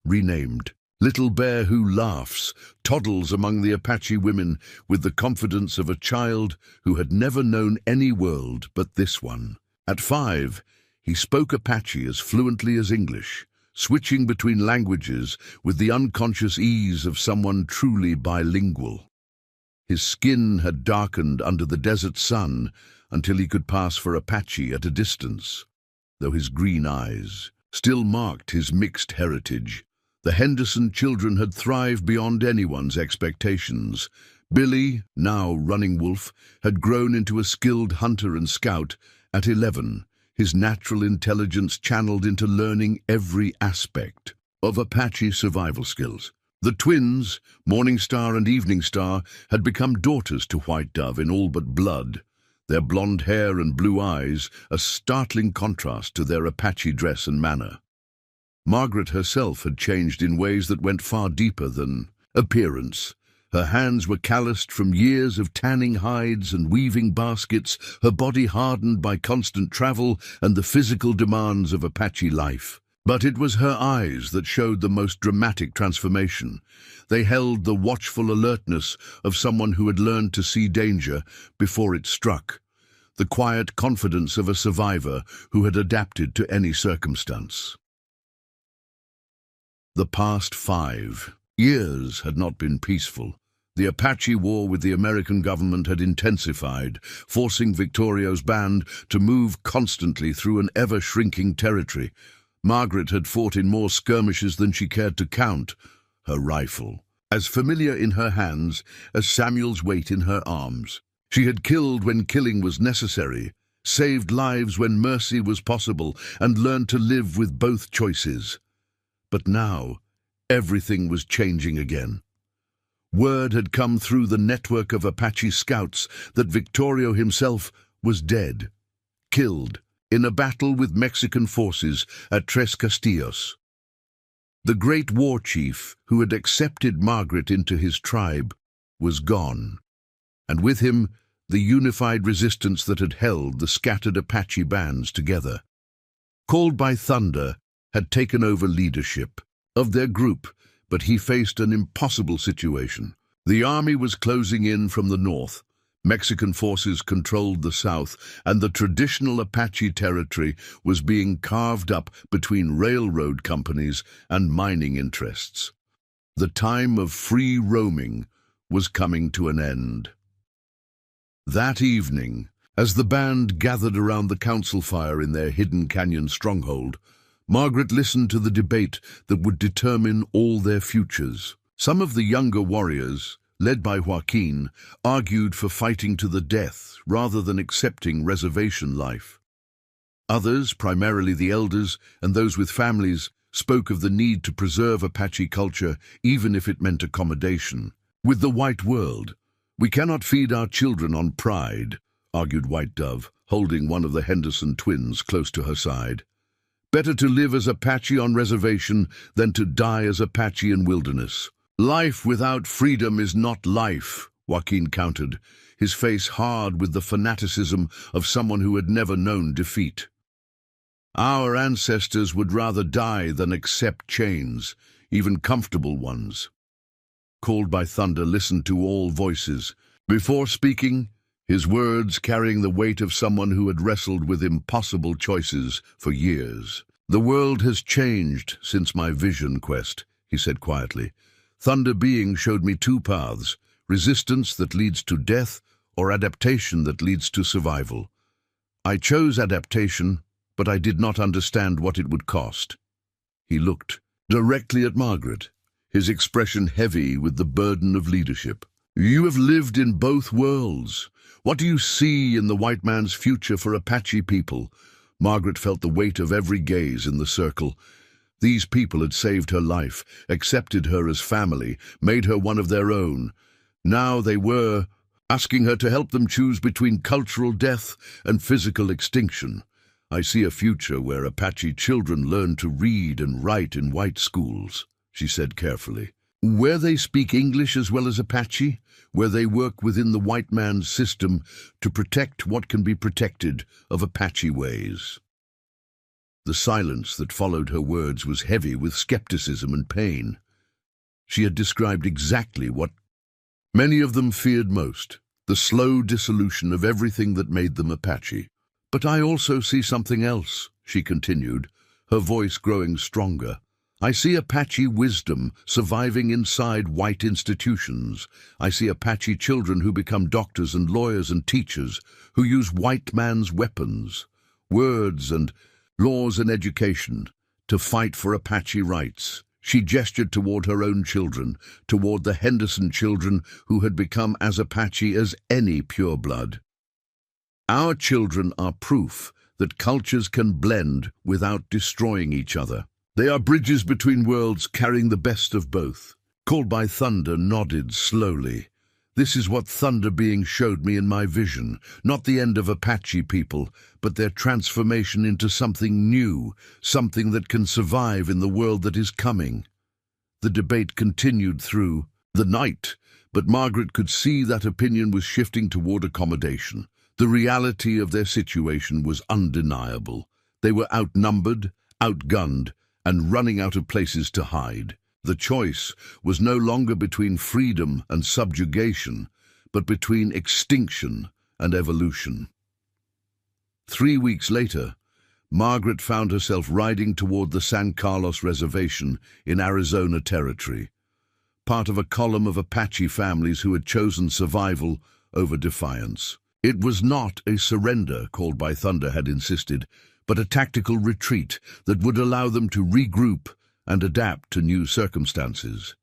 renamed Little Bear Who Laughs, toddles among the Apache women with the confidence of a child who had never known any world but this one. At 5, he spoke Apache as fluently as English, switching between languages with the unconscious ease of someone truly bilingual. His skin had darkened under the desert sun until he could pass for Apache at a distance, though his green eyes still marked his mixed heritage. The Henderson children had thrived beyond anyone's expectations. Billy, now Running Wolf, had grown into a skilled hunter and scout. At 11, his natural intelligence channeled into learning every aspect of Apache survival skills. The twins, Morning Star and Evening Star, had become daughters to White Dove in all but blood, their blonde hair and blue eyes a startling contrast to their Apache dress and manner. Margaret herself had changed in ways that went far deeper than appearance. Her hands were calloused from years of tanning hides and weaving baskets, her body hardened by constant travel and the physical demands of Apache life. But it was her eyes that showed the most dramatic transformation. They held the watchful alertness of someone who had learned to see danger before it struck, the quiet confidence of a survivor who had adapted to any circumstance. The past 5 years had not been peaceful. The Apache war with the American government had intensified, forcing Victorio's band to move constantly through an ever-shrinking territory. Margaret had fought in more skirmishes than she cared to count. Her rifle, as familiar in her hands as Samuel's weight in her arms. She had killed when killing was necessary, saved lives when mercy was possible, and learned to live with both choices. But now, everything was changing again. Word had come through the network of Apache scouts that Victorio himself was dead, killed, in a battle with Mexican forces at Tres Castillos. The great war chief who had accepted Margaret into his tribe was gone, and with him the unified resistance that had held the scattered Apache bands together. Called by Thunder had taken over leadership of their group, but he faced an impossible situation. The army was closing in from the north. Mexican forces controlled the south, and the traditional Apache territory was being carved up between railroad companies and mining interests. The time of free roaming was coming to an end. That evening, as the band gathered around the council fire in their hidden canyon stronghold, Margaret listened to the debate that would determine all their futures. Some of the younger warriors, led by Joaquin, argued for fighting to the death rather than accepting reservation life. Others, primarily the elders and those with families, spoke of the need to preserve Apache culture even if it meant accommodation. With the white world, we cannot feed our children on pride, argued White Dove, holding one of the Henderson twins close to her side. Better to live as Apache on reservation than to die as Apache in wilderness. Life without freedom is not life, Joaquin countered, his face hard with the fanaticism of someone who had never known defeat. Our ancestors would rather die than accept chains, even comfortable ones. Called by Thunder listened to all voices. Before speaking, his words carrying the weight of someone who had wrestled with impossible choices for years. The world has changed since my vision quest, he said quietly. Thunder Being showed me two paths, resistance that leads to death or adaptation that leads to survival. I chose adaptation, but I did not understand what it would cost. He looked directly at Margaret, his expression heavy with the burden of leadership. You have lived in both worlds. What do you see in the white man's future for Apache people? Margaret felt the weight of every gaze in the circle. These people had saved her life, accepted her as family, made her one of their own. Now they were asking her to help them choose between cultural death and physical extinction. I see a future where Apache children learn to read and write in white schools, she said carefully. Where they speak English as well as Apache, where they work within the white man's system to protect what can be protected of Apache ways. The silence that followed her words was heavy with skepticism and pain. She had described exactly what many of them feared most, the slow dissolution of everything that made them Apache. But I also see something else, she continued, her voice growing stronger. I see Apache wisdom surviving inside white institutions. I see Apache children who become doctors and lawyers and teachers, who use white man's weapons, words and laws and education, to fight for Apache rights. She gestured toward her own children, toward the Henderson children who had become as Apache as any pureblood. Our children are proof that cultures can blend without destroying each other. They are bridges between worlds carrying the best of both. Called by Thunder nodded slowly. This is what Thunder Being showed me in my vision, not the end of Apache people, but their transformation into something new, something that can survive in the world that is coming. The debate continued through the night, but Margaret could see that opinion was shifting toward accommodation. The reality of their situation was undeniable. They were outnumbered, outgunned, and running out of places to hide. The choice was no longer between freedom and subjugation, but between extinction and evolution. 3 weeks later, Margaret found herself riding toward the San Carlos Reservation in Arizona Territory. part of a column of Apache families who had chosen survival over defiance. It was not a surrender called by Thunder had insisted, but a tactical retreat that would allow them to regroup and adapt to new circumstances.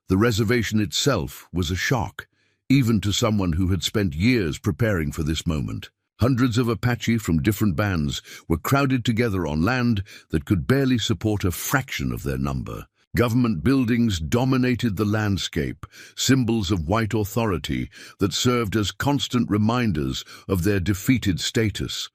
The reservation itself was a shock, even to someone who had spent years preparing for this moment. Hundreds of Apache from different bands were crowded together on land that could barely support a fraction of their number. Government buildings dominated the landscape, symbols of white authority that served as constant reminders of their defeated status.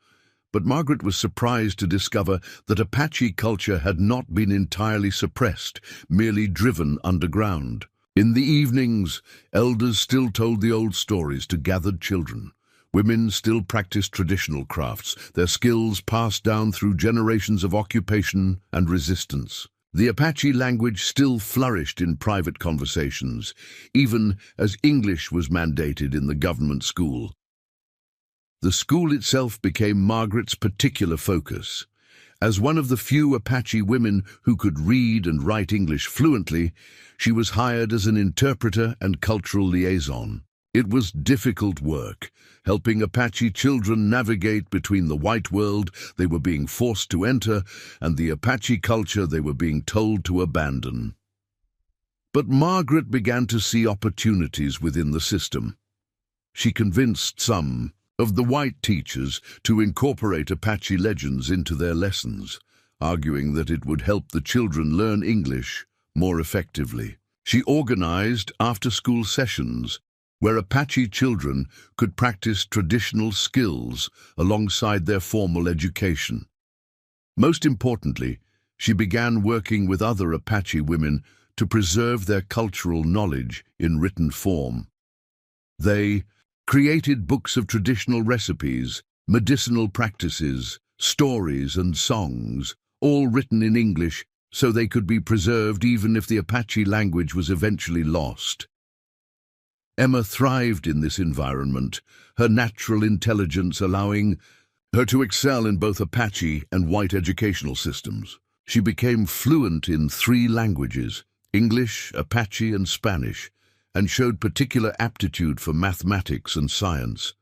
But Margaret was surprised to discover that Apache culture had not been entirely suppressed, merely driven underground. In the evenings, elders still told the old stories to gathered children. Women still practiced traditional crafts, their skills passed down through generations of occupation and resistance. The Apache language still flourished in private conversations, even as English was mandated in the government school. The school itself became Margaret's particular focus. As one of the few Apache women who could read and write English fluently, she was hired as an interpreter and cultural liaison. It was difficult work, helping Apache children navigate between the white world they were being forced to enter and the Apache culture they were being told to abandon. But Margaret began to see opportunities within the system. She convinced some of the white teachers to incorporate Apache legends into their lessons, arguing that it would help the children learn English more effectively. She organized after-school sessions where Apache children could practice traditional skills alongside their formal education. Most importantly, she began working with other Apache women to preserve their cultural knowledge in written form. They created books of traditional recipes, medicinal practices, stories and songs, all written in English so they could be preserved even if the Apache language was eventually lost. Emma thrived in this environment, her natural intelligence allowing her to excel in both Apache and white educational systems. She became fluent in 3 languages, English, Apache and Spanish, and showed particular aptitude for mathematics and science.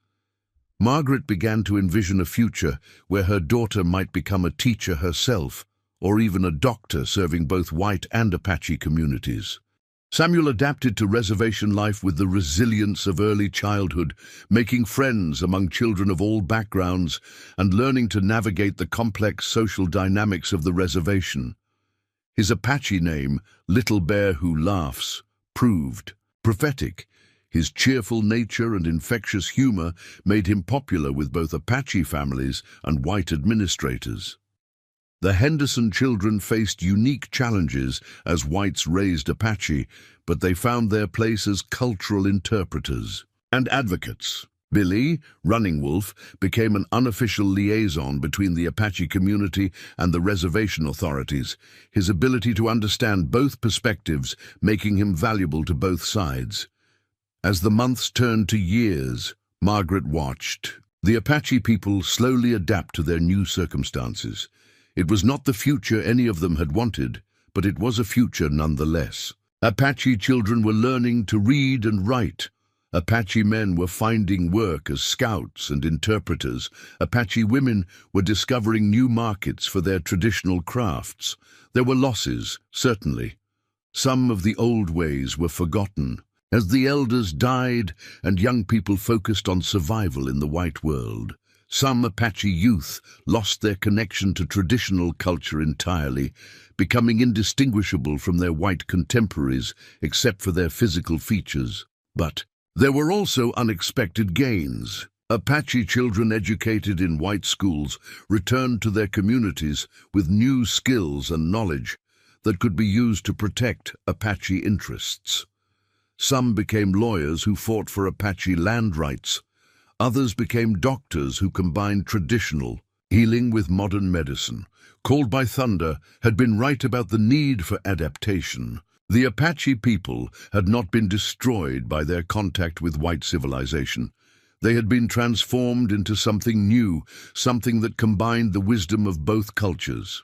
Margaret began to envision a future where her daughter might become a teacher herself, or even a doctor serving both white and Apache communities. Samuel adapted to reservation life with the resilience of early childhood, making friends among children of all backgrounds and learning to navigate the complex social dynamics of the reservation. His Apache name, Little Bear Who Laughs, proved prophetic. His cheerful nature and infectious humor made him popular with both Apache families and white administrators. The Henderson children faced unique challenges as whites raised Apache, but they found their place as cultural interpreters and advocates. Billy, Running Wolf, became an unofficial liaison between the Apache community and the reservation authorities, his ability to understand both perspectives making him valuable to both sides. As the months turned to years, Margaret watched the Apache people slowly adapt to their new circumstances. It was not the future any of them had wanted, but it was a future nonetheless. Apache children were learning to read and write. Apache men were finding work as scouts and interpreters. Apache women were discovering new markets for their traditional crafts. There were losses, certainly. Some of the old ways were forgotten, as the elders died and young people focused on survival in the white world. Some Apache youth lost their connection to traditional culture entirely, becoming indistinguishable from their white contemporaries except for their physical features. But there were also unexpected gains. Apache children educated in white schools returned to their communities with new skills and knowledge that could be used to protect Apache interests. Some became lawyers who fought for Apache land rights. Others became doctors who combined traditional healing with modern medicine. Called by Thunder had been right about the need for adaptation. The Apache people had not been destroyed by their contact with white civilization. They had been transformed into something new, something that combined the wisdom of both cultures.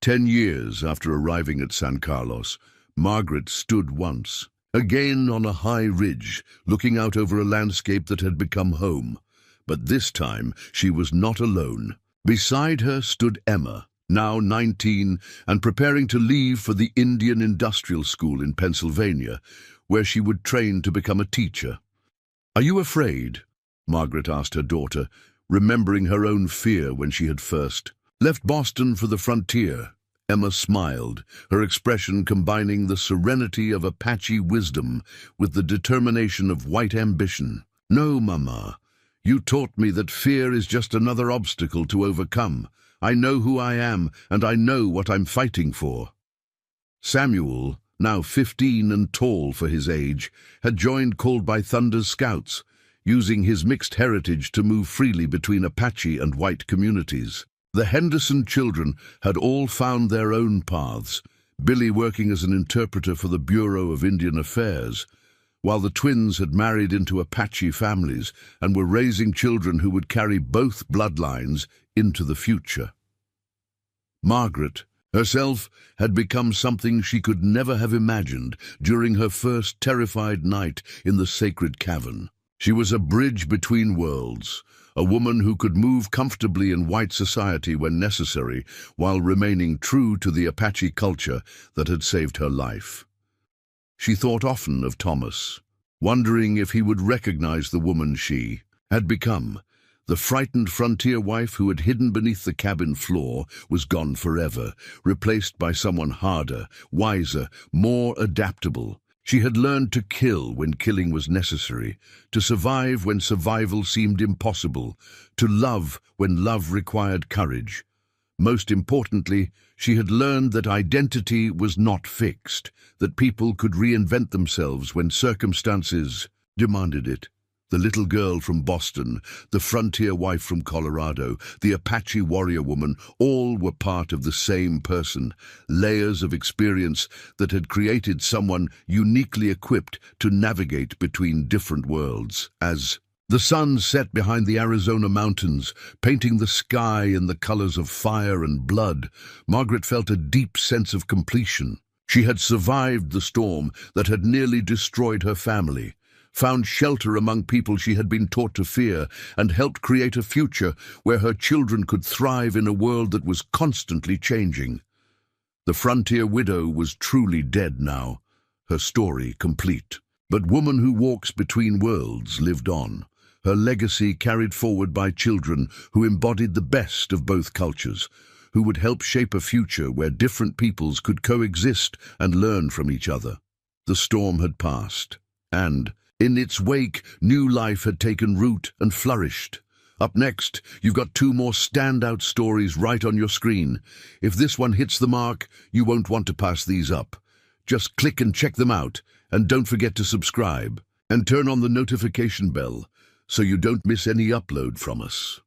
10 years after arriving at San Carlos, Margaret stood once, again on a high ridge, looking out over a landscape that had become home. But this time she was not alone. Beside her stood Emma, now 19 and preparing to leave for the Indian Industrial School in Pennsylvania, where she would train to become a teacher. "Are you afraid?" Margaret asked her daughter, remembering her own fear when she had first left Boston for the frontier. Emma smiled, her expression combining the serenity of Apache wisdom with the determination of white ambition. "No, Mama. You taught me that fear is just another obstacle to overcome. I know who I am, and I know what I'm fighting for." Samuel, now 15 and tall for his age, had joined Called by Thunder's Scouts, using his mixed heritage to move freely between Apache and white communities. The Henderson children had all found their own paths, Billy working as an interpreter for the Bureau of Indian Affairs, while the twins had married into Apache families and were raising children who would carry both bloodlines into the future. Margaret, herself, had become something she could never have imagined during her first terrified night in the sacred cavern. She was a bridge between worlds, a woman who could move comfortably in white society when necessary, while remaining true to the Apache culture that had saved her life. She thought often of Thomas, wondering if he would recognize the woman she had become. The frightened frontier wife who had hidden beneath the cabin floor was gone forever, replaced by someone harder, wiser, more adaptable. She had learned to kill when killing was necessary, to survive when survival seemed impossible, to love when love required courage. Most importantly, she had learned that identity was not fixed, that people could reinvent themselves when circumstances demanded it. The little girl from Boston, the frontier wife from Colorado, the Apache warrior woman, all were part of the same person, layers of experience that had created someone uniquely equipped to navigate between different worlds. As the sun set behind the Arizona mountains, painting the sky in the colors of fire and blood, Margaret felt a deep sense of completion. She had survived the storm that had nearly destroyed her family, found shelter among people she had been taught to fear, and helped create a future where her children could thrive in a world that was constantly changing. The frontier widow was truly dead now, her story complete. But Woman Who Walks Between Worlds lived on, her legacy carried forward by children who embodied the best of both cultures, who would help shape a future where different peoples could coexist and learn from each other. The storm had passed, and in its wake, new life had taken root and flourished. Up next, you've got 2 more standout stories right on your screen. If this one hits the mark, you won't want to pass these up. Just click and check them out, and don't forget to subscribe and turn on the notification bell so you don't miss any upload from us.